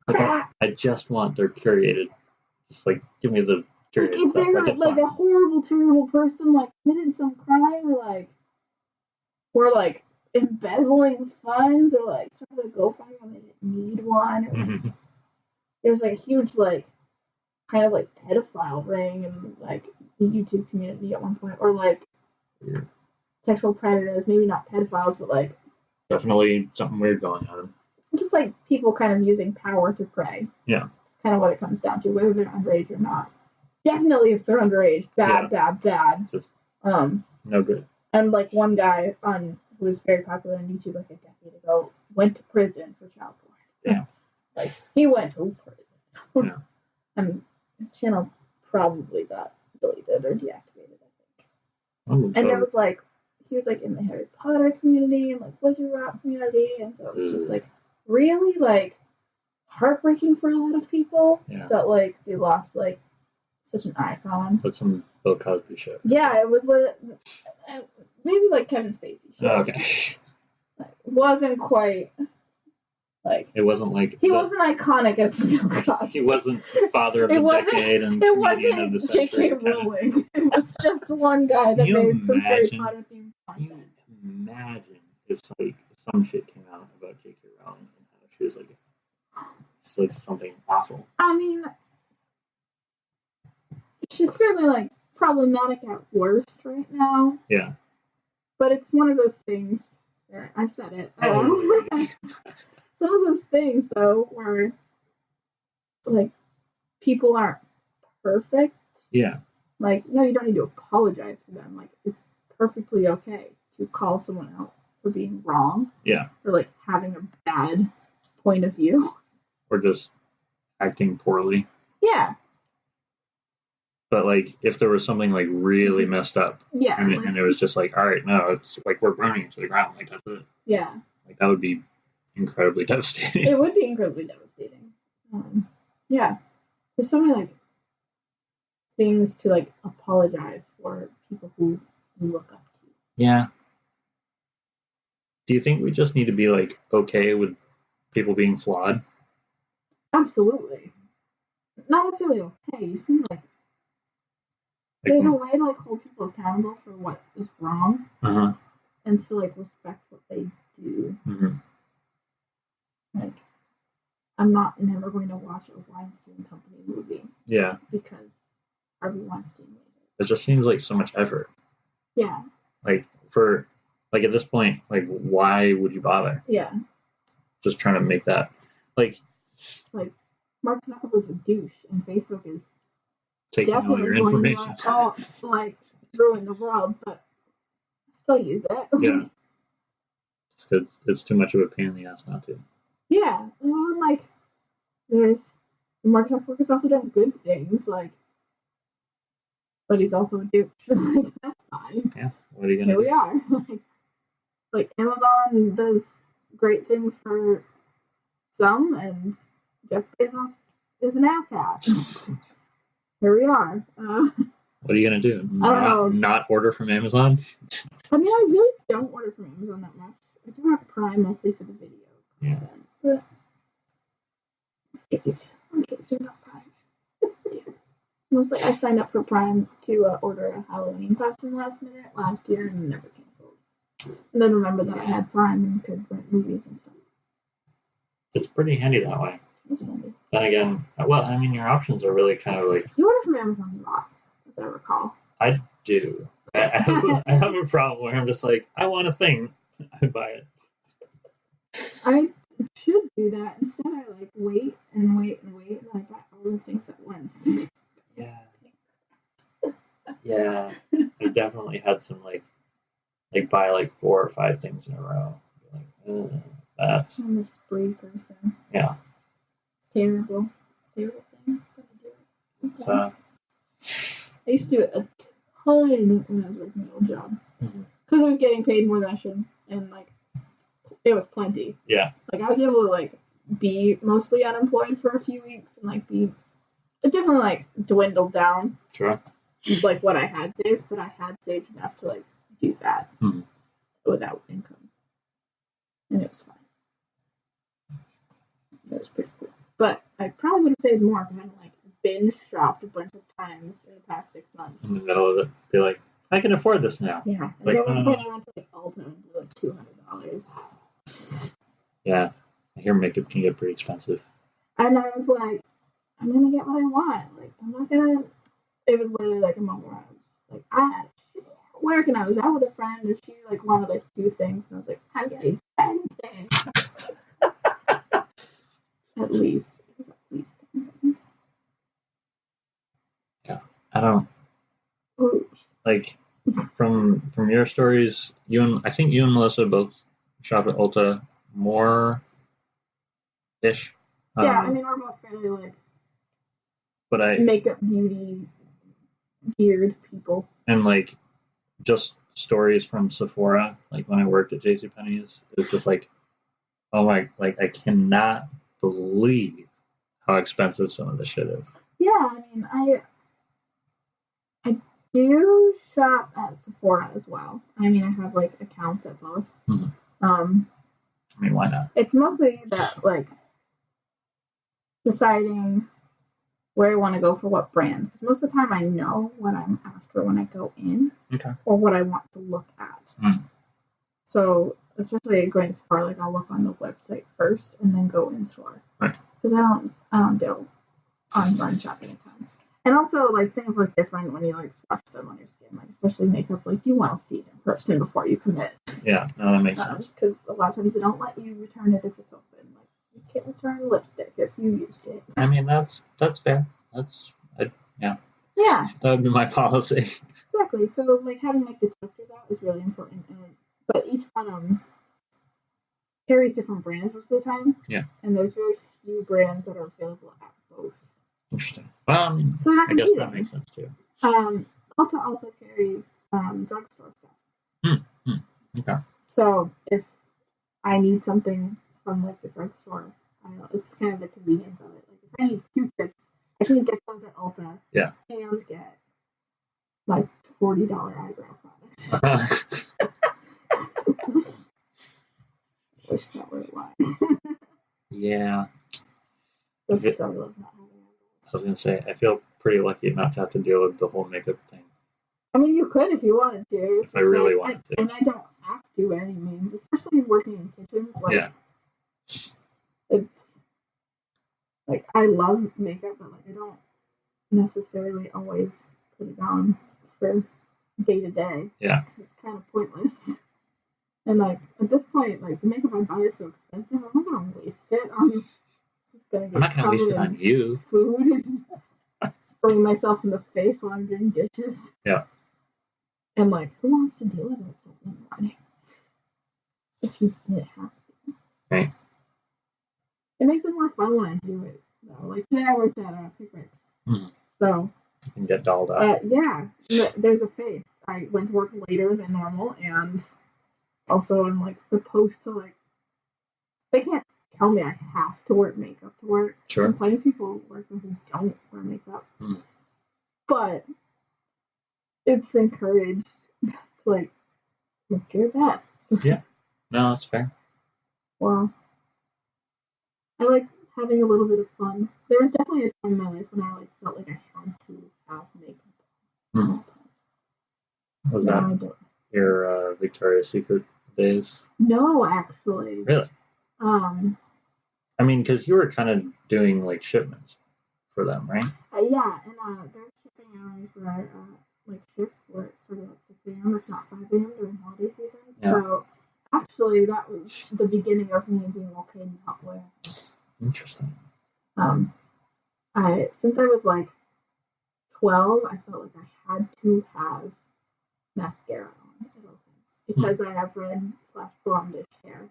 Speaker 2: I just want their curated. Just like give me the curated
Speaker 3: like if
Speaker 2: stuff.
Speaker 3: they're like a horrible, terrible person, like committed some crime, or like embezzling funds, or like started a GoFundMe when they didn't need one. Or, like, there's like a huge like kind of like pedophile ring in like the YouTube community at one point, or like sexual predators, maybe not pedophiles, but like
Speaker 2: definitely something weird going on.
Speaker 3: Just like people kind of using power to prey.
Speaker 2: Yeah.
Speaker 3: It's kind of what it comes down to, whether they're underage or not. Definitely if they're underage, bad.
Speaker 2: Just
Speaker 3: no
Speaker 2: good.
Speaker 3: And like one guy who was very popular on YouTube like a decade ago went to prison for child porn.
Speaker 2: Yeah.
Speaker 3: Like he went to prison.
Speaker 2: Yeah.
Speaker 3: And his channel probably got deleted or deactivated, I think.
Speaker 2: And
Speaker 3: there was like he was like in the Harry Potter community and like Wizard Rock community, and so it was just like really like heartbreaking for a lot of people that like they lost like such an icon.
Speaker 2: That's some Bill Cosby shit.
Speaker 3: Yeah, it was maybe like Kevin Spacey shit.
Speaker 2: Oh, okay.
Speaker 3: Like, wasn't quite like
Speaker 2: it wasn't like
Speaker 3: he wasn't iconic as Bill Cosby.
Speaker 2: He wasn't father of the decade and comedian of the century.
Speaker 3: J.K. Rowling. It was just one guy that made some Harry Potter themed content.
Speaker 2: Can you imagine if like some shit came out about J.K. Rowling and how she was like, it's like something awful.
Speaker 3: I mean, she's certainly like problematic at worst right now.
Speaker 2: Yeah.
Speaker 3: But it's one of those things. I said it. Some of those things though, where like people aren't perfect.
Speaker 2: Yeah.
Speaker 3: Like, no, you don't need to apologize for them. Like, it's perfectly okay to call someone out for being wrong.
Speaker 2: Yeah.
Speaker 3: Or like having a bad point of view.
Speaker 2: Or just acting poorly.
Speaker 3: Yeah.
Speaker 2: But like, if there was something like really messed up, and it was just like, all right, no, it's like we're burning to the ground, like that's it.
Speaker 3: Yeah.
Speaker 2: Like that would be incredibly devastating.
Speaker 3: It would be incredibly devastating. Yeah. There's so many like things to like apologize for people who you look up to.
Speaker 2: Yeah. Do you think we just need to be like okay with people being flawed?
Speaker 3: Absolutely. Not necessarily okay. It seems like there's a way to like hold people accountable for what is wrong, and still like respect what they do. Like, I'm never going to watch a Weinstein Company movie.
Speaker 2: Yeah.
Speaker 3: Because Harvey Weinstein made it.
Speaker 2: It just seems like so much effort.
Speaker 3: Yeah.
Speaker 2: Like for like at this point, like why would you bother?
Speaker 3: Yeah.
Speaker 2: Just trying to make that like
Speaker 3: Mark Zuckerberg's a douche, and Facebook is
Speaker 2: taking all your information.
Speaker 3: Like ruin the world, but still use it.
Speaker 2: Yeah. Because it's too much of a pain in the ass not to.
Speaker 3: Yeah. Well, like there's Mark Zuckerberg has also done good things, like, but he's also a douche. Like that's fine.
Speaker 2: Yeah. What are you gonna
Speaker 3: do? Here we are. Like Amazon does great things for some, and Jeff Bezos is an asshat. Here we are.
Speaker 2: What are you gonna do?
Speaker 3: I don't know.
Speaker 2: Not order from Amazon?
Speaker 3: I mean, I really don't order from Amazon that much. I do have Prime mostly for the video content, but I'm not Prime. Mostly, I signed up for Prime to order a Halloween costume last year, and never canceled. And then remember that I had Prime and could rent movies and stuff.
Speaker 2: It's pretty handy that way.
Speaker 3: It's handy.
Speaker 2: Then again, well, I mean, your options are really kind of like...
Speaker 3: You order from Amazon a lot, as I recall.
Speaker 2: I do. I have a problem where I'm just like, I want a thing. I buy it.
Speaker 3: I should do that. Instead, I wait, and I buy all the things at once.
Speaker 2: Yeah. Yeah. I definitely had some buy 4 or 5 things in a row. That's...
Speaker 3: I'm a spree person.
Speaker 2: Yeah.
Speaker 3: It's terrible. It's a terrible thing. But I do it.
Speaker 2: So...
Speaker 3: I used to do it a ton when I was working my old job. Because I was getting paid more than I should. And, it was plenty.
Speaker 2: Yeah.
Speaker 3: I was able to, be mostly unemployed for a few weeks and, it definitely, dwindled down.
Speaker 2: Sure.
Speaker 3: What I had saved, but I had saved enough to, do that without income. And it was fine. It was pretty cool. But I probably would have saved more if I hadn't, binge shopped a bunch of times in the past 6 months.
Speaker 2: In the middle of it, be like, I can afford this now.
Speaker 3: Yeah. At one point I went to Ulta and blew $200.
Speaker 2: Yeah. I hear makeup can get pretty expensive.
Speaker 3: And I was like, I'm gonna get what I want. I'm not gonna. It was literally a moment where I was just I had shit at work and I was out with a friend and she wanted 2 things and I was like, I'm getting 10 things. At least. It was at least 10 things.
Speaker 2: Yeah. I don't from your stories, I think you and Melissa both shop at Ulta more ish.
Speaker 3: Yeah, I mean we're both fairly
Speaker 2: but
Speaker 3: makeup beauty geared people.
Speaker 2: And just stories from Sephora, when I worked at JCPenney's, it's just oh my, I cannot believe how expensive some of this shit is.
Speaker 3: Yeah, I mean I do shop at Sephora as well. I mean I have accounts at both.
Speaker 2: Mm-hmm. I mean, why not?
Speaker 3: It's mostly that deciding where I want to go for what brand. Because most of the time I know what I'm asked for when I go in.
Speaker 2: Okay. Or
Speaker 3: what I want to look at. So, especially going to Sephora, I'll look on the website first and then go in store.
Speaker 2: Right.
Speaker 3: Because I don't do online shopping a ton. And also, things look different when you, swatch them on your skin. Especially makeup, you want to see it in person before you commit.
Speaker 2: Yeah, no, that makes sense.
Speaker 3: Because a lot of times they don't let you return it if it's open. You can't return lipstick if you used it.
Speaker 2: I mean, that's fair. Yeah.
Speaker 3: Yeah.
Speaker 2: That would be my policy.
Speaker 3: Exactly. So, having, the testers out is really important. But each one carries different brands most of the time.
Speaker 2: Yeah.
Speaker 3: And there's very few brands that are available at both.
Speaker 2: Interesting. Well, I mean,
Speaker 3: so
Speaker 2: I guess that makes sense, too.
Speaker 3: Ulta also carries drugstore stuff.
Speaker 2: Okay.
Speaker 3: So, if I need something from, the drugstore, it's kind of the convenience of it. If I need Q-tips, I can get those at Ulta.
Speaker 2: Yeah.
Speaker 3: And get, $40 eyebrow products. Wish that were why.
Speaker 2: Yeah.
Speaker 3: The struggle of not having eyebrows.
Speaker 2: I was going to say, I feel pretty lucky not to have to deal with the whole makeup thing.
Speaker 3: I mean, you could if you wanted to.
Speaker 2: If I really wanted to.
Speaker 3: And I don't have to by any means, especially working in kitchens.
Speaker 2: Yeah.
Speaker 3: It's I love makeup, but I don't necessarily always put it on for day to day.
Speaker 2: Yeah.
Speaker 3: Because it's kind of pointless. And at this point, the makeup I buy is so expensive. I'm not gonna waste it on.
Speaker 2: I'm not gonna waste it on you.
Speaker 3: Food and spraying myself in the face while I'm doing dishes.
Speaker 2: Yeah.
Speaker 3: And who wants to deal with it at 7 in the morning? If you didn't have to.
Speaker 2: Right.
Speaker 3: It makes it more fun when I do it, though. Today I worked at Pickricks.
Speaker 2: Mm-hmm.
Speaker 3: So.
Speaker 2: You can get dolled up.
Speaker 3: Yeah. There's a face. I went to work later than normal, and also I'm supposed to they can't tell me I have to wear makeup to work.
Speaker 2: Sure.
Speaker 3: And plenty of people work who don't wear makeup. But it's encouraged to look your best.
Speaker 2: Yeah. No, that's fair.
Speaker 3: Well, I like having a little bit of fun. There was definitely a time in my life when I felt like I had to have makeup at all times.
Speaker 2: Was that your Victoria's Secret days?
Speaker 3: No, actually.
Speaker 2: Really? I mean, because you were kind of doing like shipments for them, right?
Speaker 3: Yeah, and their shipping hours were shifts were sort of at 6 a.m. if not 5 a.m. during holiday season. Yeah. So actually, that was the beginning of me being okay not wearing it.
Speaker 2: Interesting.
Speaker 3: Since I was 12, I felt like I had to have mascara on at all times because I have red/blondish hair.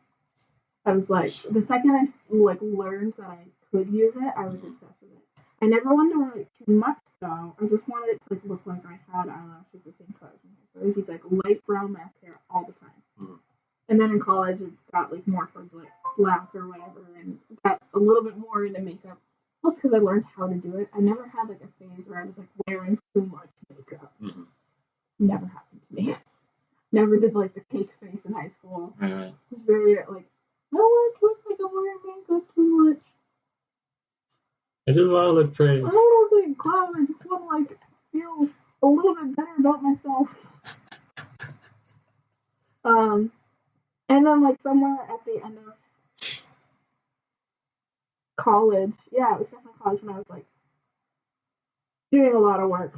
Speaker 3: I was the second I learned that I could use it, I was obsessed with it. I never wanted to wear too much though. I just wanted it to look like I had eyelashes the same color as my hair. So I was using light brown mascara all the time. Mm-hmm. And then in college, it got more towards black or whatever, and got a little bit more into makeup. Also because I learned how to do it. I never had a phase where I was wearing too much makeup. Mm-hmm. Never happened to me. Never did the cake face in high school. Mm-hmm. It was very I don't want it to look like I'm wearing makeup too much.
Speaker 2: I just want to look pretty.
Speaker 3: I don't want to look like a clown. I just want to feel a little bit better about myself. And then somewhere at the end of college, yeah, it was definitely college when I was doing a lot of work,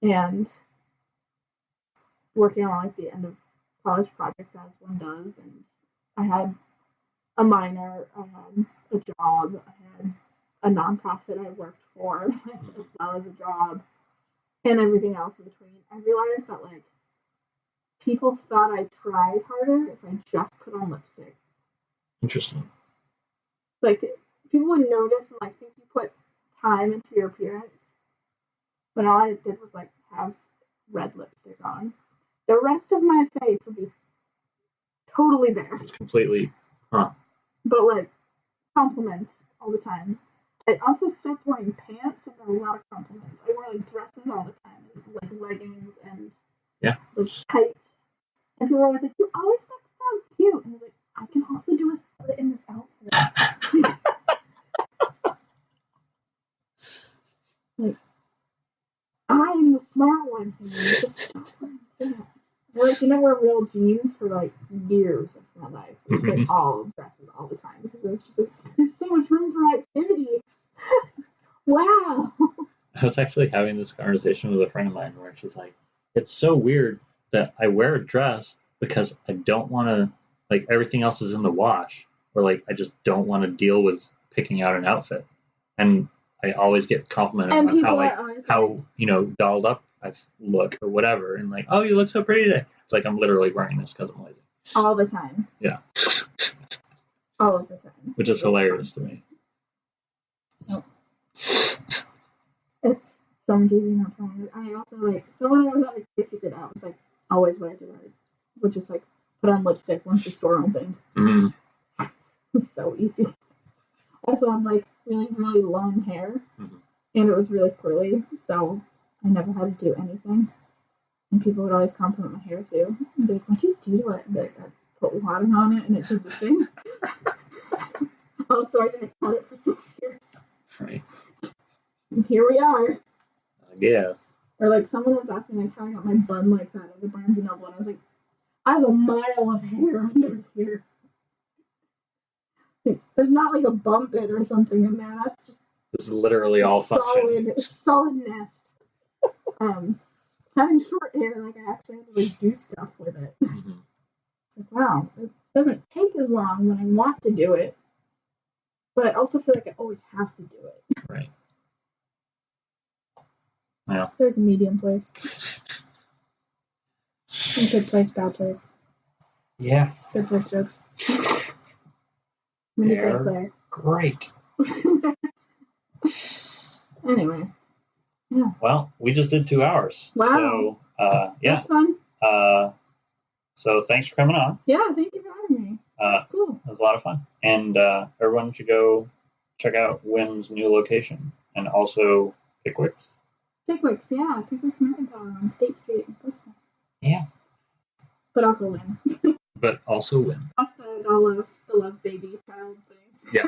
Speaker 3: and working on the end of college projects as one does, and I had a minor, I had a job, I had a nonprofit I worked for, as well as a job, and everything else in between. I realized that people thought I tried harder if I just put on lipstick.
Speaker 2: Interesting.
Speaker 3: People would notice and think you put time into your appearance, when all I did was have red lipstick on. The rest of my face would be totally bare.
Speaker 2: It's completely,
Speaker 3: But compliments all the time. I also stopped wearing pants and got a lot of compliments. I wore dresses all the time, leggings and tights. And people were always you always look so cute. And I was I can also do a split in this outfit. I'm the smart one here. Just stop wearing pants. I didn't wear real jeans for years of my life. It was all dresses all the time because it was just there's so much room for activity. Wow.
Speaker 2: I was actually having this conversation with a friend of mine where she's it's so weird that I wear a dress because I don't want to everything else is in the wash, or I just don't want to deal with picking out an outfit, and I always get complimented on how dolled up I look or whatever, and oh, you look so pretty today. It's I'm literally wearing this because I'm lazy.
Speaker 3: All the time.
Speaker 2: Yeah.
Speaker 3: All of the time.
Speaker 2: Which is hilarious to me.
Speaker 3: Nope. It's so much easier not trying. I also so when I was at Victoria's Secret, that was always what I did. I would just put on lipstick once the store opened.
Speaker 2: Mm-hmm.
Speaker 3: It was so easy. Also, I'm really, really long hair, and it was really curly, so I never had to do anything. And people would always compliment my hair too. And they'd what'd you do to it? And I put water on it, and it did the thing. Also, I didn't cut it for 6 years.
Speaker 2: Right.
Speaker 3: And here we are.
Speaker 2: I guess.
Speaker 3: Or someone was asking me how I got my bun like that at the Barnes & Noble, and I was I have a mile of hair under here. There's not a bump it or something in there. That's just.
Speaker 2: This is literally all function.
Speaker 3: Solid nest. Having short hair, I actually have to do stuff with it. Mm-hmm. It's wow, it doesn't take as long when I want to do it, but I also feel I always have to do it.
Speaker 2: Right. Yeah.
Speaker 3: There's a medium place. Good place, bad place.
Speaker 2: Yeah.
Speaker 3: Good place jokes.
Speaker 2: They're great.
Speaker 3: Anyway. Yeah.
Speaker 2: Well, we just did 2 hours.
Speaker 3: Wow.
Speaker 2: So, yeah.
Speaker 3: That's fun.
Speaker 2: So thanks for coming on.
Speaker 3: Yeah, thank you for having me. That's cool.
Speaker 2: It was a lot of fun. And everyone should go check out Wynn's new location. And also Pickwick's.
Speaker 3: Pickwick's, yeah. Pickwick's Mercantile on State Street in Portsmouth.
Speaker 2: Yeah.
Speaker 3: But also Wynn.
Speaker 2: but also win.
Speaker 3: That's the love baby child thing.
Speaker 2: Yeah.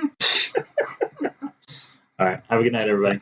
Speaker 2: All right. Have a good night, everybody.